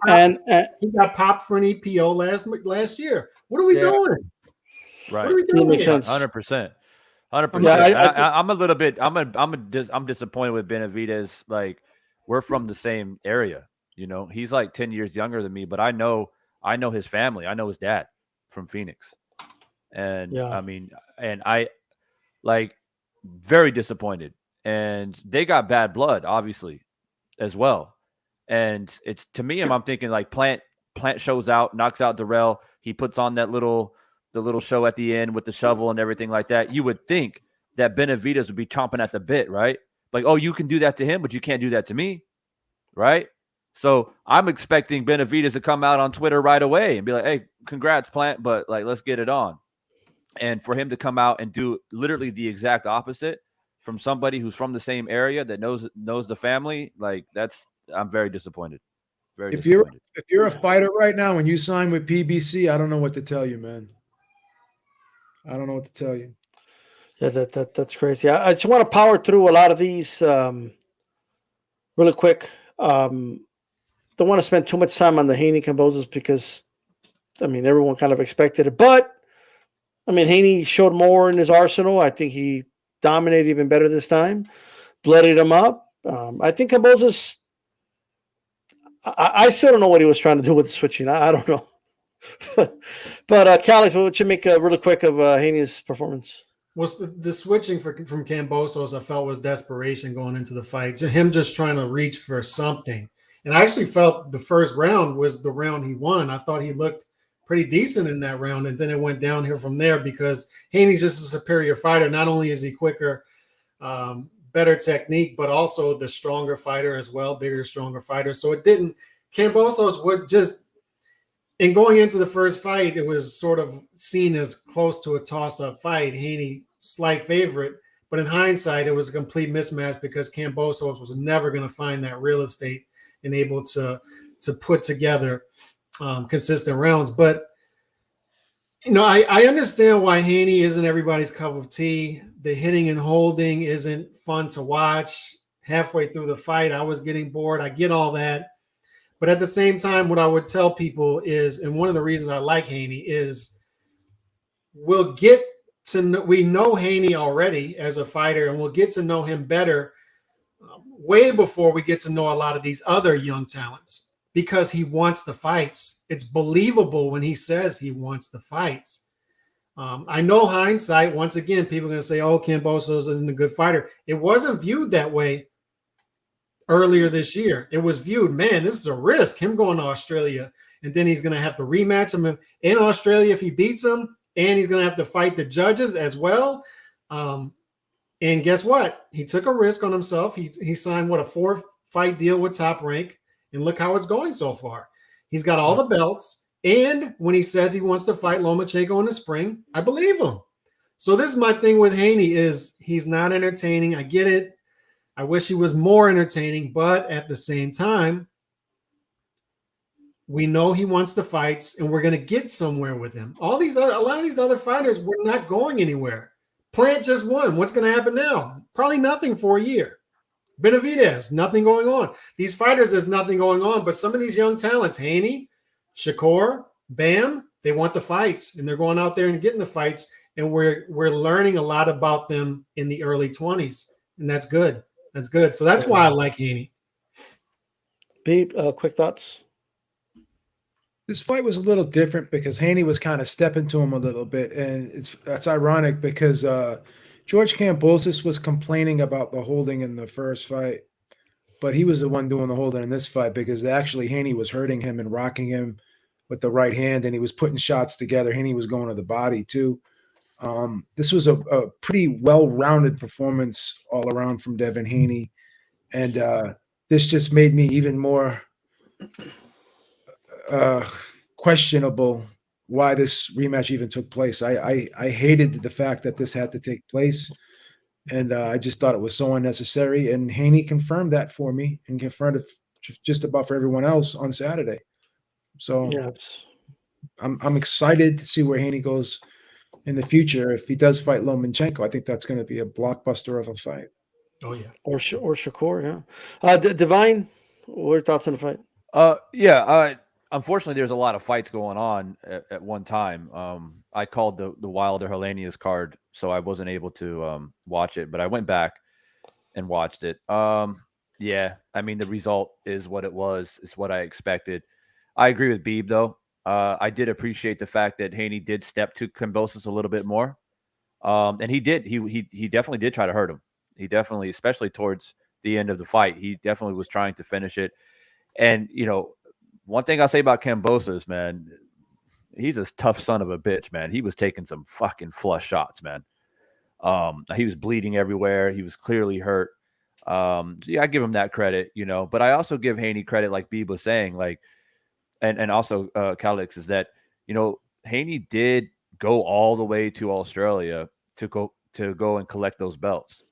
And he got popped for an EPO last year. What are we doing? Right. What are we doing? 100%. 100%. Yeah, I'm a little bit. I'm disappointed with Benavidez. Like, we're from the same area. You know, he's like 10 years younger than me, but I know his family. I know his dad from Phoenix, and I like very disappointed. And they got bad blood, obviously, as well. And it's to me, I'm thinking like Plant shows out, knocks out Darrell. He puts on the little show at the end with the shovel and everything like that. You would think that Benavidez would be chomping at the bit, right? Like, oh, you can do that to him, but you can't do that to me, right? So I'm expecting Benavidez to come out on Twitter right away and be like, hey, congrats, Plant, but like, let's get it on. And for him to come out and do literally the exact opposite from somebody who's from the same area that knows the family, like I'm very disappointed. If you're a fighter right now and you sign with PBC, I don't know what to tell you, man. I don't know what to tell you. Yeah, that's crazy. I just want to power through a lot of these really quick. Don't want to spend too much time on the Haney Kambosos because, everyone kind of expected it. But, Haney showed more in his arsenal. I think he dominated even better this time. Bloodied him up. I think Kambosos, I still don't know what he was trying to do with the switching. I don't know. But, Calix, what would you make really quick of Haney's performance? Was the switching from Kambosos, I felt, was desperation going into the fight. Him just trying to reach for something. And I actually felt the first round was the round he won. I thought he looked pretty decent in that round, and then it went downhill from there because Haney's just a superior fighter. Not only is he quicker, better technique, but also the stronger fighter as well, bigger, stronger fighter. So Kambosos would just, in going into the first fight, it was sort of seen as close to a toss-up fight. Haney, slight favorite, but in hindsight, it was a complete mismatch because Kambosos was never going to find that real estate and able to put together consistent rounds. But I understand why Haney isn't everybody's cup of tea. The hitting and holding isn't fun to watch. Halfway through the fight, I was getting bored. I get all that. But at the same time, what I would tell people is, and one of the reasons I like Haney is we know Haney already as a fighter, and we'll get to know him better way before we get to know a lot of these other young talents because he wants the fights. It's believable when he says he wants the fights. I know hindsight, once again, people are going to say, oh, Kambosos isn't a good fighter. It wasn't viewed that way earlier this year. It was viewed, man, this is a risk, him going to Australia. And then he's going to have to rematch him in Australia if he beats him. And he's going to have to fight the judges as well. And guess what? He took a risk on himself. He signed, a 4-fight deal with Top Rank. And look how it's going so far. He's got all the belts. And when he says he wants to fight Lomachenko in the spring, I believe him. So this is my thing with Haney is he's not entertaining. I get it. I wish he was more entertaining. But at the same time, we know he wants the fights, and we're going to get somewhere with him. A lot of these other fighters, we're not going anywhere. Plant just won. What's going to happen now? Probably nothing for a year. Benavidez, nothing going on. These fighters, there's nothing going on. But some of these young talents, Haney, Shakur, Bam, they want the fights, and they're going out there and getting the fights. And we're learning a lot about them in the early 20s, and that's good. That's good. So that's why I like Haney. Beep, quick thoughts. This fight was a little different because Haney was kind of stepping to him a little bit, and that's ironic because George Kambosos was complaining about the holding in the first fight, but he was the one doing the holding in this fight because actually Haney was hurting him and rocking him with the right hand, and he was putting shots together. Haney was going to the body too. This was a pretty well-rounded performance all around from Devin Haney, and this just made me even more questionable why this rematch even took place. I hated the fact that this had to take place, and I just thought it was so unnecessary. And Haney confirmed that for me and confirmed it just about for everyone else on Saturday. So yes. I'm excited to see where Haney goes in the future. If he does fight Lomachenko, I think that's going to be a blockbuster of a fight. Oh yeah, or Shakur, yeah. Divine, what are your thoughts on the fight? Unfortunately, there's a lot of fights going on at one time. I called the Wilder Helenius card, so I wasn't able to watch it, but I went back and watched it. Yeah, I mean, the result is what it was. It's what I expected. I agree with Beeb, though. I did appreciate the fact that Haney did step to Kambosos a little bit more. And he did. He definitely did try to hurt him. He definitely, especially towards the end of the fight, he definitely was trying to finish it. And, one thing I'll say about Kambosos, man, he's a tough son of a bitch, man. He was taking some fucking flush shots, man. He was bleeding everywhere. He was clearly hurt. So yeah, I give him that credit, but I also give Haney credit, like Beeb was saying, like, and also Calix, is that, Haney did go all the way to Australia to go and collect those belts.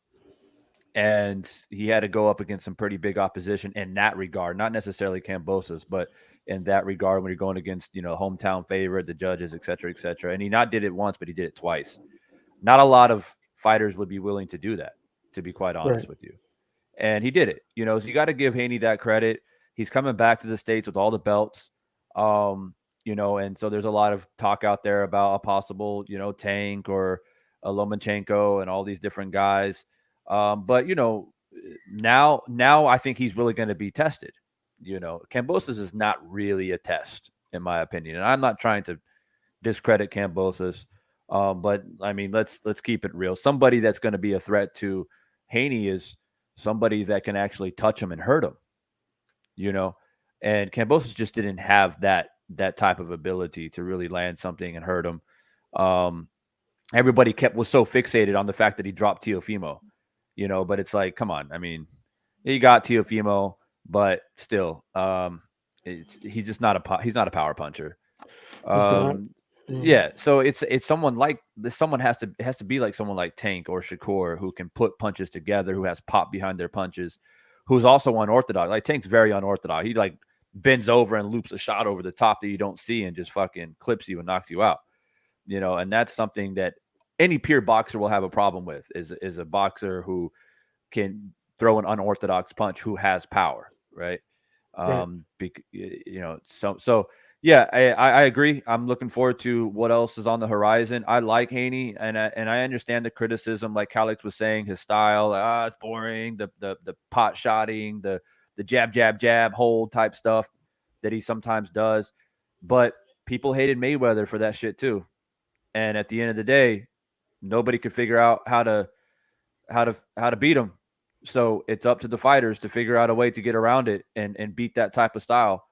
And he had to go up against some pretty big opposition in that regard, not necessarily Kambosos, but in that regard, when you're going against, hometown favorite, the judges, et cetera, et cetera. And he not did it once, but he did it twice. Not a lot of fighters would be willing to do that, to be quite honest with you. And he did it, so you got to give Haney that credit. He's coming back to the States with all the belts, and so there's a lot of talk out there about a possible, Tank or a Lomachenko and all these different guys. But now I think he's really going to be tested. Kambosos is not really a test, in my opinion, and I'm not trying to discredit Kambosos. But I mean, let's keep it real. Somebody that's going to be a threat to Haney is somebody that can actually touch him and hurt him. And Kambosos just didn't have that type of ability to really land something and hurt him. Everybody was so fixated on the fact that he dropped Teofimo. But it's like, come on. I mean, he got Teofimo, but still, he's just not he's not a power puncher. Yeah. So it's someone like this. Someone has to be like someone like Tank or Shakur, who can put punches together, who has pop behind their punches, who's also unorthodox. Like Tank's very unorthodox. He like bends over and loops a shot over the top that you don't see and just fucking clips you and knocks you out. and that's something that any pure boxer will have a problem with is a boxer who can throw an unorthodox punch, who has power, right? So yeah, I agree. I'm looking forward to what else is on the horizon. I like Haney, and I understand the criticism, like Alex was saying, his style, it's boring, the pot shotting, the jab hold type stuff that he sometimes does. But people hated Mayweather for that shit too. And at the end of the day, nobody could figure out how to beat him. So it's up to the fighters to figure out a way to get around it and beat that type of style.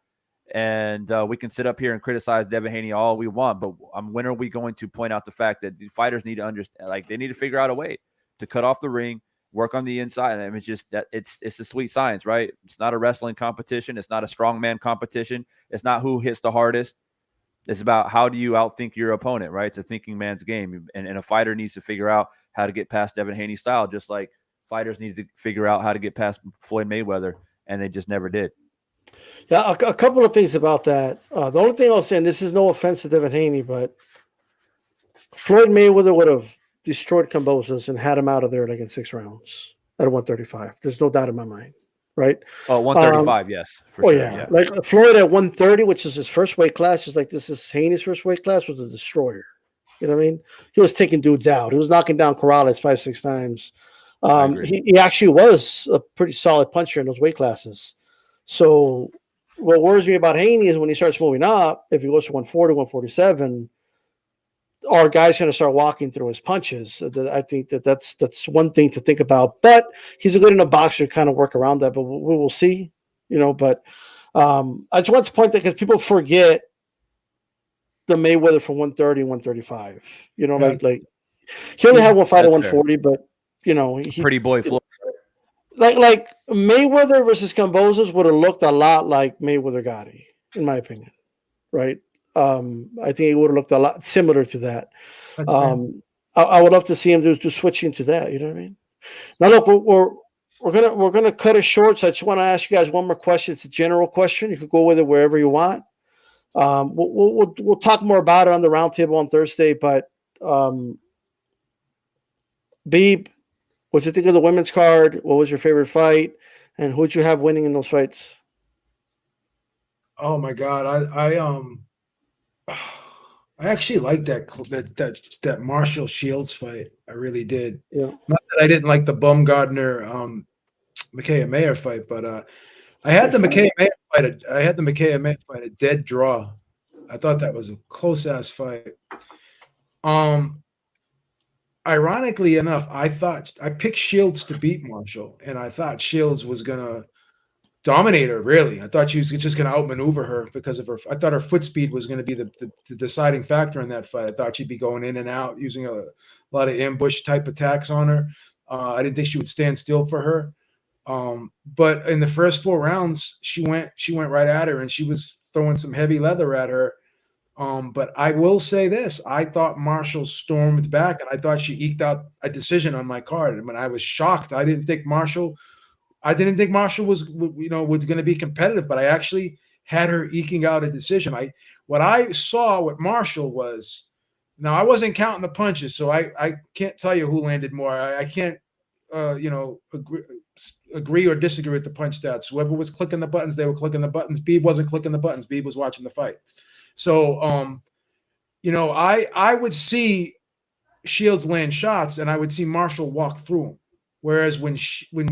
And we can sit up here and criticize Devin Haney all we want, but when are we going to point out the fact that the fighters need to understand, like, they need to figure out a way to cut off the ring, work on the inside. And I mean, it's just that it's a sweet science, right? It's not a wrestling competition. It's not a strongman competition. It's not who hits the hardest. It's about how do you outthink your opponent, right? It's a thinking man's game. And a fighter needs to figure out how to get past Devin Haney's style, just like fighters need to figure out how to get past Floyd Mayweather, and they just never did. Yeah, a couple of things about that. The only thing I'll say, and this is no offense to Devin Haney, but Floyd Mayweather would have destroyed Kambosos and had him out of there like in 6 rounds at 135. There's no doubt in my mind, right? Oh, 135, yes, for sure. Yeah. Like Floyd at 130, which is his first weight class, just like this is Haney's first weight class, was a destroyer. You know what I mean? He was taking dudes out. He was knocking down Corrales 5-6 times. He actually was a pretty solid puncher in those weight classes. So what worries me about Haney is when he starts moving up, if he goes to 140, 147, our guy's going to start walking through his punches. I think that's one thing to think about. But he's a good enough boxer to kind of work around that. But we will see, But I just want to point that because people forget the Mayweather from 130, 135. Like he only had one fight at 140, but he pretty boy Floyd. Like Mayweather versus Kambosos would have looked a lot like Mayweather Gotti, in my opinion, right? I think it would have looked a lot similar to that. I would love to see him do switching to that. You know what I mean? Now look, we're gonna cut it short. So I just want to ask you guys one more question. It's a general question. You could go with it wherever you want. We'll talk more about it on the roundtable on Thursday. But Beeb, what you think of the women's card? What was your favorite fight? And who'd you have winning in those fights? Oh my God. I actually liked that Marshall Shields fight. I really did. Yeah. Not that I didn't like the Baumgardner Micaiah Mayer fight, but I had the Micaiah Mayer fight a dead draw. I thought that was a close ass fight. Ironically enough, I picked Shields to beat Marshall, and I thought Shields was gonna dominate her. Really, I thought she was just gonna outmaneuver her because of her. I thought her foot speed was gonna be the deciding factor in that fight. I thought she'd be going in and out, using a lot of ambush type attacks on her. I didn't think she would stand still for her. But in the first 4 rounds, she went right at her, and she was throwing some heavy leather at her. But I will say this: I thought Marshall stormed back, and I thought she eked out a decision on my card. I mean, I was shocked. I didn't think Marshall was going to be competitive, but I actually had her eking out a decision. What I saw with Marshall was, now I wasn't counting the punches, so I can't tell you who landed more. I can't agree or disagree with the punch stats. Whoever was clicking the buttons, they were clicking the buttons. Beeb wasn't clicking the buttons. Beeb was watching the fight. So, I would see Shields land shots, and I would see Marshall walk through them. Whereas when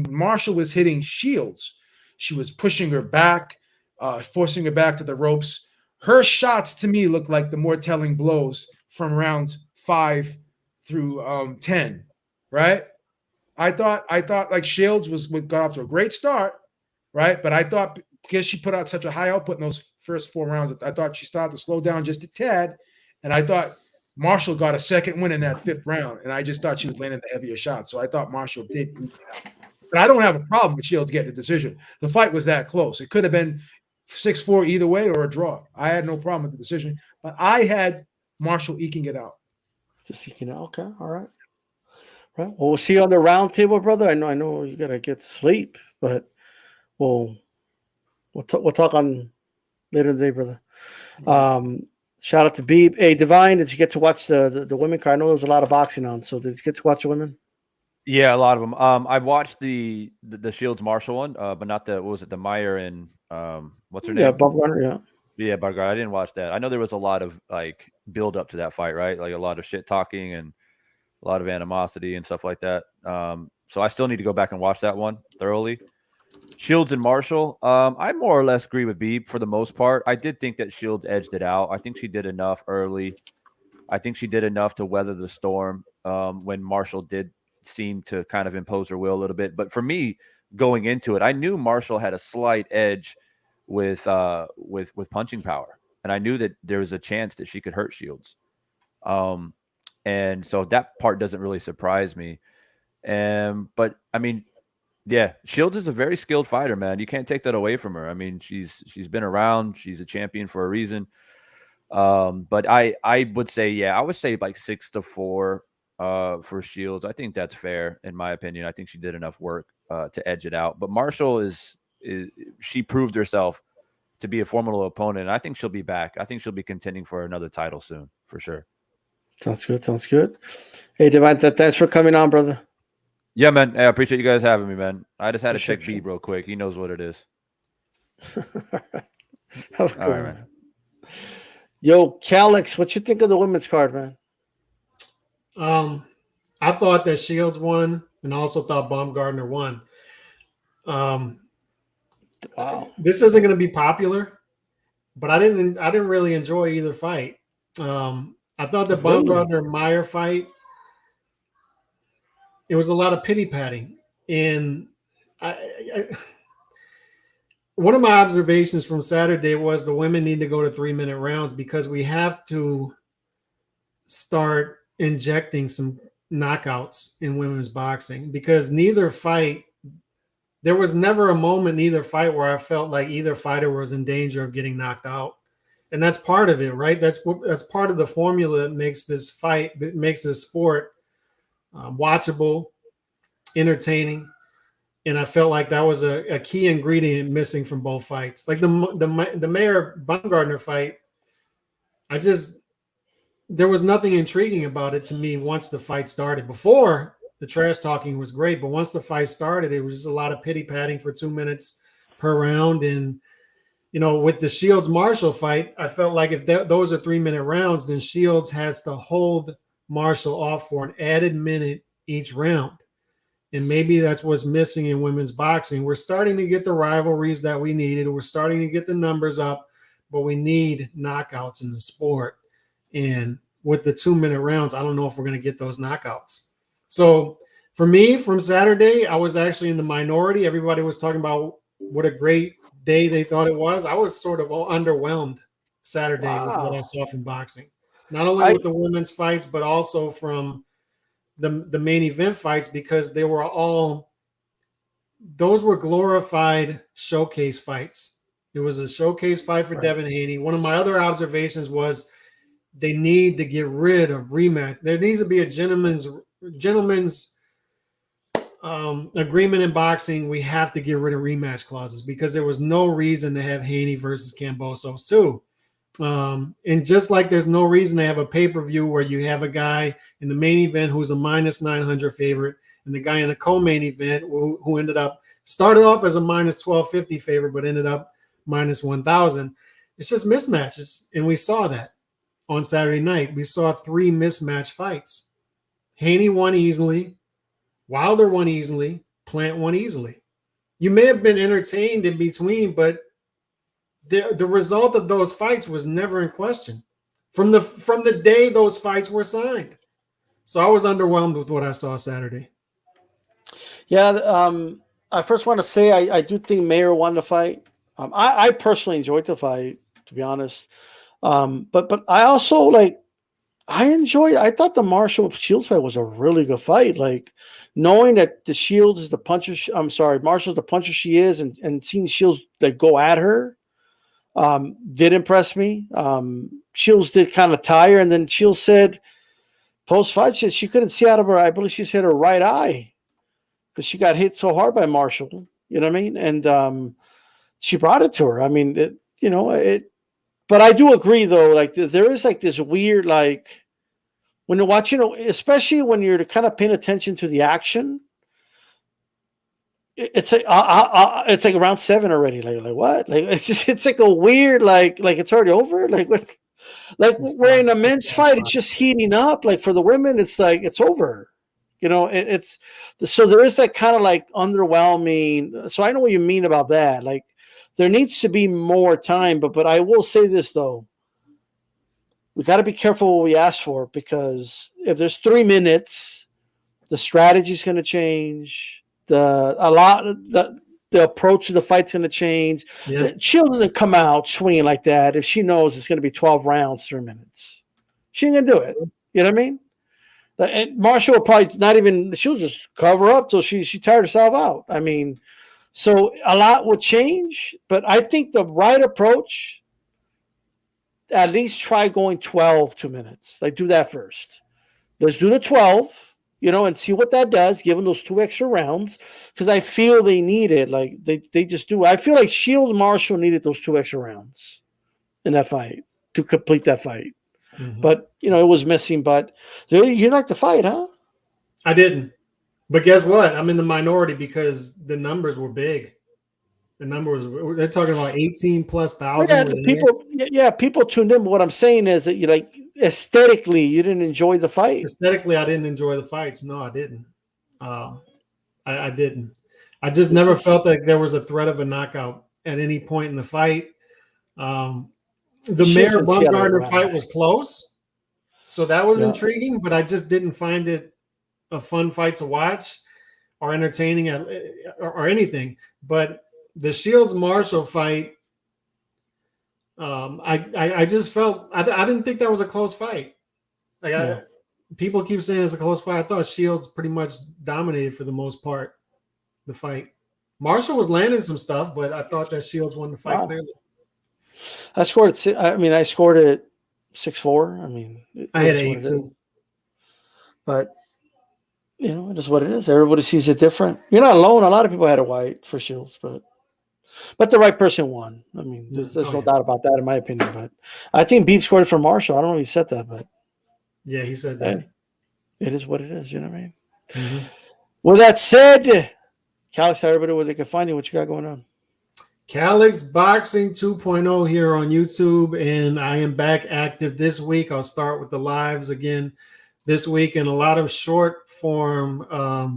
Marshall was hitting Shields, she was pushing her back, forcing her back to the ropes. Her shots, to me, looked like the more telling blows from rounds 5 through 10, right? I thought like Shields got off to a great start, right? But I thought because she put out such a high output in those first 4 rounds, I thought she started to slow down just a tad. And I thought Marshall got a second win in that 5th round. And I just thought she was landing the heavier shots. So I thought Marshall did. But I don't have a problem with Shields getting a decision. The fight was that close. It could have been 6-4 either way or a draw. I had no problem with the decision. But I had Marshall eking it out. Just eking it out. Okay. All right. Right. Well, we'll see you on the roundtable, brother. I know you got to get to sleep, but we'll talk on later in the day, brother. Shout out to Beeb. Hey, Divine, did you get to watch the women card? I know there was a lot of boxing on, so did you get to watch the women? Yeah, a lot of them. I watched the Shields Marshall one, but not the, what was it, the Meyer and what's her name? Yeah, Baumgardner, yeah. Yeah, Baumgardner. I didn't watch that. I know there was a lot of like build up to that fight, right? Like a lot of shit talking and a lot of animosity and stuff like that. So I still need to go back and watch that one thoroughly. Shields and Marshall. I more or less agree with Beeb for the most part. I did think that Shields edged it out. I think she did enough early. I think she did enough to weather the storm when Marshall did seem to kind of impose her will a little bit. But for me, going into it, I knew Marshall had a slight edge with punching power, and I knew that there was a chance that she could hurt Shields. And so that part doesn't really surprise me. But I mean, yeah, Shields is a very skilled fighter, man. You can't take that away from her. I mean, she's been around. She's a champion for a reason. But I would say, yeah, I would say like 6-4 for Shields. I think that's fair in my opinion. I think she did enough work to edge it out. But Marshall is she proved herself to be a formidable opponent. And I think she'll be back. I think she'll be contending for another title soon, for sure. Sounds good. Sounds good. Hey, Devin, thanks for coming on, brother. Yeah, man. I appreciate you guys having me, man. I just had to check Beeb real quick. He knows what it is. All right, man. Yo, Calix, what you think of the women's card, man? I thought that Shields won, and also thought Baumgardner won. Wow, this isn't going to be popular, but I didn't really enjoy either fight. I thought the Baumgardner Meyer fight, it was a lot of pity patting, and one of my observations from Saturday was the women need to go to 3-minute rounds because we have to start injecting some knockouts in women's boxing, because neither fight, there was never a moment in either fight where I felt like either fighter was in danger of getting knocked out. And that's part of it, right? That's part of the formula that makes this fight, that makes this sport watchable, entertaining. And I felt like that was a key ingredient missing from both fights. Like the Mayer Baumgardner fight, there was nothing intriguing about it to me once the fight started. Before, the trash talking was great, but once the fight started, it was just a lot of pity patting for 2 minutes per round. And, you know, with the Shields Marshall fight, I felt like if those are 3-minute rounds, then Shields has to hold Marshall off for an added minute each round. And maybe that's what's missing in women's boxing. We're starting to get the rivalries that we needed. We're starting to get the numbers up, but we need knockouts in the sport. And with the 2-minute rounds, I don't know if we're going to get those knockouts. So for me, from Saturday, I was actually in the minority. Everybody was talking about what a great day they thought it was. I was sort of underwhelmed Saturday with what I saw from boxing. Not only with the women's fights, but also from the main event fights, because they were those were glorified showcase fights. It was a showcase fight for Devin Haney. One of my other observations was they need to get rid of rematch. There needs to be a gentleman's agreement in boxing. We have to get rid of rematch clauses, because there was no reason to have Haney versus Kambosos too. And just like there's no reason to have a pay-per-view where you have a guy in the main event who's a -900 favorite, and the guy in the co-main event who ended up started off as a -1250 favorite, but ended up -1000. It's just mismatches. And we saw that on Saturday night. We saw 3 mismatch fights. Haney won easily. Wilder won easily. Plant won easily. You may have been entertained in between, but the result of those fights was never in question from the day those fights were signed. So I was underwhelmed with what I saw Saturday. Yeah, I first want to say I do think Mayer won the fight. I personally enjoyed the fight, to be honest. But I also I thought the Marshall Shields fight was a really good fight. Like, knowing that the Shields is the puncher, Marshall's the puncher she is, and seeing Shields go at her did impress me. Shields did kind of tire, and then Shields said post-fight she couldn't see out of her, I believe she said, her right eye, because she got hit so hard by Marshall. You know what I mean? And she brought it to her. I mean, But I do agree, though. Like there is like this weird, like when you're watching, especially when you're kind of paying attention to the action. It's like round 7 already. Like what? Like it's like a weird like it's already over. Like what? Like we're in a men's fight, it's just heating up. Like for the women, it's like it's over. It's so there is that kind of like underwhelming. So I know what you mean about that. Like there needs to be more time, but I will say this though. We got to be careful what we ask for, because if there's 3 minutes, the strategy is going to change. The approach to the fight's going to change. Yeah. She doesn't come out swinging like that if she knows it's going to be 12 rounds, 3 minutes. She ain't going to do it. You know what I mean? And Marshall will probably not even. She'll just cover up till she tired herself out. I mean, so a lot will change, but I think the right approach. At least try going 12 2 minutes. Like do that first. Let's do the 12. And see what that does, given those 2 extra rounds, because I feel they need it. Like they just do. I feel like Shields Marshall needed those 2 extra rounds in that fight to complete that fight. Mm-hmm. But it was missing. But you like the fight, huh? I didn't. But guess what? I'm in the minority because the numbers were big. The numbers they're talking about 18,000+. People tuned in. But what I'm saying is that aesthetically, you didn't enjoy the fight. Aesthetically, I didn't enjoy the fights. No, I didn't. I didn't. I just never felt like there was a threat of a knockout at any point in the fight. The Mayer Baumgardner fight was close, so that was intriguing. But I just didn't find it a fun fight to watch or entertaining or anything. But the Shields Marshall fight. I just felt I didn't think that was a close fight. People keep saying it's a close fight. I thought Shields pretty much dominated for the most part the fight. Marshall was landing some stuff, but I thought that Shields won the fight clearly. I scored it 6-4. I mean, I had 8 too. But it is what it is. Everybody sees it different. You're not alone. A lot of people had a white for Shields, but the right person won. I mean, there's no doubt about that, in my opinion. But I think Beef scored it for Marshall. I don't know if he said that, but yeah, he said that. It is what it is. You know what I mean? Mm-hmm. With that said, Calix, tell everybody where they can find you. What you got going on? Calix Boxing 2.0 here on YouTube, and I am back active this week. I'll start with the lives again this week, and a lot of short form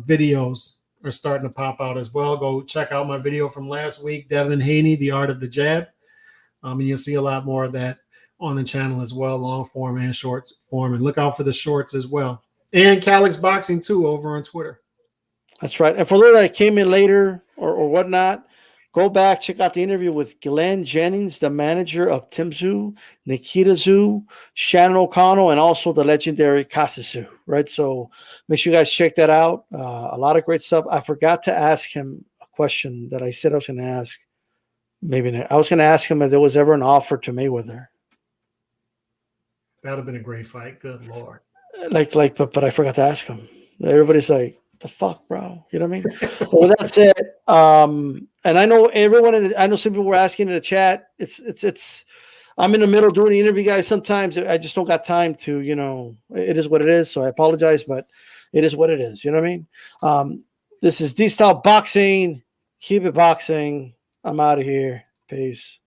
videos are starting to pop out as well. Go check out my video from last week, Devin Haney, The Art of the Jab. And you'll see a lot more of that on the channel as well, long form and short form. And look out for the shorts as well. And Calix Boxing 2 over on Twitter. That's right. And for those that came in later or whatnot, go back, check out the interview with Glen Jennings, the manager of Tim Tszyu, Nikita Tszyu, Shannon O'Connell, and also the legendary Kostya Tszyu, right? So make sure you guys check that out. A lot of great stuff. I forgot to ask him a question that I said I was going to ask. I was going to ask him if there was ever an offer to Mayweather. That would have been a great fight. Good Lord. But I forgot to ask him. Everybody's like, the fuck, bro? You know what I mean? Well, with that said, and I know I know some people were asking in the chat. It's I'm in the middle doing the interview, guys. Sometimes I just don't got time to, it is what it is. So I apologize, but it is what it is. You know what I mean? This is D-Style Boxing. Keep it boxing. I'm out of here. Peace.